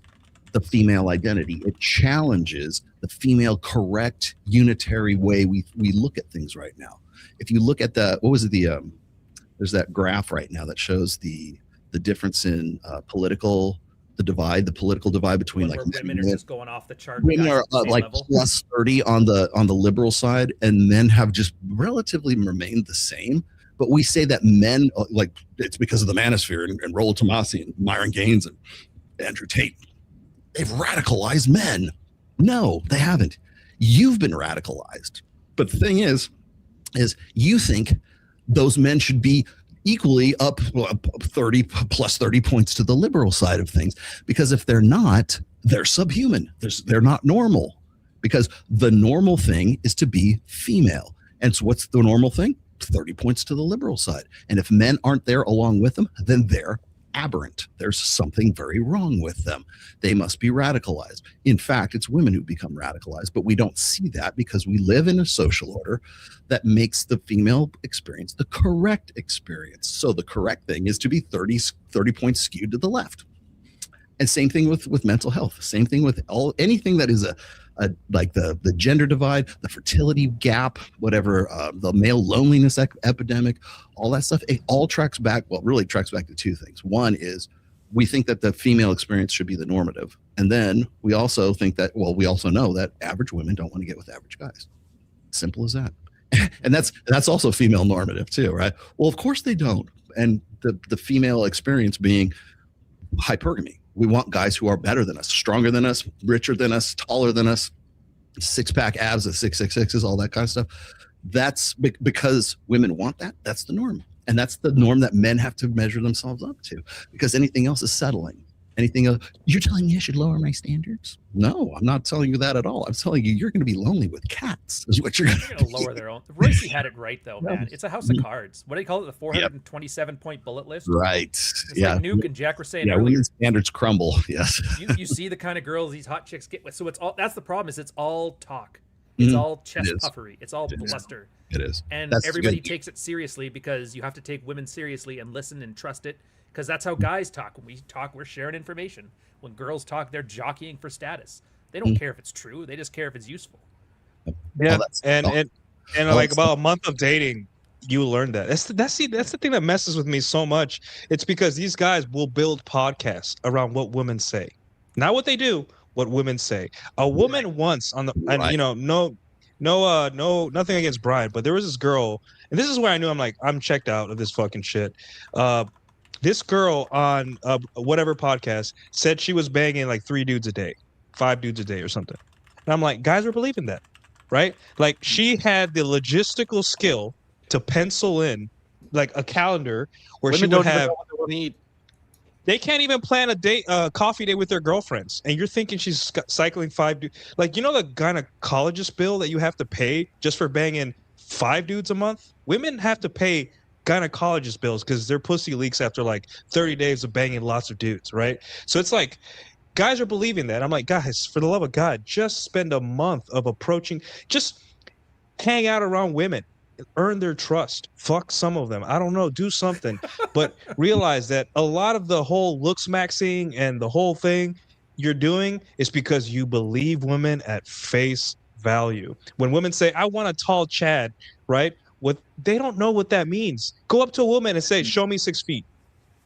the female identity. It challenges the female correct unitary way we look at things right now. If you look at there's that graph right now that shows the difference in political divide between like women are just going off the chart. Women are like level. Plus 30 on the liberal side, and men have just relatively remained the same. But we say that men, like, it's because of the manosphere and Rollo Tomassi and Myron Gaines and Andrew Tate, they've radicalized men. No, they haven't. You've been radicalized. But the thing is you think those men should be equally up 30 plus 30 points to the liberal side of things, because if they're not, they're subhuman. They're not normal, because the normal thing is to be female. And so what's the normal thing? 30 points to the liberal side. And if men aren't there along with them, then they're aberrant. There's something very wrong with them. They must be radicalized. In fact, it's women who become radicalized, but we don't see that because we live in a social order that makes the female experience the correct experience. So the correct thing is to be 30 points skewed to the left. And same thing with mental health. Same thing with anything that is like the gender divide, the fertility gap, whatever, the male loneliness epidemic, all that stuff. It all tracks back. Well, really tracks back to two things. One is we think that the female experience should be the normative, and then we also think that, well, we also know that average women don't want to get with average guys. Simple as that. And that's also female normative too, right? Well, of course they don't. And the female experience being hypergamy. We want guys who are better than us, stronger than us, richer than us, taller than us, six-pack abs at 666s, all that kind of stuff. That's because women want that. That's the norm. And that's the norm that men have to measure themselves up to, because anything else is settling. Anything else, you're telling me I should lower my standards? No, I'm not telling you that at all. I'm telling you, you're going to be lonely with cats is what you're going to lower their own. Royce had it right, though, man. It's a house of cards. What do you call it? The 427-point bullet list? Right. It's like Nuke and Jack were saying earlier. When standards crumble, yes. you see the kind of girls these hot chicks get with. So it's all, that's the problem, is it's all talk. It's all chest puffery. It's all bluster. It is. And everybody takes it seriously, because you have to take women seriously and listen and trust it. Because that's how guys talk. When we talk, we're sharing information. When girls talk, they're jockeying for status. They don't care if it's true. They just care if it's useful. Yeah, and like about a month of dating, you learn that. That's the thing that messes with me so much. It's because these guys will build podcasts around what women say, not what they do, what women say. A woman once on the, and no, nothing against Brian, but there was this girl, and this is where I knew I'm checked out of this fucking shit. This girl on whatever podcast said she was banging like 3 dudes a day, 5 dudes a day or something. And I'm like, guys are believing that, right? Like she had the logistical skill to pencil in like a calendar where Women she would don't even have. know what they want to eat. They can't even plan a date, coffee date with their girlfriends, and you're thinking she's cycling 5 dudes. Like, you know the gynecologist bill that you have to pay just for banging 5 dudes a month? Women have to pay gynecologist bills because their pussy leaks after like 30 days of banging lots of dudes, right? So it's like guys are believing that. I'm like, guys, for the love of God, just spend a month of approaching, just hang out around women. Earn their trust. Fuck some of them. I don't know. Do something. But realize that a lot of the whole looks maxing and the whole thing you're doing is because you believe women at face value. When women say, I want a tall Chad, right? They don't know what that means. Go up to a woman and say, show me 6 feet.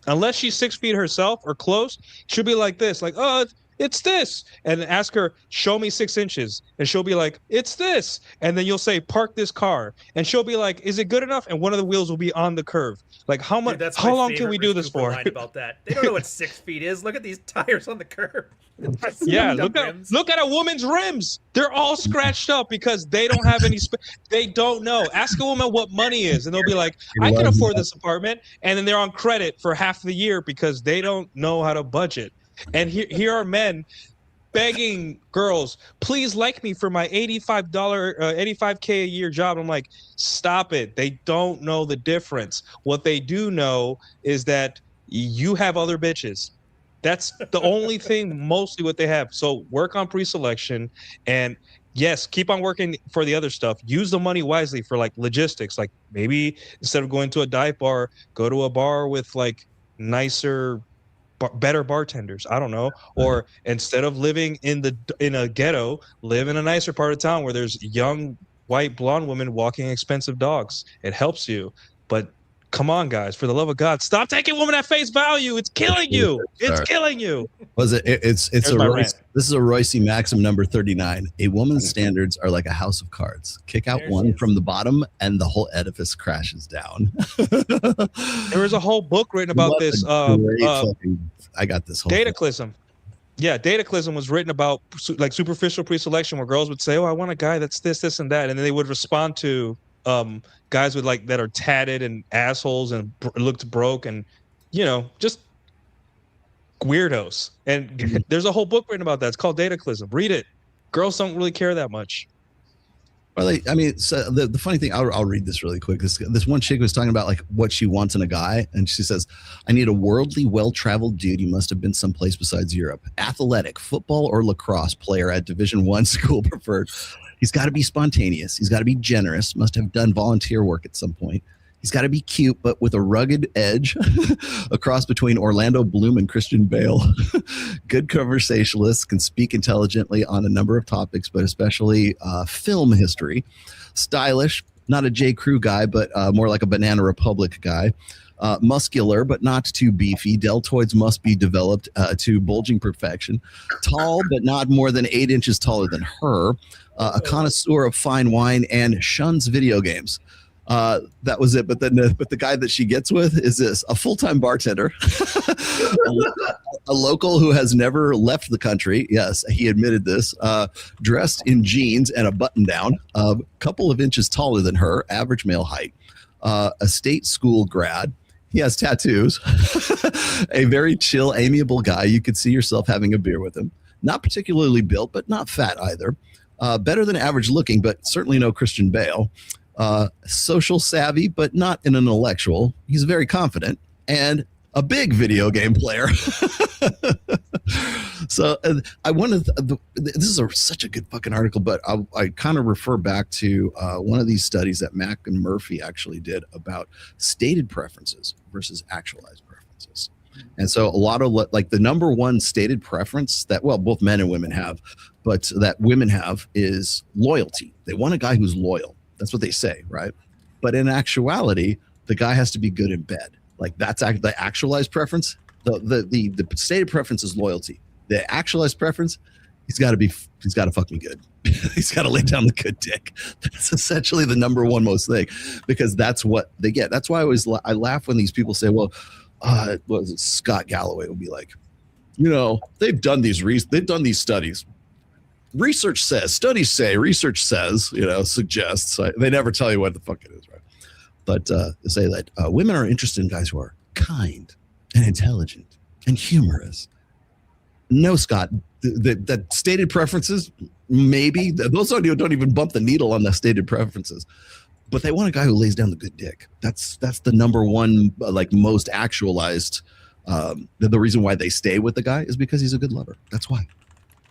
Unless she's 6 feet herself or close, she'll be like this, like, oh, it's this. And ask her, show me 6 inches. And she'll be like, it's this. And then you'll say, park this car. And she'll be like, is it good enough? And one of the wheels will be on the curve. Like, how much? How long can we do this for? Line about that. They don't know what 6 feet is. Look at these tires on the curb. Yeah, look at a woman's rims. They're all scratched up because they don't have any. They don't know. Ask a woman what money is, and they'll be like, I can afford this apartment. And then they're on credit for half the year because they don't know how to budget. And here are men begging girls, please like me for my $85K a year job. I'm like, stop it. They don't know the difference. What they do know is that you have other bitches. That's the only thing, mostly what they have. So work on pre-selection, and yes, keep on working for the other stuff. Use the money wisely for like logistics. Like maybe instead of going to a dive bar, go to a bar with like nicer, better bartenders. I don't know. Or instead of living in a ghetto, live in a nicer part of town where there's young white blonde women walking expensive dogs. It helps you. But come on, guys, for the love of God, stop taking women at face value. It's killing you. It's killing you. Was it? It's a Royce, this is a Royce Maxim number 39. A woman's standards are like a house of cards. Kick out one from the bottom, and the whole edifice crashes down. There was a whole book written about this. I got this whole Dataclysm. Yeah, Dataclysm was written about like superficial pre-selection, where girls would say, "Oh, I want a guy that's this, and that," and then they would respond to guys with like that are tatted and assholes and looked broke and just weirdos. And there's a whole book written about that. It's called Dataclysm. Read it. Girls don't really care that much. Well, I mean, so the funny thing, I'll read this really quick. This one chick was talking about like what she wants in a guy, and she says, "I need a worldly, well-traveled dude. He must have been someplace besides Europe. Athletic, football or lacrosse player at Division I school preferred. He's got to be spontaneous. He's got to be generous. Must have done volunteer work at some point. He's got to be cute, but with a rugged edge, a cross between Orlando Bloom and Christian Bale. Good conversationalist, can speak intelligently on a number of topics, but especially film history. Stylish, not a J. Crew guy, but more like a Banana Republic guy. Muscular, but not too beefy. Deltoids must be developed to bulging perfection. Tall, but not more than 8 inches taller than her. A connoisseur of fine wine and shuns video games." That was it. But then, but the guy that she gets with is a full-time bartender, a local who has never left the country. Yes, he admitted this. Dressed in jeans and a button-down, a couple of inches taller than her, average male height. A state school grad. He has tattoos. A very chill, amiable guy. You could see yourself having a beer with him. Not particularly built, but not fat either. Better than average looking, but certainly no Christian Bale. Social savvy, but not an intellectual. He's very confident and a big video game player. So I wanted this is such a good fucking article, but I kind of refer back to one of these studies that Mack and Murphy actually did about stated preferences versus actualized preferences. And so a lot of like the number one stated preference that, well, both men and women have, but that women have is loyalty. They want a guy who's loyal. That's what they say, right? But in actuality, the guy has to be good in bed. Like that's the actualized preference. The stated preference is loyalty. The actualized preference, he's got to fuck me good. He's got to lay down the good dick. That's essentially the number one most thing, because that's what they get. That's why I laugh when these people say, well, what was it? Scott Galloway would be like, you know, they've done these studies. Research says, studies say, research says, you know, suggests. They never tell you what the fuck it is, right? But they say that women are interested in guys who are kind and intelligent and humorous. No, Scott, that stated preferences, maybe those don't even bump the needle on the stated preferences, but they want a guy who lays down the good dick. That's the number one, like most actualized. The reason why they stay with the guy is because he's a good lover. That's why.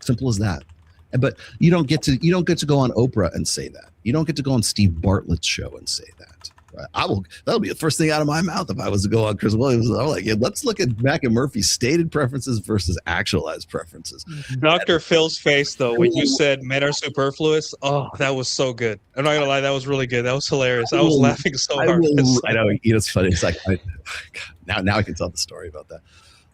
Simple as that. But you don't get to go on Oprah and say that. You don't get to go on Steve Bartlett's show and say that. Right? That'll be the first thing out of my mouth if I was to go on Chris Williams. I'm like, yeah, let's look at Mac and Murphy's stated preferences versus actualized preferences. Dr. Phil's face though, when you said men are superfluous, oh, that was so good. I'm not gonna lie, that was really good. That was hilarious. I was laughing so hard. I know, it's funny. It's like now I can tell the story about that.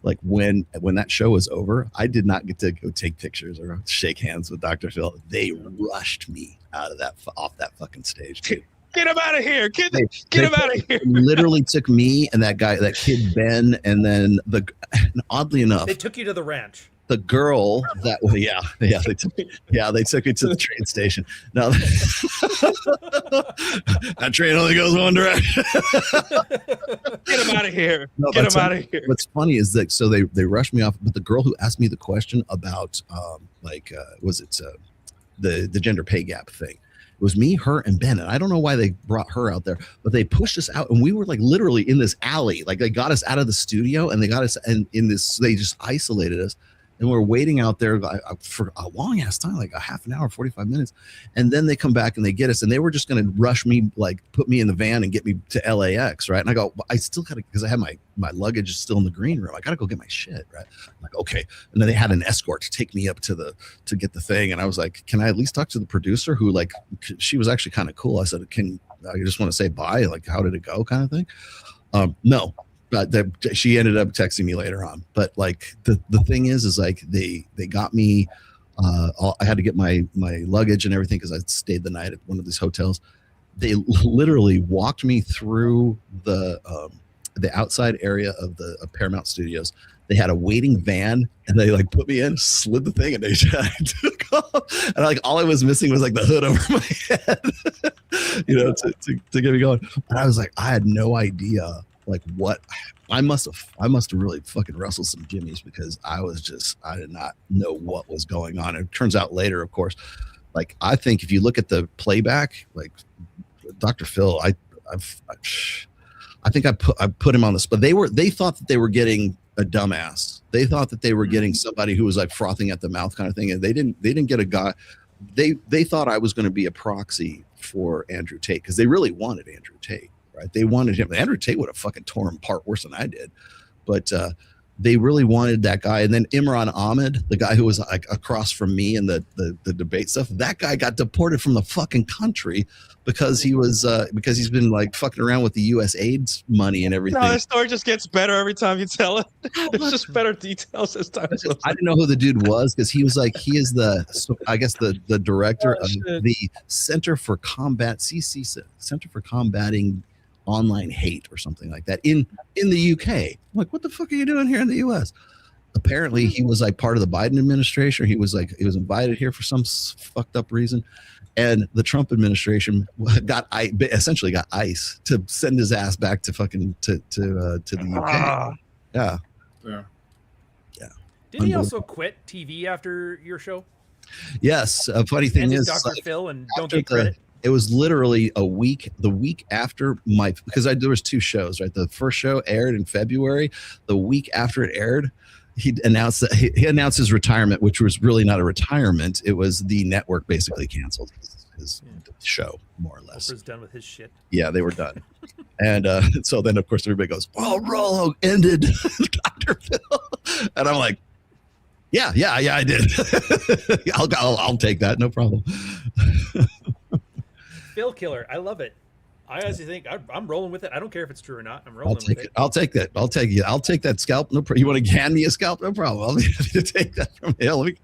Like when that show was over, I did not get to go take pictures or shake hands with Dr. Phil. They rushed me off that fucking stage. Dude. Get him out of here! Get him out of here! Literally took me and that kid Ben, and then oddly enough, they took you to the ranch. The girl that they took me to the train station. Now that train only goes one direction. Get him out of here! Get him out of here! What's funny is that so they rushed me off, but the girl who asked me the question about was it the gender pay gap thing? It was me, her, and Ben. And I don't know why they brought her out there, but they pushed us out, and we were like literally in this alley. Like they got us out of the studio, and they got us in this. They just isolated us, and we're waiting out there for a long ass time, like a half an hour, 45 minutes, and then they come back and they get us, and they were just going to rush me, like put me in the van and get me to LAX, right? And I go, I still got to, because I have my luggage is still in the green room. I got to go get my shit, right? I'm like, okay. And then they had an escort to take me up to get the thing, and I was like, can I at least talk to the producer? Who like, she was actually kind of cool. I said, I just want to say bye. Like, how did it go, kind of thing. No. But she ended up texting me later on. But like the thing is like they got me. I had to get my luggage and everything because I stayed the night at one of these hotels. They literally walked me through the outside area of the Paramount Studios. They had a waiting van, and they like put me in, slid the thing, and they took off. And like all I was missing was like the hood over my head, you know, to get me going. And I was like, I had no idea. Like what I must have really fucking wrestled some jimmies because I did not know what was going on. It turns out later, of course, like I think if you look at the playback, like Dr. Phil, I think I put him on the spot. They thought that they were getting a dumbass. They thought that they were getting somebody who was like frothing at the mouth kind of thing, and they didn't get a guy. They thought I was going to be a proxy for Andrew Tate because they really wanted Andrew Tate. Right? They wanted him. Andrew Tate would have fucking tore him apart worse than I did, but they really wanted that guy. And then Imran Ahmed, the guy who was like across from me in the debate stuff, that guy got deported from the fucking country because because he's been like fucking around with the U.S. AIDS money and everything. No, the story just gets better every time you tell it. There's just better details as time goes on. I didn't know who the dude was because he is the director of the Center for Combating Online Hate or something like that in the UK. I'm like, what the fuck are you doing here in the US? Apparently he was like part of the Biden administration. He was invited here for some fucked up reason, and the Trump administration essentially got ICE to send his ass back to fucking to the UK. Yeah. Did he also quit TV after your show? Yes. A funny thing is, Dr. Phil, and don't take credit. It was literally the week after because there was two shows, right? The first show aired in February. The week after it aired, he announced his retirement, which was really not a retirement. It was the network basically canceled his show, more or less. Oprah's done with his shit. Yeah, they were done. And so then, of course, everybody goes, well, Rollo ended Dr. Phil. And I'm like, yeah, I did. I'll take that. No problem. Phil Killer, I love it. I honestly think I'm rolling with it. I don't care if it's true or not. I'm rolling with it. I'll take that. I'll take that scalp. No problem. You want to hand me a scalp? No problem. I'll be happy to take that from you.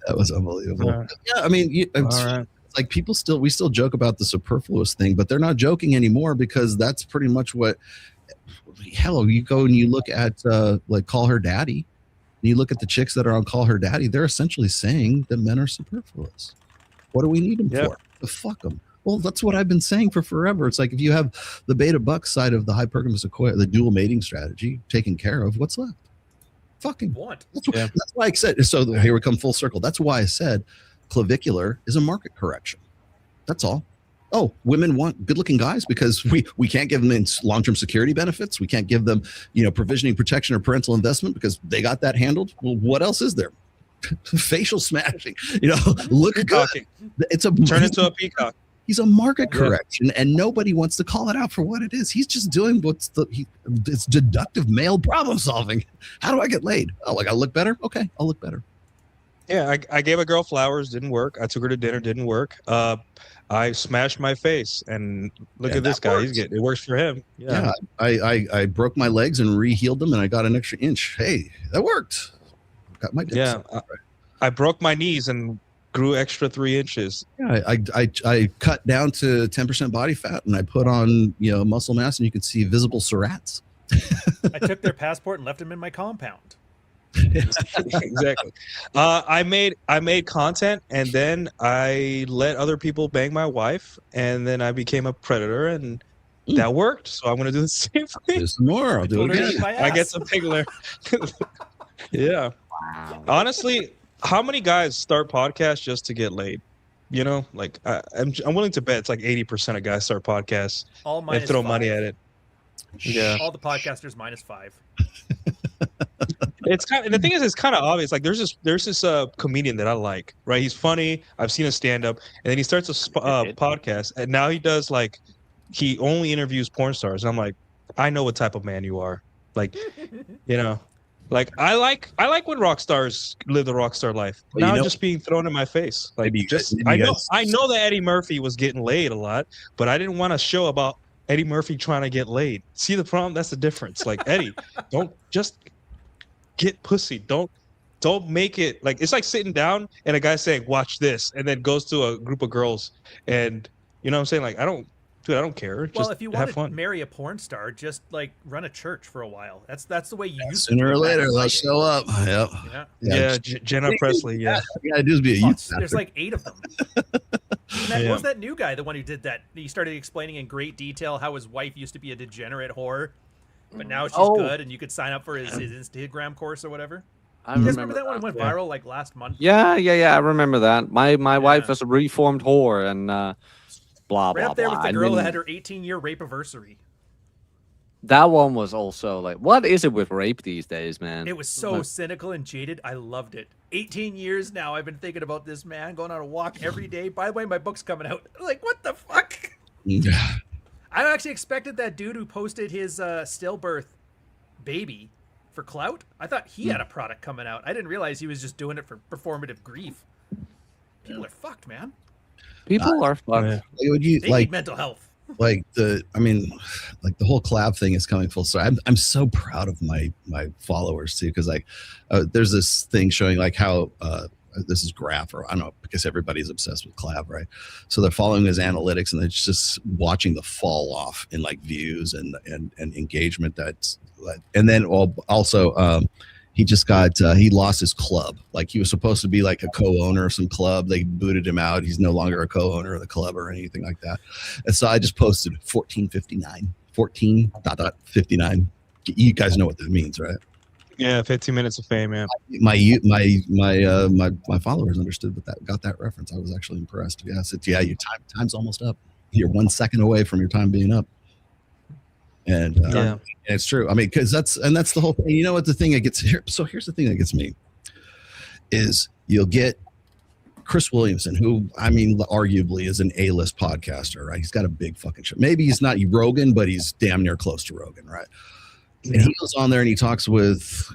That was unbelievable. Yeah, I mean, it's like we still joke about the superfluous thing, but they're not joking anymore because that's pretty much what. Hell, you go and you look at like Call Her Daddy. And you look at the chicks that are on Call Her Daddy. They're essentially saying that men are superfluous. What do we need them for? To fuck them. Well, that's what I've been saying for forever. It's like if you have the beta buck side of the hypergamous the dual mating strategy taken care of, what's left? Fucking want. That's why I said. So here we come full circle. That's why I said clavicular is a market correction. That's all. Oh, women want good-looking guys because we can't give them long-term security benefits. We can't give them, provisioning, protection, or parental investment because they got that handled. Well, what else is there? Facial smashing. Look good. It's turn into a peacock. He's a market correction, and nobody wants to call it out for what it is. He's just doing it's deductive male problem solving. How do I get laid? Oh, I gotta look better. Okay, I'll look better. Yeah, I gave a girl flowers, didn't work. I took her to dinner, didn't work. I smashed my face, and look at this guy. It works for him. Yeah. I broke my legs and re-healed them, and I got an extra inch. Hey, that worked. Got my dick. Yeah, I broke my knees and grew extra 3 inches. Yeah, I cut down to 10% body fat, and I put on muscle mass, and you can see visible serrates. I took their passport and left them in my compound. Exactly. I made content, and then I let other people bang my wife, and then I became a predator, and that worked. So I'm gonna do the same thing. Do some more. I'll do it again. I get some pigler. Yeah. Wow. Honestly, how many guys start podcasts just to get laid? Like I'm willing to bet it's like 80% of guys start podcasts and throw money at it. Yeah. All the podcasters -5. It's the thing is, it's kind of obvious. Like there's this comedian that I like, right? He's funny. I've seen him stand up, and then he starts a podcast, and now he does he only interviews porn stars. And I'm like, I know what type of man you are. Like, like I like when rock stars live the rock star life. Well, now just being thrown in my face. Like I know that Eddie Murphy was getting laid a lot, but I didn't want a show about Eddie Murphy trying to get laid. See the problem? That's the difference. Like Eddie, don't just get pussy. Don't make it like it's like sitting down and a guy saying watch this and then goes to a group of girls and what I'm saying, like I don't care. Well, just if you have want to fun. Marry a porn star, just like run a church for a while. That's the way you used sooner to or later they'll show up. Yeah, Jenna Presley. Yeah, yeah, just be a youth. There's like 8 of them. What was that new guy, the one who did that? He started explaining in great detail how his wife used to be a degenerate whore, but now she's good, and you could sign up for his Instagram course or whatever. I remember that one went viral like last month. Yeah. I remember that. My wife was a reformed whore, and blah right blah up there blah. with the girl that had her 18-year rape anniversary. That one was also like, what is it with rape these days, man? It was so cynical and jaded. I loved it. 18 years now, I've been thinking about this man, going on a walk every day. By the way, my book's coming out. Like, what the fuck? I actually expected that dude who posted his stillbirth baby for clout. I thought he had a product coming out. I didn't realize he was just doing it for performative grief. People are fucked, man. People are fucked. Would you they need mental health. Like the whole collab thing is coming full circle. I'm so proud of my followers too, because there's this thing showing like how this is Graph, or I don't know, because everybody's obsessed with collab, right? So they're following his analytics and they're just watching the fall off in like views and engagement. And then also he just he lost his club. Like he was supposed to be like a co-owner of some club. They booted him out. He's no longer a co-owner of the club or anything like that. And so I just posted 14:59. You guys know what that means, right? Yeah, 15 minutes of fame, man. My followers understood got that reference. I was actually impressed. Yeah, I said, yeah, your time's almost up. You're 1 second away from your time being up. And it's true. I mean, because that's the whole thing. You know what the thing that gets here? So here's the thing that gets me is you'll get Chris Williamson, who I mean, arguably is an A-list podcaster, right? He's got a big fucking show. Maybe he's not Rogan, but he's damn near close to Rogan, right? And he goes on there and he talks with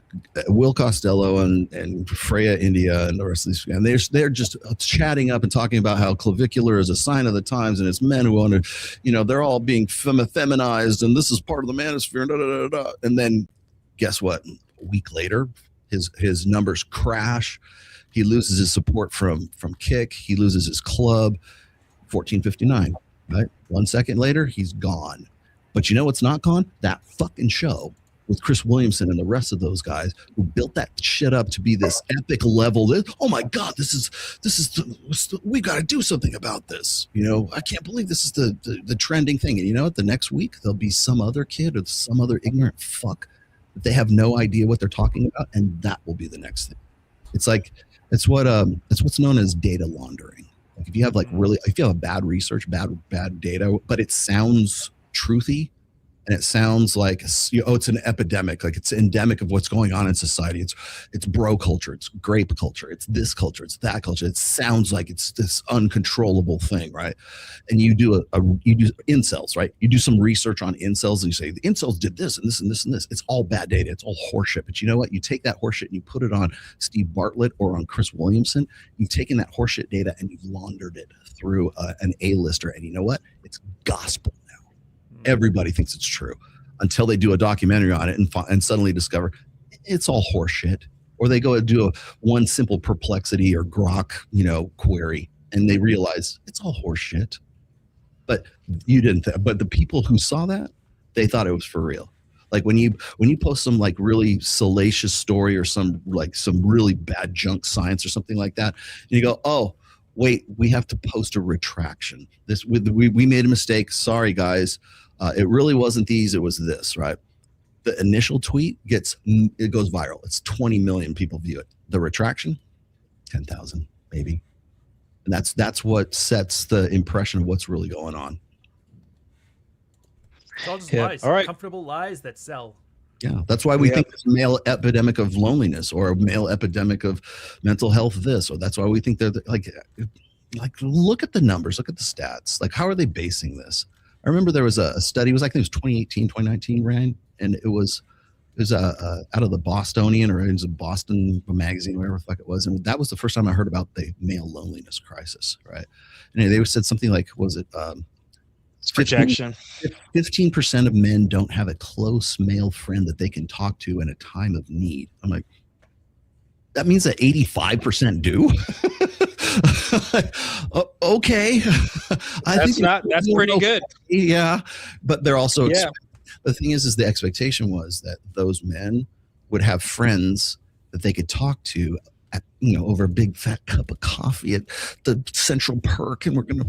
Will Costello and Freya India and the rest of these, and they're just chatting up and talking about how clavicular is a sign of the times, and it's men who want to, they're all being feminized, and this is part of the manosphere. And then, guess what? A week later, his numbers crash. He loses his support from Kick. He loses his club, 14:59, right? 1 second later, he's gone. But you know what's not gone? That fucking show with Chris Williamson and the rest of those guys who built that shit up to be this epic level. Oh my God, we got to do something about this. You know, I can't believe this is the trending thing. And you know what? The next week there'll be some other kid or some other ignorant fuck that they have no idea what they're talking about, and that will be the next thing. It's what's known as data laundering. Like if you have if you have bad research, bad data, but it sounds truthy. And it sounds like, it's an epidemic, like it's endemic of what's going on in society. It's bro culture, it's grape culture, it's this culture, it's that culture. It sounds like it's this uncontrollable thing, right? And you do you do incels, right? You do some research on incels and you say the incels did this and this and this and this. It's all bad data. It's all horseshit. But you know what? You take that horseshit and you put it on Steve Bartlett or on Chris Williamson. You've taken that horseshit data and you've laundered it through an A-lister. And you know what? It's gospel. Everybody thinks it's true until they do a documentary on it and suddenly discover it's all horseshit. Or they go and do one simple Perplexity or Grok, query, and they realize it's all horseshit. But you didn't. But the people who saw that, they thought it was for real. Like when you post some like really salacious story or some really bad junk science or something like that, and you go, oh, wait, we have to post a retraction. We made a mistake. Sorry, guys. It really wasn't these. It was this, right? The initial tweet goes viral. It's 20 million people view it. The retraction, 10,000 maybe. And that's what sets the impression of what's really going on. It's all just lies. All right. Comfortable lies that sell. Yeah, that's why we think there's a male epidemic of loneliness or a male epidemic of mental health this, or that's why we think they're like look at the numbers, look at the stats. Like, how are they basing this? I remember there was a study, it was 2018, 2019, Ryan, and it was out of the Bostonian, or it was a Boston magazine, whatever the fuck it was, and that was the first time I heard about the male loneliness crisis, right? And they said something like, was it 15% of men don't have a close male friend that they can talk to in a time of need. I'm like, that means that 85% do. Okay. That's pretty good. Yeah. But they're also, the thing is the expectation was that those men would have friends that they could talk to at, over a big fat cup of coffee at the Central Perk, and we're gonna,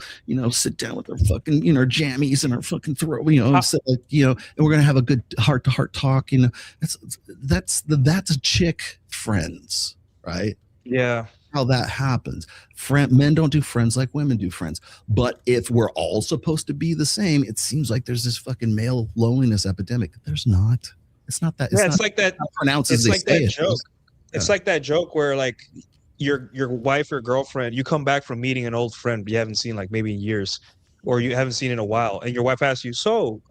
sit down with our fucking, our jammies and our fucking throat, and we're gonna have a good heart-to-heart talk. That's a chick friends, right? Yeah. How that happens. Men don't do friends like women do friends. But if we're all supposed to be the same, it seems like there's this fucking male loneliness epidemic. There's not. It's not that. It's like that. It's like that joke. It's like that joke where like your wife or girlfriend, you come back from meeting an old friend you haven't seen like maybe in years, or you haven't seen in a while, and your wife asks you, so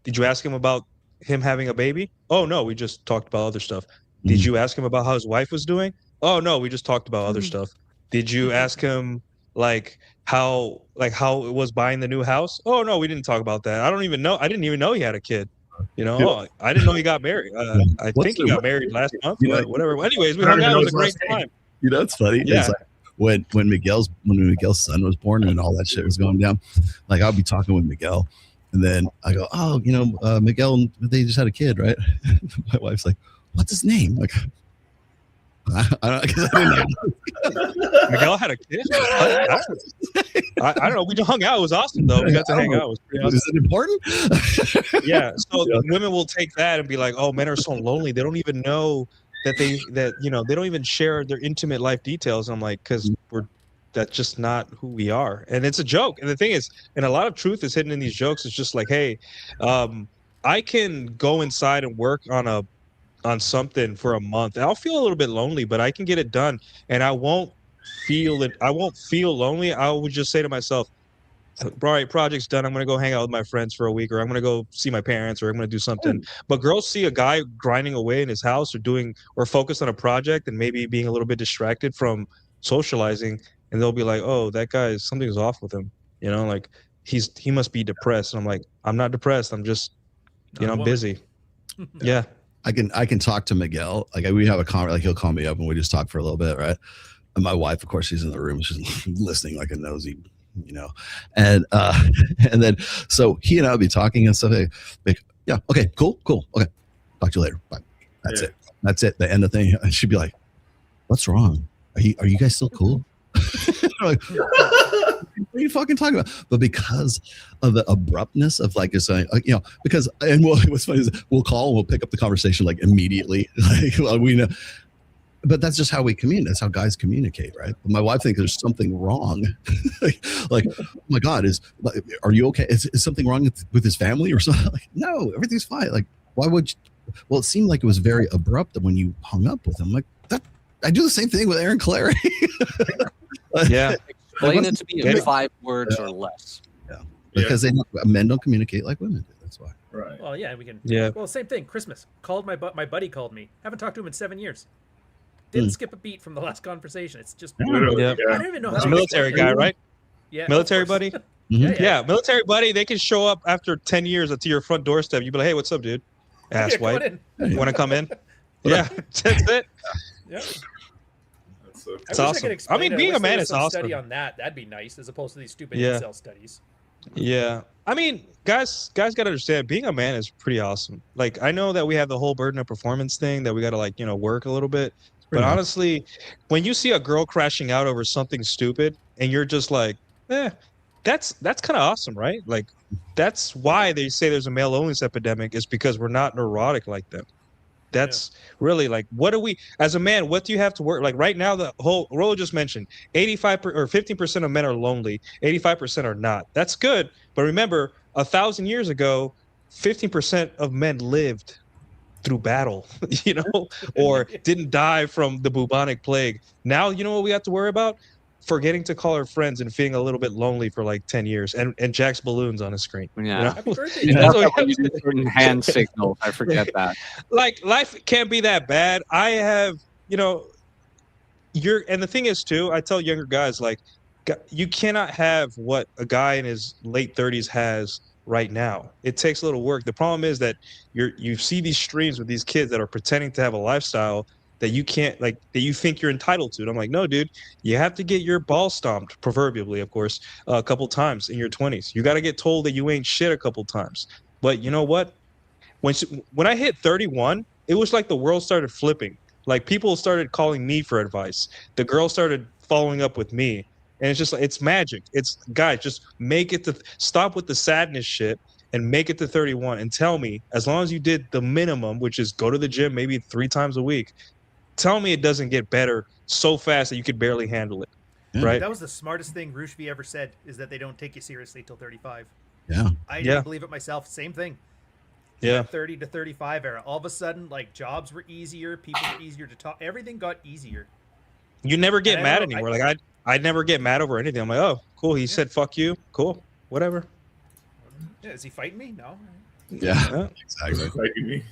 did you ask him about him having a baby? Oh no, we just talked about other stuff. Did you ask him about how his wife was doing? Oh no, we just talked about other stuff. Did you ask him how it was buying the new house? Oh no, we didn't talk about that. I didn't even know he had a kid. I didn't know he got married. I think he got married last month, but whatever. Anyways, we hung out. It was a great time. It's funny. Yeah. It's like when Miguel's son was born and all that shit was going down, like I'll be talking with Miguel, and then I go, oh, Miguel, they just had a kid, right? My wife's like, what's his name? Like, I didn't know. Miguel had a kid. I don't know. We hung out. It was awesome, though. We got to hang out. It was pretty awesome. Is it important? Yeah. So women will take that and be like, "Oh, men are so lonely. They don't even know that they don't even share their intimate life details." And I'm like, because that's just not who we are, and it's a joke. And the thing is, and a lot of truth is hidden in these jokes. It's just like, hey, I can go inside and work on something for a month. I'll feel a little bit lonely, but I can get it done, and I won't feel it. I won't feel lonely. I would just say to myself, all right, project's done. I'm going to go hang out with my friends for a week, or I'm going to go see my parents, or I'm going to do something. But girls see a guy grinding away in his house or focused on a project and maybe being a little bit distracted from socializing, and they'll be like, oh, that guy, something's off with him. Like he must be depressed. And I'm like, I'm not depressed. I'm just, I'm busy. Yeah. I can talk to Miguel. Like we have a conversation, like he'll call me up and we just talk for a little bit, right? And my wife, of course, she's in the room. She's listening like a nosy you know, and and then so he and I would be talking and stuff like yeah, okay, cool, okay, talk to you later, bye. That's it, the end of the thing. And she'd be like, what's wrong? Are you guys still cool? Like, what are you fucking talking about? But because of the abruptness of like just saying, you know, because what's funny is we'll call and we'll pick up the conversation like immediately, like well, we know. But that's just how we communicate. That's how guys communicate, right? But my wife thinks there's something wrong. like, oh my God, are you okay? Is something wrong with his family or something? Like, no, everything's fine. Like, why would you? Well, it seemed like it was very abrupt when you hung up with him. Like, I do the same thing with Aaron Clary. Yeah. Explain it to me in 5 words or less. Yeah. Because men don't communicate like women do. That's why. Right. Well, yeah, we can. Yeah. Well, same thing. Christmas. Called my buddy called me. Haven't talked to him in 7 years. Didn't skip a beat from the last conversation. It's just. Literally, Yeah. I don't even know how. It's a to military explain guy, it. right? Yeah. Military of course. buddy. Yeah. Yeah, military buddy. They can show up after 10 years to your front doorstep. You be like, hey, what's up, dude? Ass Yeah, come on white. in. You want to come in? Yeah, that's it. Yeah. It's I wish I awesome. could explain I mean, it. being wish a man there was is some awesome. Study on that. That'd be nice, as opposed to these stupid Yeah. incel studies. Yeah. I mean, guys got to understand being a man is pretty awesome. Like, I know that we have the whole burden of performance thing that we got to like, you know, work a little bit. But honestly, when you see a girl crashing out over something stupid and you're just like, that's kind of awesome, right? Like, that's why they say there's a male loneliness epidemic, is because we're not neurotic like them. That's really like, what do we, as a man, what do you have to work? Like right now, the whole Rolo just mentioned 85 or 15% of men are lonely, 85% are not. That's good. But remember, 1,000 years ago, 15% of men lived through battle, you know, or didn't die from the bubonic plague. Now, you know what we have to worry about? Forgetting to call our friends and feeling a little bit lonely for like 10 years and Jack's balloons on the screen. Yeah. You know? Happy birthday. You That's know, what we you do certain hand signals. I forget that. Like, life can't be that bad. I have, you know, and the thing is too, I tell younger guys, like, you cannot have what a guy in his late 30s has right now. It takes a little work. The problem is that you see these streams with these kids that are pretending to have a lifestyle that you can't, like, that you think you're entitled to. And I'm like, no, dude, you have to get your ball stomped, proverbially, of course, a couple times in your 20s. You got to get told that you ain't shit a couple times. But you know what? When I hit 31, it was like the world started flipping. Like, people started calling me for advice. The girl started following up with me. And it's just like, it's magic. It's, guys, just make it to, stop with the sadness shit and make it to 31 and tell me, as long as you did the minimum, which is go to the gym maybe 3 times a week, tell me it doesn't get better so fast that you could barely handle it. Right? That was the smartest thing Rushvi ever said, is that they don't take you seriously till 35. Yeah. I didn't believe it myself. Same thing. Yeah. 30 to 35 era. All of a sudden, like, jobs were easier, people were easier to talk. Everything got easier. You never get mad anymore. Like, I'd never get mad over anything. I'm like, oh, cool. He said, fuck you. Cool. Whatever. Yeah, is he fighting me? No. Yeah. Exactly.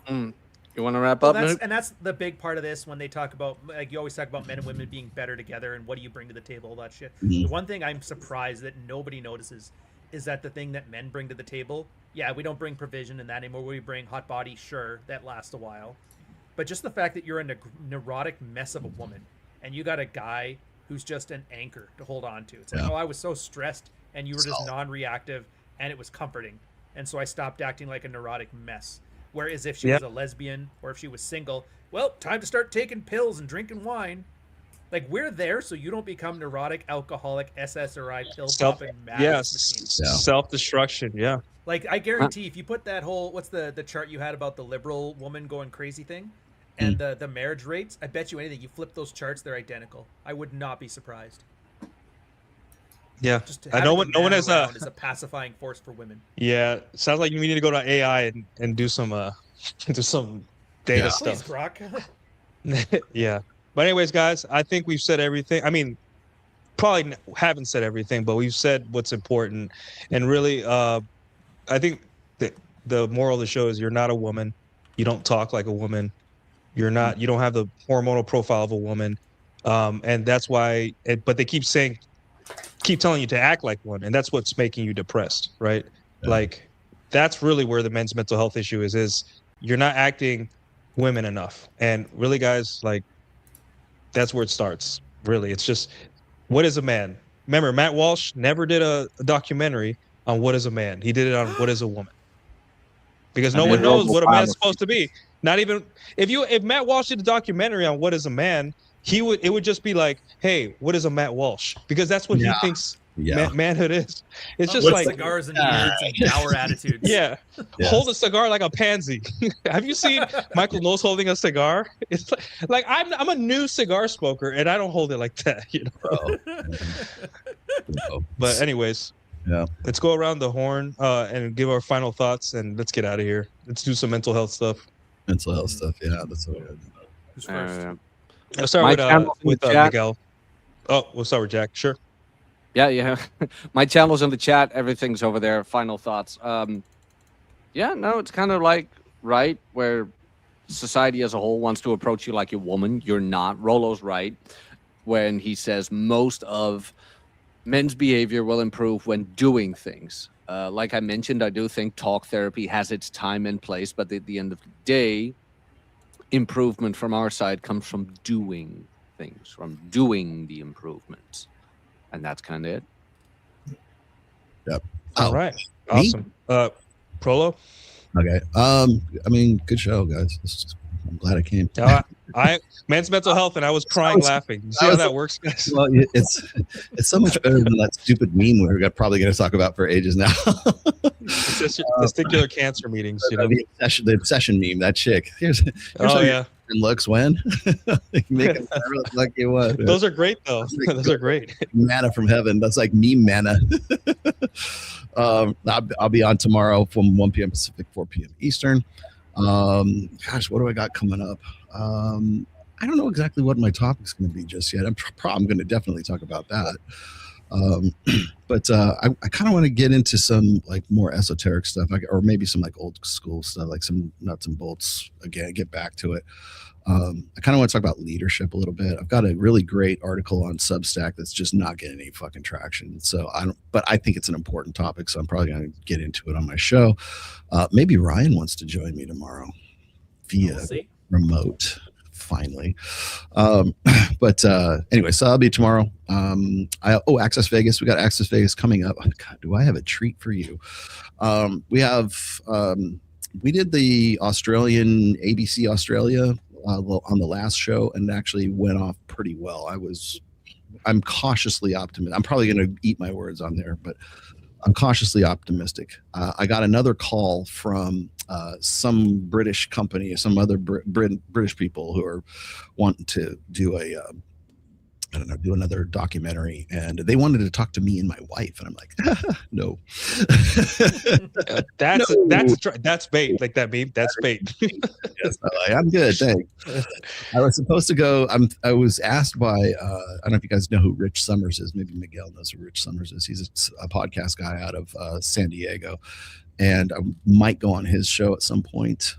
You want to wrap up? And that's the big part of this when they talk about, like, you always talk about men and women being better together and what do you bring to the table, all that shit. Mm-hmm. The one thing I'm surprised that nobody notices is that the thing that men bring to the table, yeah, we don't bring provision and that anymore. We bring hot body, sure, that lasts a while. But just the fact that you're a neurotic mess of a woman and you got a guy who's just an anchor to hold on to. It's like, oh, I was so stressed and you were just non-reactive and it was comforting. And so I stopped acting like a neurotic mess. Whereas if she was a lesbian or if she was single, well, time to start taking pills and drinking wine. Like, we're there so you don't become neurotic, alcoholic, SSRI, pill popping madness machine. Self-destruction, yeah. Like, I guarantee if you put that whole, what's the chart you had about the liberal woman going crazy thing and the marriage rates, I bet you anything, you flip those charts, they're identical. I would not be surprised. Yeah, Just I know having no one a has man around is a pacifying force for women. Yeah, sounds like you need to go to AI and do some data Please, stuff. Brock. Yeah, but anyways, guys, I think we've said everything. I mean, probably haven't said everything, but we've said what's important. And really, I think that the moral of the show is you're not a woman. You don't talk like a woman. You don't have the hormonal profile of a woman, and that's why. But they keep telling you to act like one, and that's what's making you depressed, right? Yeah. Like, that's really where the men's mental health issue is you're not acting women enough. And really, guys, like, that's where it starts. Really, it's just, what is a man? remember, Matt Walsh never did a documentary on what is a man. He did it on what is a woman. Because no one knows what a man's supposed to be. Not even if Matt Walsh did a documentary on what is a man, it would just be like, hey, what is a Matt Walsh? Because that's what he thinks manhood is. It's just like cigars and beards and dour attitudes. Yeah. Hold a cigar like a pansy. Have you seen Michael Knowles holding a cigar? It's like I'm a new cigar smoker and I don't hold it like that, you know. But anyways, let's go around the horn and give our final thoughts and let's get out of here. Let's do some mental health stuff. Mental health stuff, yeah, that's what Who's first? Let's start with Miguel. Oh, we'll start with Jack. Sure. Yeah. My channel's in the chat. Everything's over there. Final thoughts. It's kind of like, right, where society as a whole wants to approach you like a woman. You're not. Rolo's right when he says most of men's behavior will improve when doing things. Like I mentioned, I do think talk therapy has its time and place, but at the end of the day, improvement from our side comes from doing things, from doing the improvements. And that's kind of it. Yep. All right. Awesome. Prolo? Okay. I mean, good show, guys. I'm glad I came. Men's mental health, and I was crying laughing. You see how that works, guys? Well, it's so much better than that stupid meme we're probably going to talk about for ages now. Testicular cancer meetings, you know. The obsession meme, that chick. Here's how your looks when. Make him look like you was. Those are great, though. Those are great. Manna from heaven. That's like meme manna. I'll be on tomorrow from 1 p.m. Pacific, 4 p.m. Eastern. Gosh, what do I got coming up? I don't know exactly what my topic's going to be just yet. I'm going to definitely talk about that. But I kind of want to get into some like more esoteric stuff, or maybe some like old school stuff, like some nuts and bolts. Again, get back to it. I kind of want to talk about leadership a little bit. I've got a really great article on Substack that's just not getting any fucking traction. So but I think it's an important topic. So I'm probably going to get into it on my show. Maybe Ryan wants to join me tomorrow via remote. Finally. But anyway, so I'll be tomorrow. Access Vegas. We got Access Vegas coming up. Oh, God, do I have a treat for you? We did the Australian ABC Australia on the last show and actually went off pretty well. I'm cautiously optimistic. I'm probably going to eat my words on there, but I'm cautiously optimistic. I got another call from some British company, some other British people who are wanting to do do another documentary, and they wanted to talk to me and my wife, and I'm like, no. That's bait, like that meme. That's bait. Yes, I'm good, thanks. I was supposed to go. I was asked by I don't know if you guys know who Rich Summers is. Maybe Miguel knows who Rich Summers is. He's a podcast guy out of San Diego, and I might go on his show at some point.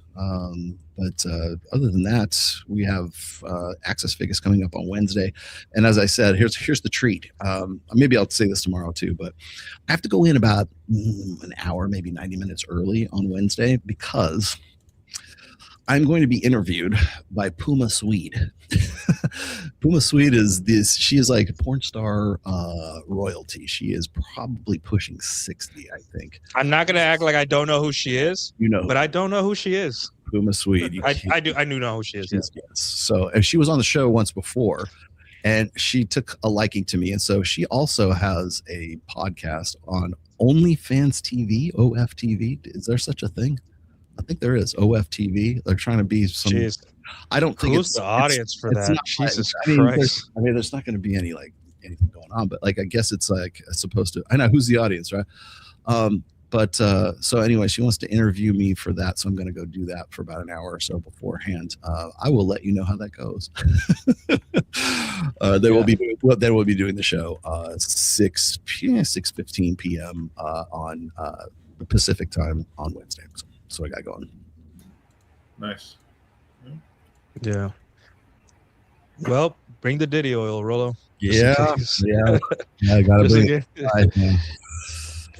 But other than that, we have Access Vegas coming up on Wednesday. And as I said, here's the treat. Maybe I'll say this tomorrow too, but I have to go in about an hour, maybe 90 minutes early on Wednesday because I'm going to be interviewed by Puma Swede. Puma Swede she is like a porn star royalty. She is probably pushing 60, I think. I'm not going to act like I don't know who she is, but I don't know who she is. Puma Swede. I do know who she is. Yes. So, and she was on the show once before, and she took a liking to me, and so she also has a podcast on OnlyFans TV, OFTV. Is there such a thing? I think there is OFTV. They're trying to be some. Jeez. I don't think who's the audience for that. Jesus Christ! I mean, there's not going to be anything going on, but like I guess it's like supposed to. I know who's the audience, right? But so anyway, she wants to interview me for that, so I'm going to go do that for about an hour or so beforehand. I will let you know how that goes. They will be doing the show 6:15 p.m. On Pacific time on Wednesday. So I got going. Nice. Yeah. Well, bring the Diddy oil, Rolo. Yeah. I gotta bring it.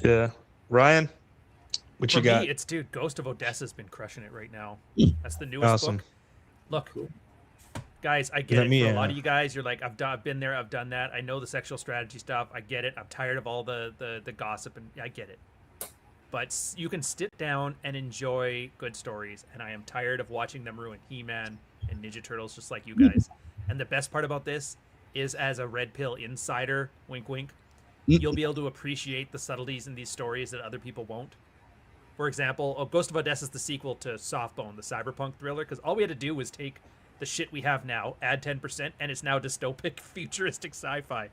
Yeah. Ryan, what you got? Me, it's Ghost of Odessa's been crushing it right now. That's the newest book. Look, Guys, I get it. For a lot of you guys, you're like, I've been there, I've done that. I know the sexual strategy stuff. I get it. I'm tired of all the gossip, and I get it. But you can sit down and enjoy good stories, and I am tired of watching them ruin He-Man and Ninja Turtles just like you guys. And the best part about this is, as a Red Pill insider, wink wink, you'll be able to appreciate the subtleties in these stories that other people won't. For example, Ghost of Odessa is the sequel to Softbone, the cyberpunk thriller, because all we had to do was take the shit we have now, add 10%, and it's now dystopic, futuristic sci-fi.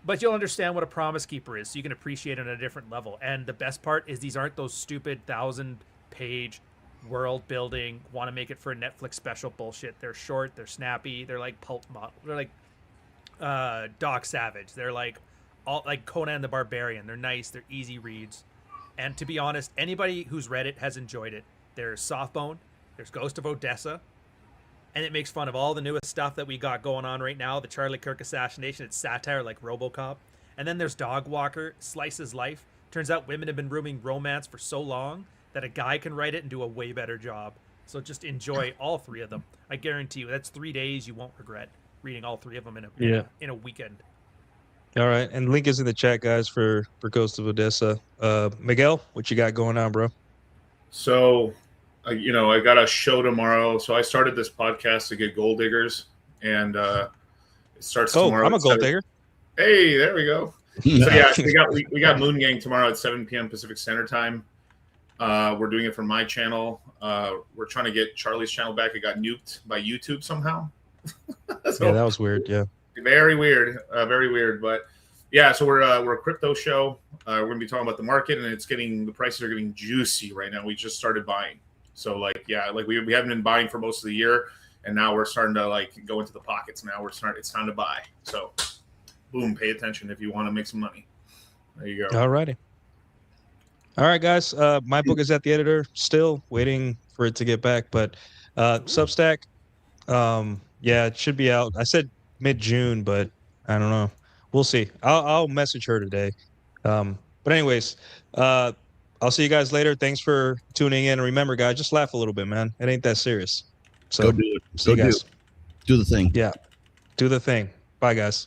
But you'll understand what a Promise Keeper is, so you can appreciate it on a different level. And the best part is these aren't those stupid 1,000-page world building, want to make it for a Netflix special bullshit. They're short, they're snappy, they're like pulp model. They're like Doc Savage. They're like Conan the Barbarian. They're nice, they're easy reads. And to be honest, anybody who's read it has enjoyed it. There's Softbone, there's Ghost of Odessa, and it makes fun of all the newest stuff that we got going on right now. The Charlie Kirk assassination, it's satire like RoboCop. And then there's Dog Walker, Slice's Life. Turns out women have been ruining romance for so long that a guy can write it and do a way better job. So just enjoy all three of them. I guarantee you, that's 3 days you won't regret reading all three of them in a weekend. All right, and link is in the chat, guys, for Ghost of Odessa. Miguel, what you got going on, bro? So, I got a show tomorrow. So I started this podcast to get gold diggers, and it starts tomorrow. I'm a gold digger. Hey, there we go. So yeah, we got Moon Gang tomorrow at 7 p.m. Pacific Standard Time. We're doing it from my channel. We're trying to get Charlie's channel back. It got nuked by YouTube somehow. So, yeah, that was weird. Yeah, very weird, very weird. But yeah, so we're a crypto show. We're gonna be talking about the market, and the prices are getting juicy right now. We just started buying. So we haven't been buying for most of the year, and now we're starting to go into the pockets. Now it's time to buy. So boom, pay attention if you want to make some money. There you go. All righty. All right, guys. My book is at the editor, still waiting for it to get back, but Substack, it should be out. I said mid-June, but I don't know. We'll see. I'll message her today. But anyways, I'll see you guys later. Thanks for tuning in. And remember, guys, just laugh a little bit, man. It ain't that serious. So go do it. See you guys. Do the thing. Yeah. Do the thing. Bye, guys.